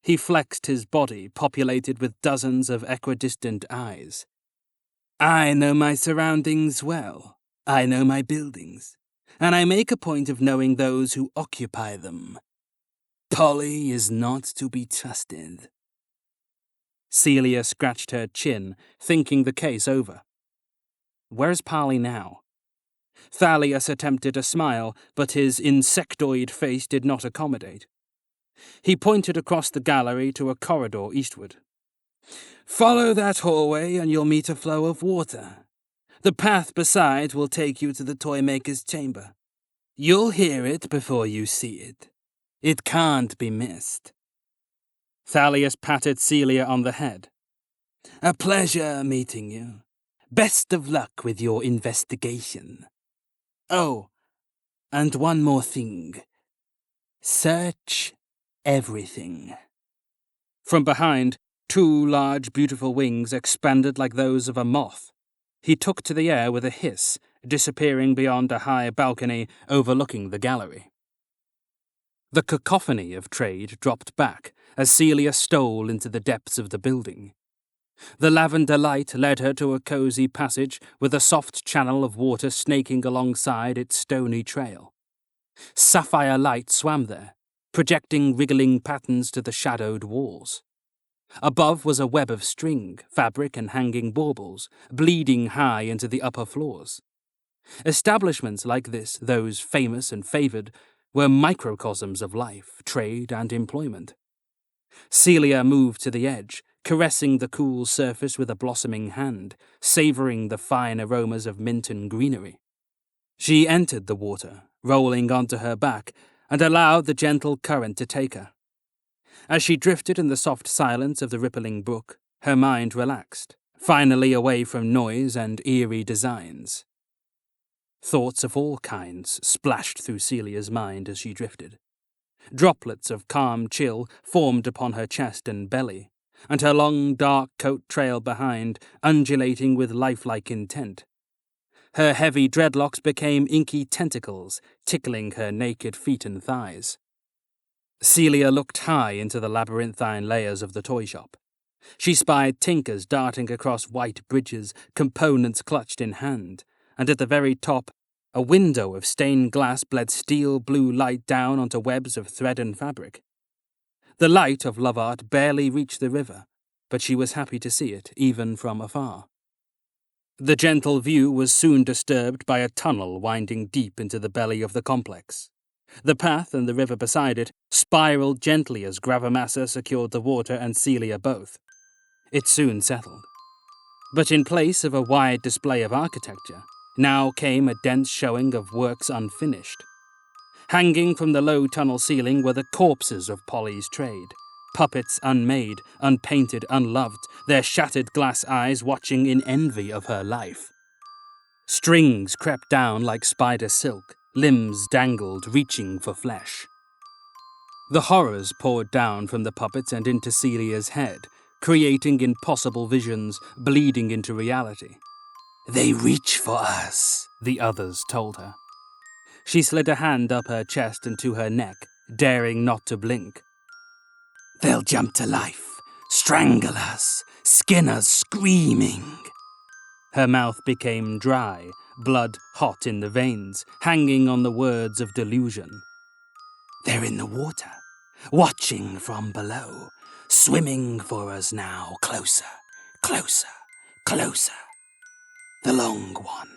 He flexed his body, populated with dozens of equidistant eyes. I know my surroundings well. I know my buildings. And I make a point of knowing those who occupy them. Polly is not to be trusted. Celia scratched her chin, thinking the case over. Where's Polly now? Thalius attempted a smile, but his insectoid face did not accommodate. He pointed across the gallery to a corridor eastward. Follow that hallway and you'll meet a flow of water. The path beside will take you to the toymaker's chamber. You'll hear it before you see it. It can't be missed. Thalius patted Celia on the head. A pleasure meeting you. Best of luck with your investigation. Oh, and one more thing. Search everything. From behind, two large, beautiful wings expanded like those of a moth. He took to the air with a hiss, disappearing beyond a high balcony overlooking the gallery. The cacophony of trade dropped back as Celia stole into the depths of the building. The lavender light led her to a cozy passage with a soft channel of water snaking alongside its stony trail. Sapphire light swam there, projecting wriggling patterns to the shadowed walls. Above was a web of string, fabric, and hanging baubles, bleeding high into the upper floors. Establishments like this, those famous and favoured, were microcosms of life, trade, and employment. Celia moved to the edge, caressing the cool surface with a blossoming hand, savouring the fine aromas of mint and greenery. She entered the water, rolling onto her back, and allowed the gentle current to take her. As she drifted in the soft silence of the rippling brook, her mind relaxed, finally away from noise and eerie designs. Thoughts of all kinds splashed through Celia's mind as she drifted. Droplets of calm chill formed upon her chest and belly, and her long dark coat trailed behind, undulating with lifelike intent. Her heavy dreadlocks became inky tentacles, tickling her naked feet and thighs. Celia looked high into the labyrinthine layers of the toy shop. She spied tinkers darting across white bridges, components clutched in hand, and at the very top, a window of stained glass bled steel-blue light down onto webs of thread and fabric. The light of love art barely reached the river, but she was happy to see it, even from afar. The gentle view was soon disturbed by a tunnel winding deep into the belly of the complex. The path and the river beside it spiraled gently as Gravamassa secured the water and Celia both. It soon settled. But in place of a wide display of architecture, now came a dense showing of works unfinished. Hanging from the low tunnel ceiling were the corpses of Polly's trade, puppets unmade, unpainted, unloved, their shattered glass eyes watching in envy of her life. Strings crept down like spider silk, limbs dangled, reaching for flesh. The horrors poured down from the puppets and into Celia's head, creating impossible visions, bleeding into reality. They reach for us, the others told her. She slid a hand up her chest and to her neck, daring not to blink. They'll jump to life, strangle us, skin us screaming. Her mouth became dry, blood hot in the veins, hanging on the words of delusion. They're in the water, watching from below, swimming for us now, closer, closer, closer. The long one,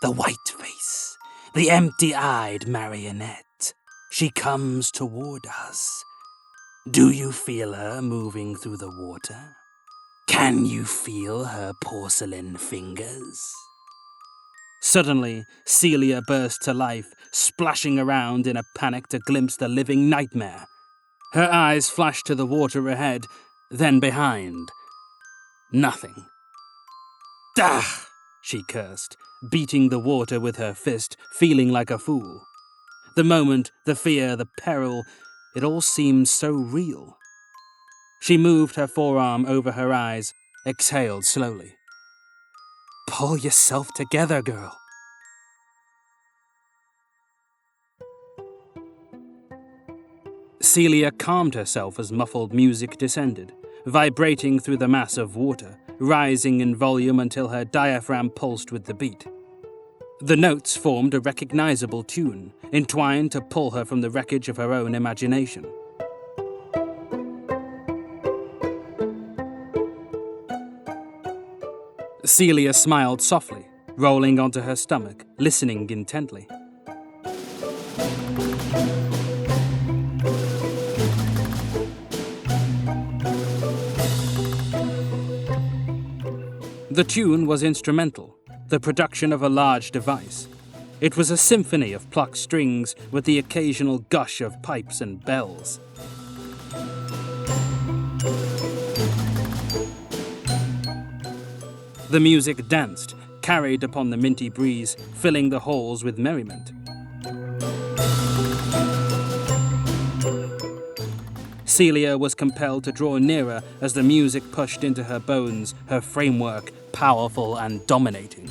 the white face, the empty-eyed marionette. She comes toward us. Do you feel her moving through the water? Can you feel her porcelain fingers? Suddenly, Celia burst to life, splashing around in a panic to glimpse the living nightmare. Her eyes flashed to the water ahead, then behind. Nothing. Ah! She cursed, beating the water with her fist, feeling like a fool. The moment, the fear, the peril, it all seemed so real. She moved her forearm over her eyes, exhaled slowly. Pull yourself together, girl. Celia calmed herself as muffled music descended, vibrating through the mass of water, rising in volume until her diaphragm pulsed with the beat. The notes formed a recognizable tune, entwined to pull her from the wreckage of her own imagination. Celia smiled softly, rolling onto her stomach, listening intently. The tune was instrumental, the production of a large device. It was a symphony of plucked strings with the occasional gush of pipes and bells. The music danced, carried upon the minty breeze, filling the halls with merriment. Celia was compelled to draw nearer as the music pushed into her bones, her framework powerful and dominating.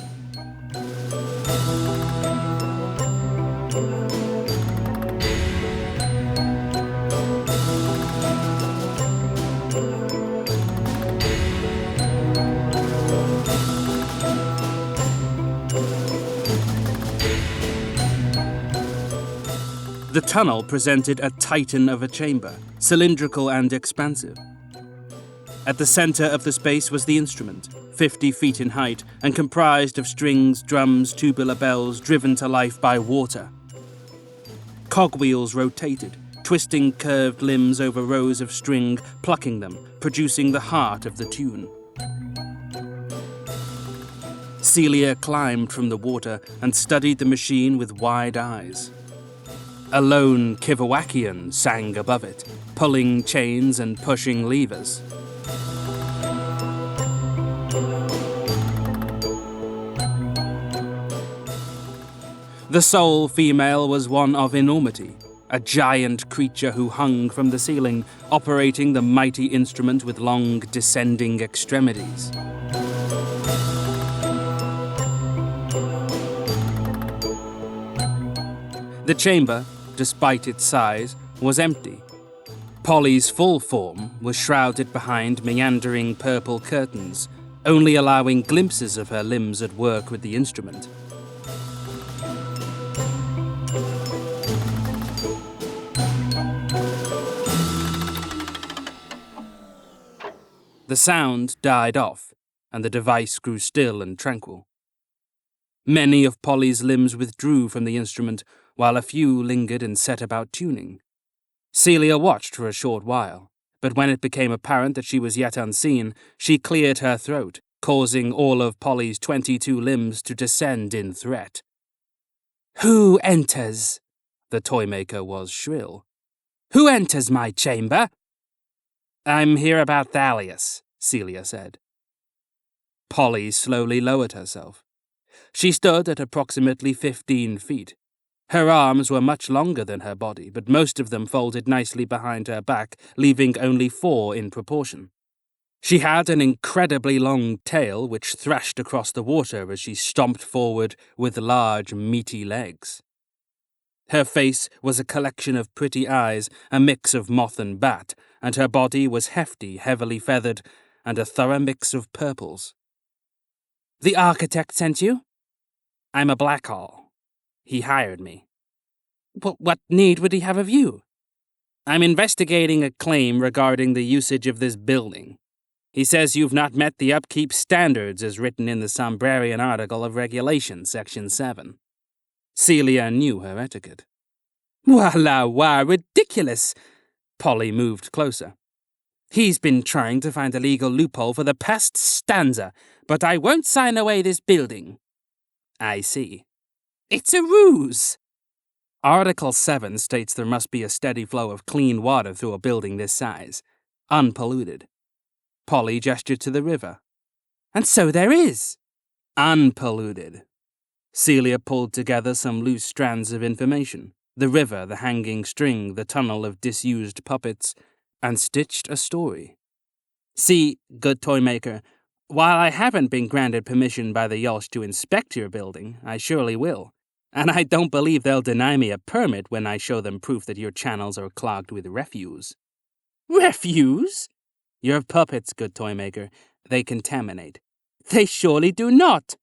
The tunnel presented a titan of a chamber, cylindrical and expansive. At the center of the space was the instrument, 50 feet in height, and comprised of strings, drums, tubular bells driven to life by water. Cogwheels rotated, twisting curved limbs over rows of string, plucking them, producing the heart of the tune. Celia climbed from the water and studied the machine with wide eyes. A lone Kivawakian sang above it, pulling chains and pushing levers. The sole female was one of enormity, a giant creature who hung from the ceiling, operating the mighty instrument with long, descending extremities. The chamber, despite its size, was empty. Polly's full form was shrouded behind meandering purple curtains, only allowing glimpses of her limbs at work with the instrument. The sound died off, and the device grew still and tranquil. Many of Polly's limbs withdrew from the instrument, while a few lingered and set about tuning. Celia watched for a short while, but when it became apparent that she was yet unseen, she cleared her throat, causing all of Polly's 22 limbs to descend in threat. "Who enters?" The toymaker was shrill. "Who enters my chamber?" "I'm here about Thalius," Celia said. Polly slowly lowered herself. She stood at approximately 15 feet. Her arms were much longer than her body, but most of them folded nicely behind her back, leaving only 4 in proportion. She had an incredibly long tail which thrashed across the water as she stomped forward with large, meaty legs. Her face was a collection of pretty eyes, a mix of moth and bat, and her body was hefty, heavily feathered, and a thorough mix of purples. "The architect sent you?" "I'm a Blackhall. He hired me." "What need would he have of you?" "I'm investigating a claim regarding the usage of this building. He says you've not met the upkeep standards as written in the Sombrarian Article of Regulation, Section 7. Celia knew her etiquette. "Wah, ridiculous!" Polly moved closer. "He's been trying to find a legal loophole for the past stanza, but I won't sign away this building." "I see." "It's a ruse." Article 7 states there must be a steady flow of clean water through a building this size, unpolluted. Polly gestured to the river. "And so there is." "Unpolluted." Celia pulled together some loose strands of information, the river, the hanging string, the tunnel of disused puppets, and stitched a story. "See, good toymaker, while I haven't been granted permission by the Yolch to inspect your building, I surely will. And I don't believe they'll deny me a permit when I show them proof that your channels are clogged with refuse." "Refuse?" "Your puppets, good toymaker. They contaminate." "They surely do not."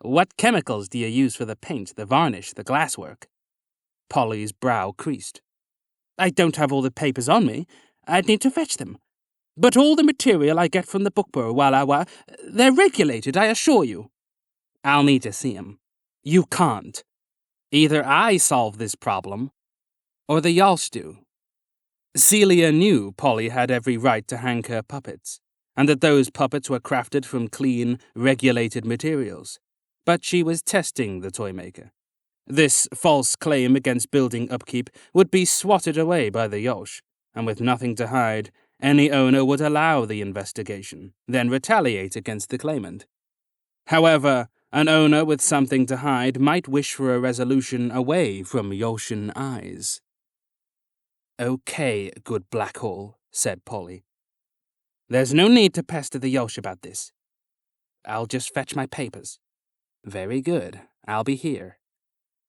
"What chemicals do you use for the paint, the varnish, the glasswork?" Polly's brow creased. "I don't have all the papers on me. I'd need to fetch them. But all the material I get from the bookborough, they're regulated, I assure you." "I'll need to see 'em." "You can't. Either I solve this problem, or the Yolch do." Celia knew Polly had every right to hang her puppets, and that those puppets were crafted from clean, regulated materials. But she was testing the toymaker. This false claim against building upkeep would be swatted away by the Yolch, and with nothing to hide, any owner would allow the investigation, then retaliate against the claimant. However, an owner with something to hide might wish for a resolution away from Yolchian eyes. "Okay, good Blackhall," said Polly. "There's no need to pester the Yolch about this. I'll just fetch my papers." "Very good. I'll be here."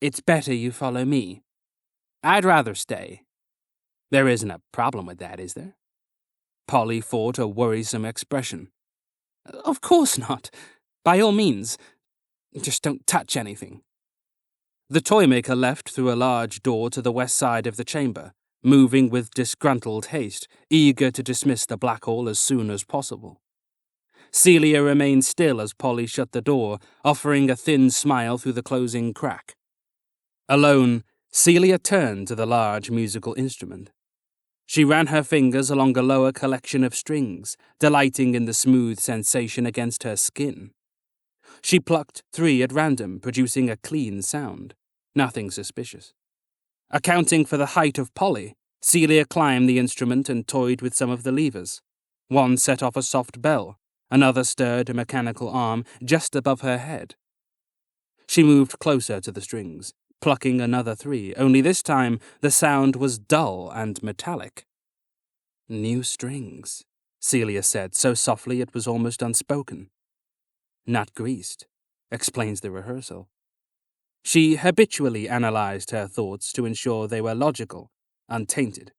"It's better you follow me." "I'd rather stay." "There isn't a problem with that, is there?" Polly fought a worrisome expression. "Of course not. By all means. Just don't touch anything." The toymaker left through a large door to the west side of the chamber, moving with disgruntled haste, eager to dismiss the Blackhall as soon as possible. Celia remained still as Polly shut the door, offering a thin smile through the closing crack. Alone, Celia turned to the large musical instrument. She ran her fingers along a lower collection of strings, delighting in the smooth sensation against her skin. She plucked 3 at random, producing a clean sound. Nothing suspicious. Accounting for the height of Polly, Celia climbed the instrument and toyed with some of the levers. One set off a soft bell. Another stirred a mechanical arm just above her head. She moved closer to the strings, plucking another 3, only this time the sound was dull and metallic. "New strings," Celia said so softly it was almost unspoken. "Not greased," explains the rehearsal. She habitually analyzed her thoughts to ensure they were logical, untainted.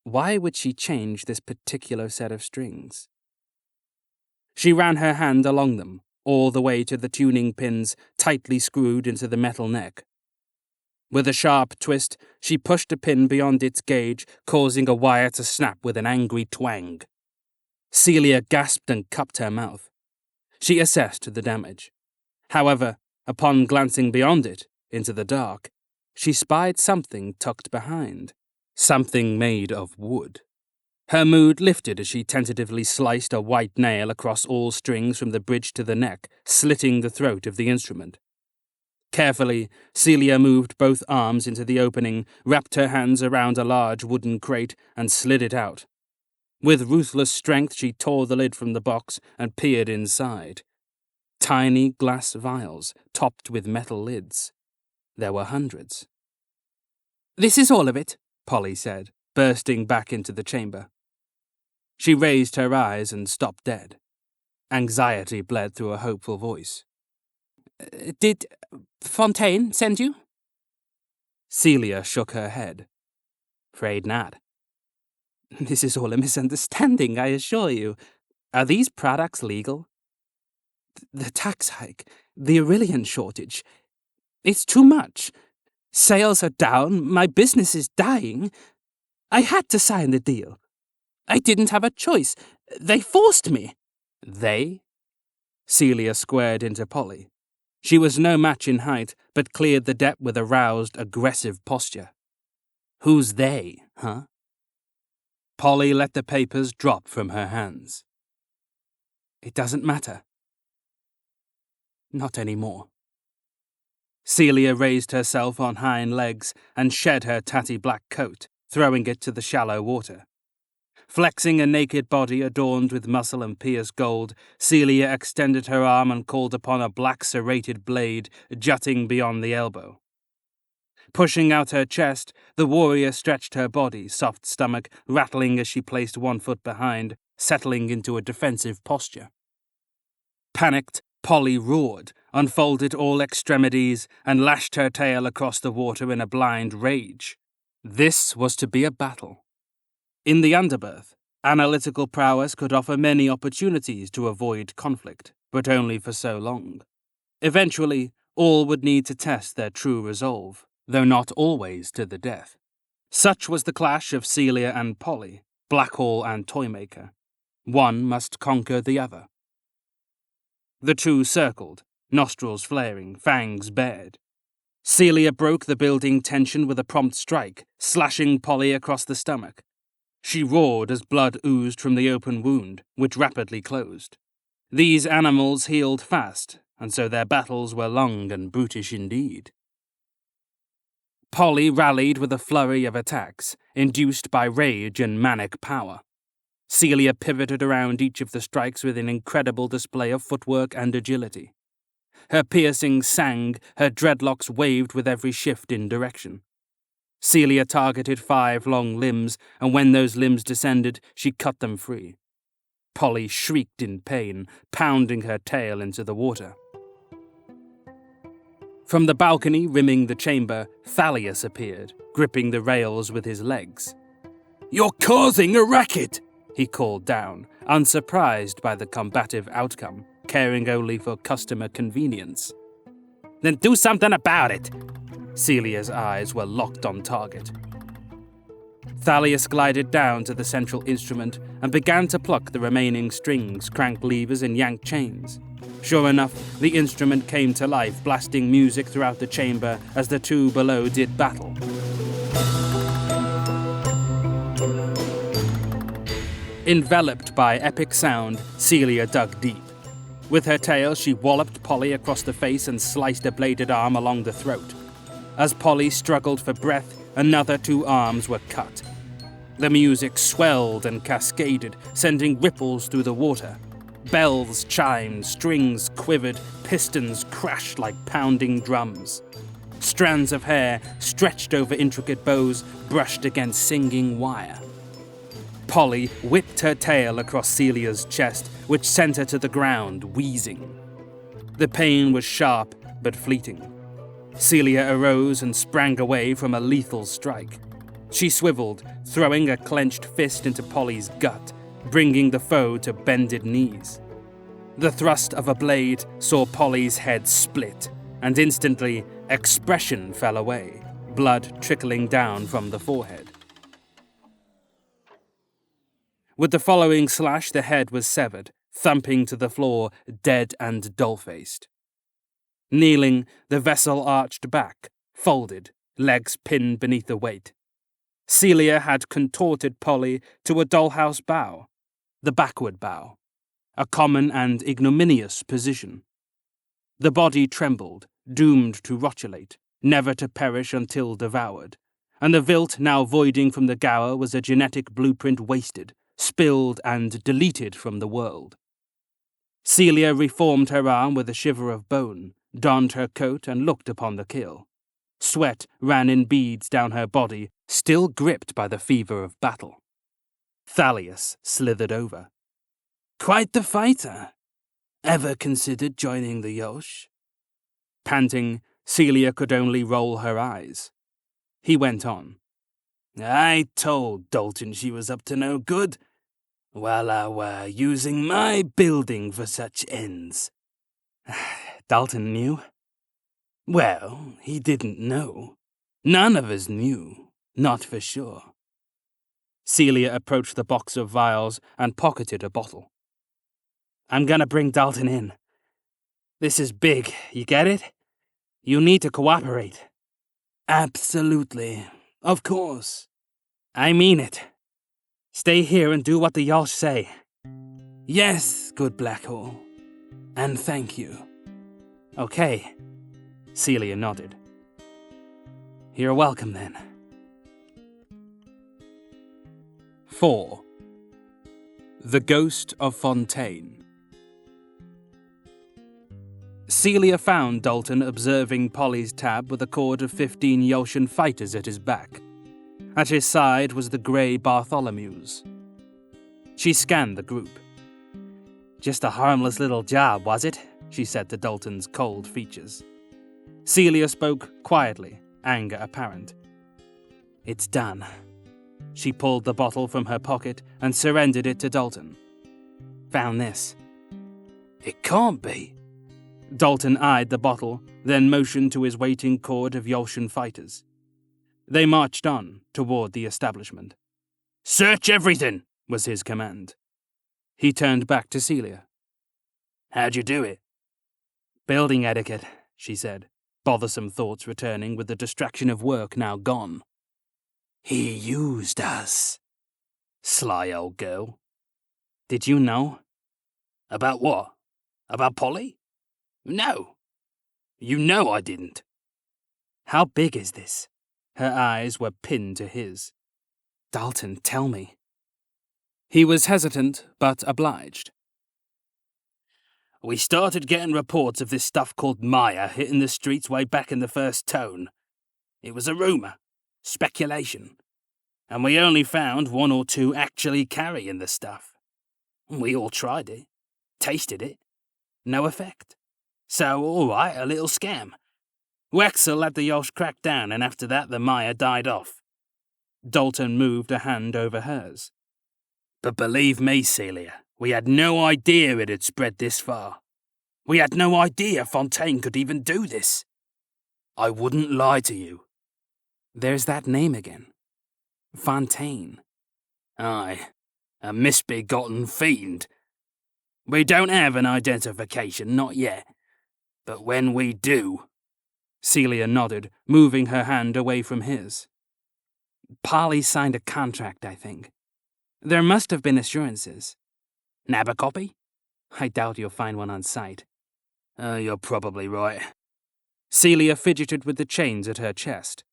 Why would she change this particular set of strings? She ran her hand along them, all the way to the tuning pins tightly screwed into the metal neck. With a sharp twist, she pushed a pin beyond its gauge, causing a wire to snap with an angry twang. Celia gasped and cupped her mouth. She assessed the damage. However, upon glancing beyond it, into the dark, she spied something tucked behind, something made of wood. Her mood lifted as she tentatively sliced a white nail across all strings from the bridge to the neck, slitting the throat of the instrument. Carefully, Celia moved both arms into the opening, wrapped her hands around a large wooden crate, and slid it out. With ruthless strength, she tore the lid from the box and peered inside. Tiny glass vials, topped with metal lids. There were hundreds. "This is all of it," Polly said, bursting back into the chamber. She raised her eyes and stopped dead. Anxiety bled through a hopeful voice. "Did Fontaine send you?" Celia shook her head. "Afraid not." "This is all a misunderstanding, I assure you. Are these products legal?" "The tax hike, the Aurelian shortage. It's too much. Sales are down, my business is dying. I had to sign the deal. I didn't have a choice. They forced me." "They?" Celia squared into Polly. She was no match in height, but cleared the deck with a roused, aggressive posture. "Who's they, huh?" Polly let the papers drop from her hands. "It doesn't matter. Not anymore." Celia raised herself on hind legs and shed her tatty black coat, throwing it to the shallow water. Flexing a naked body adorned with muscle and pierced gold, Celia extended her arm and called upon a black serrated blade jutting beyond the elbow. Pushing out her chest, the warrior stretched her body, soft stomach rattling as she placed one foot behind, settling into a defensive posture. Panicked, Polly roared, unfolded all extremities, and lashed her tail across the water in a blind rage. This was to be a battle. In the underberth, analytical prowess could offer many opportunities to avoid conflict, but only for so long. Eventually, all would need to test their true resolve, though not always to the death. Such was the clash of Celia and Polly, Blackhall and Toymaker. One must conquer the other. The two circled, nostrils flaring, fangs bared. Celia broke the building tension with a prompt strike, slashing Polly across the stomach. She roared as blood oozed from the open wound, which rapidly closed. These animals healed fast, and so their battles were long and brutish indeed. Polly rallied with a flurry of attacks, induced by rage and manic power. Celia pivoted around each of the strikes with an incredible display of footwork and agility. Her piercings sang, her dreadlocks waved with every shift in direction. Celia targeted 5 long limbs, and when those limbs descended, she cut them free. Polly shrieked in pain, pounding her tail into the water. From the balcony rimming the chamber, Thalius appeared, gripping the rails with his legs. "You're causing a racket!" he called down, unsurprised by the combative outcome, caring only for customer convenience. "Then do something about it!" Celia's eyes were locked on target. Thalius glided down to the central instrument and began to pluck the remaining strings, crank levers, and yank chains. Sure enough, the instrument came to life, blasting music throughout the chamber as the two below did battle. Enveloped by epic sound, Celia dug deep. With her tail, she walloped Polly across the face and sliced a bladed arm along the throat. As Polly struggled for breath, another 2 arms were cut. The music swelled and cascaded, sending ripples through the water. Bells chimed, strings quivered, pistons crashed like pounding drums. Strands of hair, stretched over intricate bows, brushed against singing wire. Polly whipped her tail across Celia's chest, which sent her to the ground, wheezing. The pain was sharp but fleeting. Celia arose and sprang away from a lethal strike. She swiveled, throwing a clenched fist into Polly's gut, bringing the foe to bended knees. The thrust of a blade saw Polly's head split, and instantly, expression fell away, blood trickling down from the forehead. With the following slash, the head was severed, thumping to the floor, dead and dull-faced. Kneeling, the vessel arched back, folded, legs pinned beneath the weight. Celia had contorted Polly to a dollhouse bow, the backward bow, a common and ignominious position. The body trembled, doomed to rotulate, never to perish until devoured, and the vilt now voiding from the gower was a genetic blueprint wasted, spilled and deleted from the world. Celia reformed her arm with a shiver of bone, donned her coat and looked upon the kill. Sweat ran in beads down her body, still gripped by the fever of battle. Thalius slithered over. "Quite the fighter. Ever considered joining the Yosh?" Panting, Celia could only roll her eyes. He went on. "I told Dalton she was up to no good, while I were using my building for such ends." Dalton knew? "Well, he didn't know. None of us knew, not for sure." Celia approached the box of vials and pocketed a bottle. "I'm gonna bring Dalton in. This is big, you get it? You need to cooperate." "Absolutely. Of course." "I mean it. Stay here and do what the Yosh say." "Yes, good Blackhole. And thank you." "Okay." Celia nodded. "You're welcome, then." 4. The Ghost of Fontaine. Celia found Dalton observing Polly's tab with a cord of 15 Yoshan fighters at his back. At his side was the grey Bartholomew's. She scanned the group. "Just a harmless little job, was it?" she said to Dalton's cold features. Celia spoke quietly, anger apparent. "It's done." She pulled the bottle from her pocket and surrendered it to Dalton. "Found this." "It can't be." Dalton eyed the bottle, then motioned to his waiting cord of Yoshan fighters. They marched on, toward the establishment. "Search everything," was his command. He turned back to Celia. "How'd you do it?" "Building etiquette," she said, bothersome thoughts returning with the distraction of work now gone. "He used us." Sly old girl. "Did you know?" "About what? About Polly? No. You know I didn't." "How big is this?" Her eyes were pinned to his. "Dalton, tell me." He was hesitant, but obliged. "We started getting reports of this stuff called Maya hitting the streets way back in the first tone. It was a rumour, speculation, and we only found 1 or 2 actually carrying the stuff. We all tried it, tasted it, no effect. So, all right, a little scam. Wexel had the Yosh crack down, and after that the Maya died off." Dalton moved a hand over hers. "But believe me, Celia, we had no idea it had spread this far. We had no idea Fontaine could even do this. I wouldn't lie to you." "There's that name again. Fontaine." "Aye, a misbegotten fiend. We don't have an identification, not yet. But when we do..." Celia nodded, moving her hand away from his. "Polly signed a contract, I think. There must have been assurances. Nab a copy?" I doubt you'll find one on site." You're probably right." Celia fidgeted with the chains at her chest.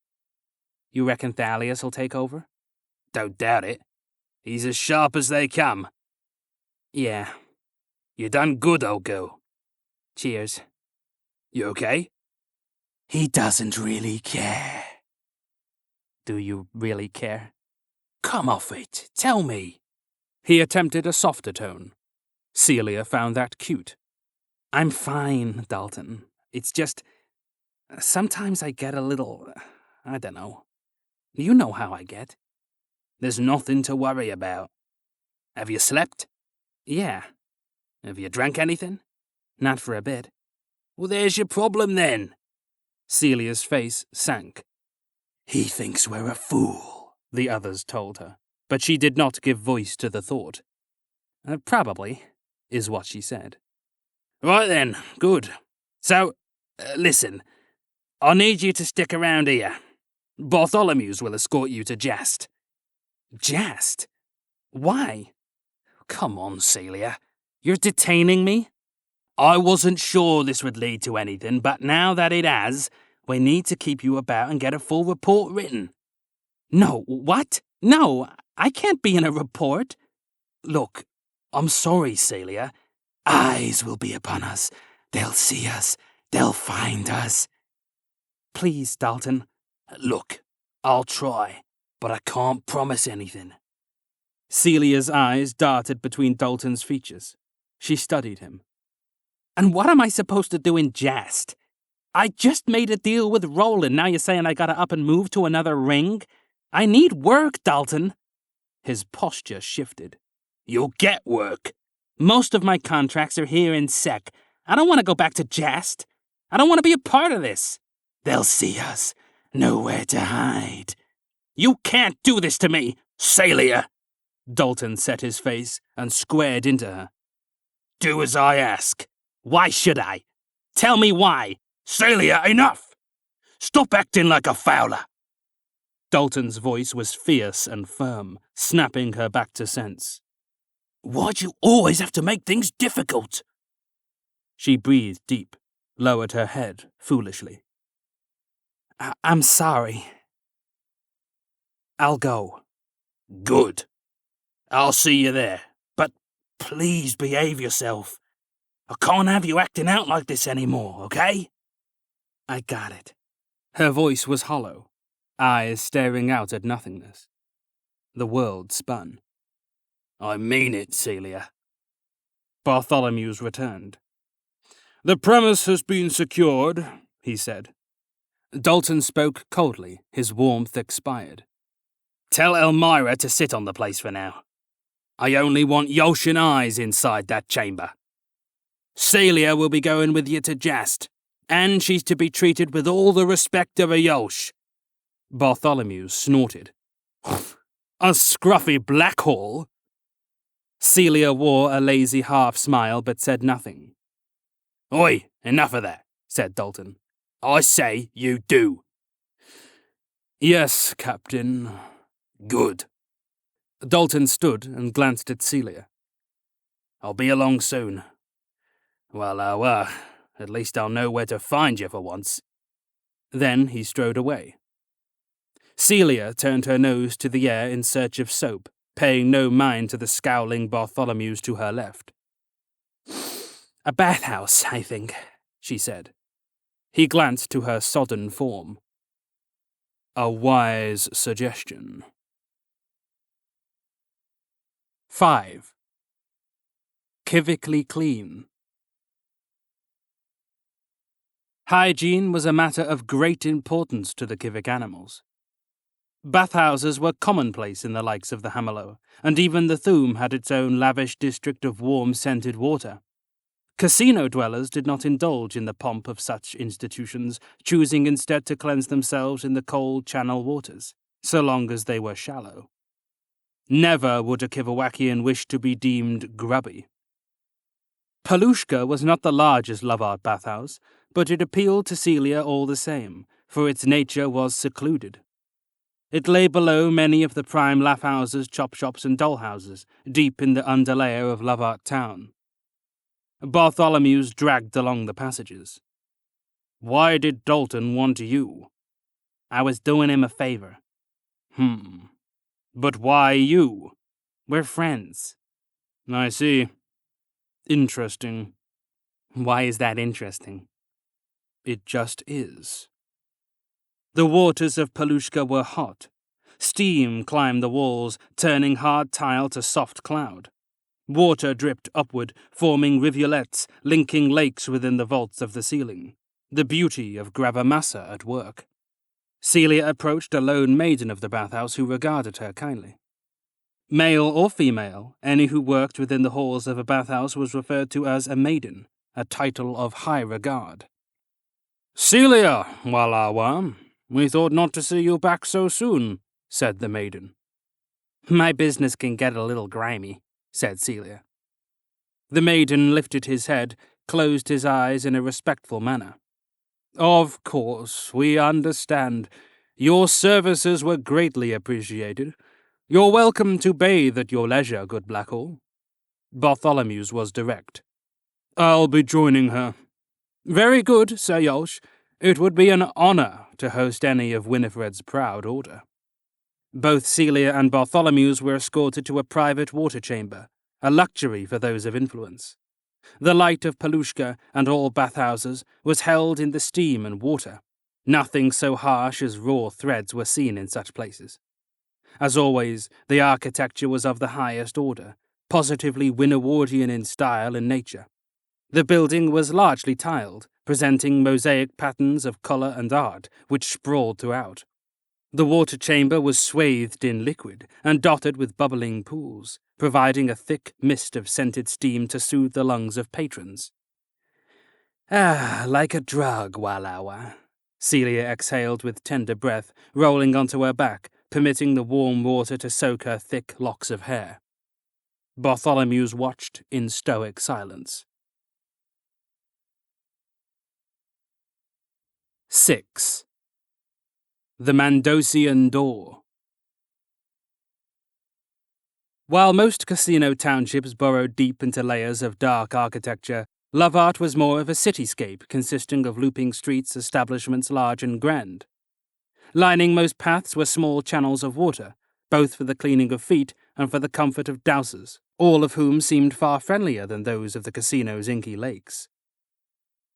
"You reckon Thalius will take over?" "Don't doubt it. He's as sharp as they come." "Yeah." "You done good, old girl." "Cheers." "You okay?" "He doesn't really care." "Do you really care?" "Come off it. Tell me." He attempted a softer tone. Celia found that cute. "I'm fine, Dalton. It's just... sometimes I get a little... I don't know. You know how I get." "There's nothing to worry about. Have you slept?" "Yeah." "Have you drank anything?" "Not for a bit." "Well, there's your problem then." Celia's face sank. "He thinks we're a fool," the others told her, but she did not give voice to the thought. Probably, is what she said. "Right then, good. So, listen, I need you to stick around here. Bartholomew's will escort you to Jest. Jest? Why? Come on, Celia. You're detaining me? I wasn't sure this would lead to anything, but now that it has, we need to keep you about and get a full report written. No, what? No, I can't be in a report. Look, I'm sorry, Celia. Eyes will be upon us. They'll see us. They'll find us. Please, Dalton. Look, I'll try, but I can't promise anything. Celia's eyes darted between Dalton's features. She studied him. And what am I supposed to do in Jest? I just made a deal with Roland. Now you're saying I gotta up and move to another ring? I need work, Dalton. His posture shifted. You'll get work. Most of my contracts are here in Sec. I don't want to go back to Jest. I don't want to be a part of this. They'll see us. Nowhere to hide. You can't do this to me, Celia. Dalton set his face and squared into her. Do as I ask. Why should I? Tell me why. Celia, enough! Stop acting like a fowler. Dalton's voice was fierce and firm, snapping her back to sense. Why'd you always have to make things difficult? She breathed deep, lowered her head foolishly. I'm sorry. I'll go. Good. I'll see you there, but please behave yourself. I can't have you acting out like this anymore, okay? I got it. Her voice was hollow, eyes staring out at nothingness. The world spun. I mean it, Celia. Bartholomew's returned. The premise has been secured, he said. Dalton spoke coldly, his warmth expired. Tell Elmira to sit on the place for now. I only want Yoshin eyes inside that chamber. Celia will be going with you to Jest, and she's to be treated with all the respect of a Yosh. Bartholomew snorted. A scruffy Blackhall? Celia wore a lazy half-smile but said nothing. Oi, enough of that, said Dalton. I say you do. Yes, Captain. Good. Dalton stood and glanced at Celia. I'll be along soon. Well, at least I'll know where to find you for once. Then he strode away. Celia turned her nose to the air in search of soap, paying no mind to the scowling Bartholomews to her left. A bathhouse, I think, she said. He glanced to her sodden form. A wise suggestion. 5. Civically clean. Hygiene was a matter of great importance to the Civic animals. Bathhouses were commonplace in the likes of the Hamelow, and even the Thume had its own lavish district of warm-scented water. Casino dwellers did not indulge in the pomp of such institutions, choosing instead to cleanse themselves in the cold channel waters, so long as they were shallow. Never would a Kivawakian wish to be deemed grubby. Palushka was not the largest Lovart bathhouse, but it appealed to Celia all the same, for its nature was secluded. It lay below many of the prime laugh-houses, chop-shops, and doll-houses, deep in the underlayer of Lovart town. Bartholomew's dragged along the passages. Why did Dalton want you? I was doing him a favor. But why you? We're friends. I see. Interesting. Why is that interesting? It just is. The waters of Palushka were hot. Steam climbed the walls, turning hard tile to soft cloud. Water dripped upward, forming rivulets, linking lakes within the vaults of the ceiling. The beauty of Gravamassa at work. Celia approached a lone maiden of the bathhouse who regarded her kindly. Male or female, any who worked within the halls of a bathhouse was referred to as a maiden, a title of high regard. Celia, Walawa, we thought not to see you back so soon, said the maiden. My business can get a little grimy, said Celia. The maiden lifted his head, closed his eyes in a respectful manner. Of course, we understand. Your services were greatly appreciated. You're welcome to bathe at your leisure, good Blackhall. Bartholomew's was direct. I'll be joining her. Very good, Sir Yolsh. It would be an honour to host any of Winifred's proud order. Both Celia and Bartholomew's were escorted to a private water chamber, a luxury for those of influence. The light of Palushka and all bathhouses was held in the steam and water. Nothing so harsh as raw threads were seen in such places. As always, the architecture was of the highest order, positively Winnewardian in style and nature. The building was largely tiled, presenting mosaic patterns of colour and art which sprawled throughout. The water chamber was swathed in liquid and dotted with bubbling pools, providing a thick mist of scented steam to soothe the lungs of patrons. Ah, like a drug, Walawa. Celia exhaled with tender breath, rolling onto her back, permitting the warm water to soak her thick locks of hair. Bartholomew's watched in stoic silence. 6. The Mandosian Door. While most casino townships burrowed deep into layers of dark architecture, Lovart was more of a cityscape consisting of looping streets, establishments large and grand. Lining most paths were small channels of water, both for the cleaning of feet and for the comfort of dousers, all of whom seemed far friendlier than those of the casino's inky lakes.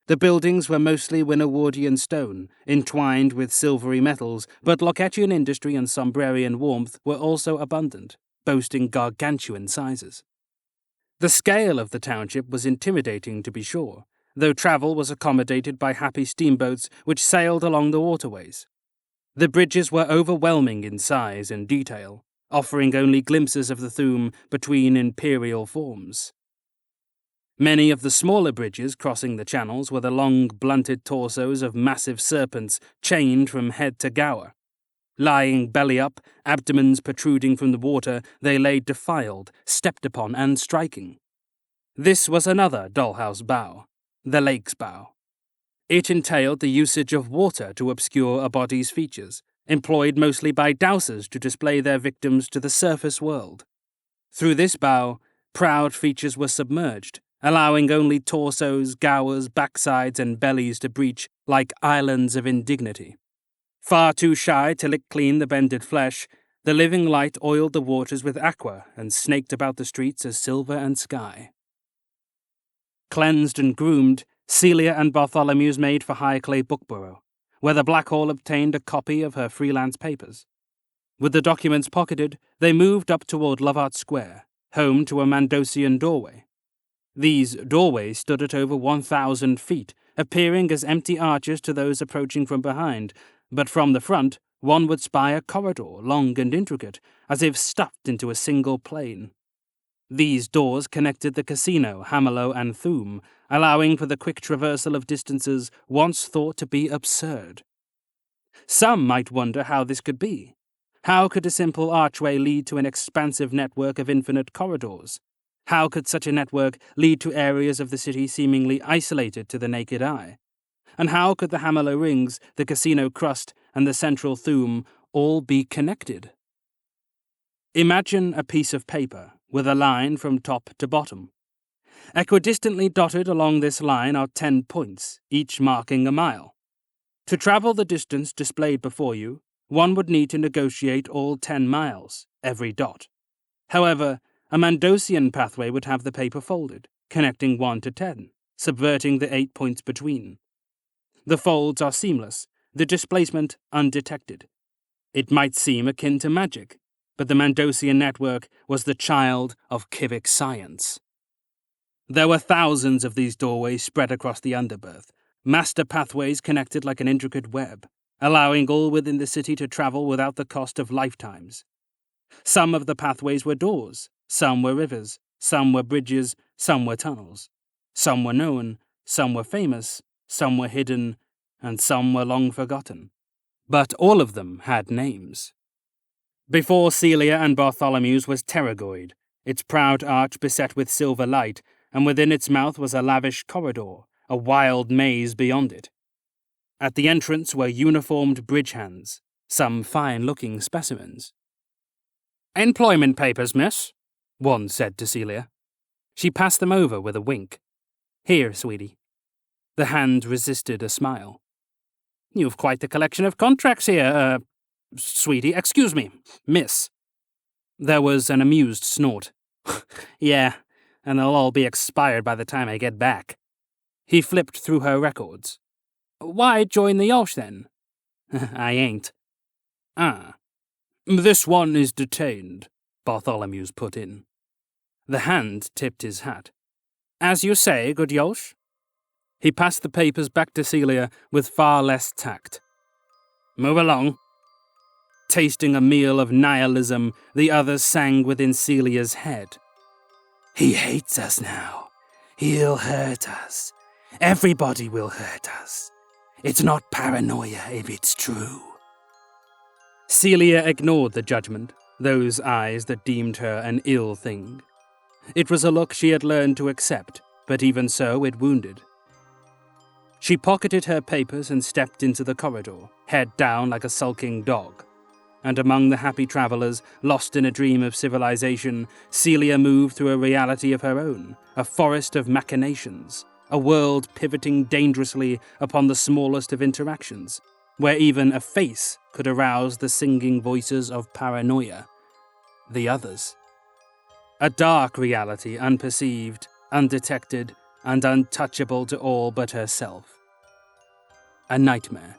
The buildings were mostly Winnewardian stone, entwined with silvery metals, but Locatian industry and Sombrerian warmth were also abundant, boasting gargantuan sizes. The scale of the township was intimidating, to be sure, though travel was accommodated by happy steamboats which sailed along the waterways. The bridges were overwhelming in size and detail, offering only glimpses of the Thume between imperial forms. Many of the smaller bridges crossing the channels were the long, blunted torsos of massive serpents chained from head to gower. Lying belly up, abdomens protruding from the water, they lay defiled, stepped upon, and striking. This was another dollhouse bow, the lake's bow. It entailed the usage of water to obscure a body's features, employed mostly by dousers to display their victims to the surface world. Through this bow, proud features were submerged, allowing only torsos, gowers, backsides, and bellies to breach like islands of indignity. Far too shy to lick clean the bended flesh, the living light oiled the waters with aqua and snaked about the streets as silver and sky. Cleansed and groomed, Celia and Bartholomew's made for Highclay Bookborough, where the Blackhall obtained a copy of her freelance papers. With the documents pocketed, they moved up toward Lovart Square, home to a Mandosian doorway. These doorways stood at over 1,000 feet, appearing as empty arches to those approaching from behind, but from the front one would spy a corridor, long and intricate, as if stuffed into a single plane. These doors connected the casino, Hamelot, and Thume, allowing for the quick traversal of distances once thought to be absurd. Some might wonder how this could be. How could a simple archway lead to an expansive network of infinite corridors? How could such a network lead to areas of the city seemingly isolated to the naked eye? And how could the Hamelot rings, the casino crust, and the central Thume all be connected? Imagine a piece of paper with a line from top to bottom. Equidistantly dotted along this line are 10 points, each marking a mile. To travel the distance displayed before you, one would need to negotiate all 10 miles, every dot. However, a Mandosian pathway would have the paper folded, connecting 1 to 10, subverting the 8 points between. The folds are seamless, the displacement undetected. It might seem akin to magic, but the Mandosian network was the child of Kivik science. There were thousands of these doorways spread across the underberth, master pathways connected like an intricate web, allowing all within the city to travel without the cost of lifetimes. Some of the pathways were doors, some were rivers, some were bridges, some were tunnels. Some were known, some were famous, some were hidden, and some were long forgotten. But all of them had names. Before Celia and Bartholomew's was Terragoid, its proud arch beset with silver light, and within its mouth was a lavish corridor, a wild maze beyond it. At the entrance were uniformed bridge hands, some fine-looking specimens. "Employment papers, miss," one said to Celia. She passed them over with a wink. "Here, sweetie." The hand resisted a smile. "You've quite a collection of contracts here, sweetie. Excuse me, miss." There was an amused snort. "Yeah, and they'll all be expired by the time I get back." He flipped through her records. "Why join the Yosh, then?" "I ain't." "Ah. This one is detained," Bartholomew's put in. The hand tipped his hat. "As you say, good Yosh." He passed the papers back to Celia with far less tact. "Move along." Tasting a meal of nihilism, the others sang within Celia's head. He hates us now. He'll hurt us. Everybody will hurt us. It's not paranoia if it's true. Celia ignored the judgment, those eyes that deemed her an ill thing. It was a look she had learned to accept, but even so it wounded. She pocketed her papers and stepped into the corridor, head down like a sulking dog. And among the happy travelers, lost in a dream of civilization, Celia moved through a reality of her own, a forest of machinations, a world pivoting dangerously upon the smallest of interactions, where even a face could arouse the singing voices of paranoia. The others. A dark reality, unperceived, undetected, and untouchable to all but herself. A nightmare.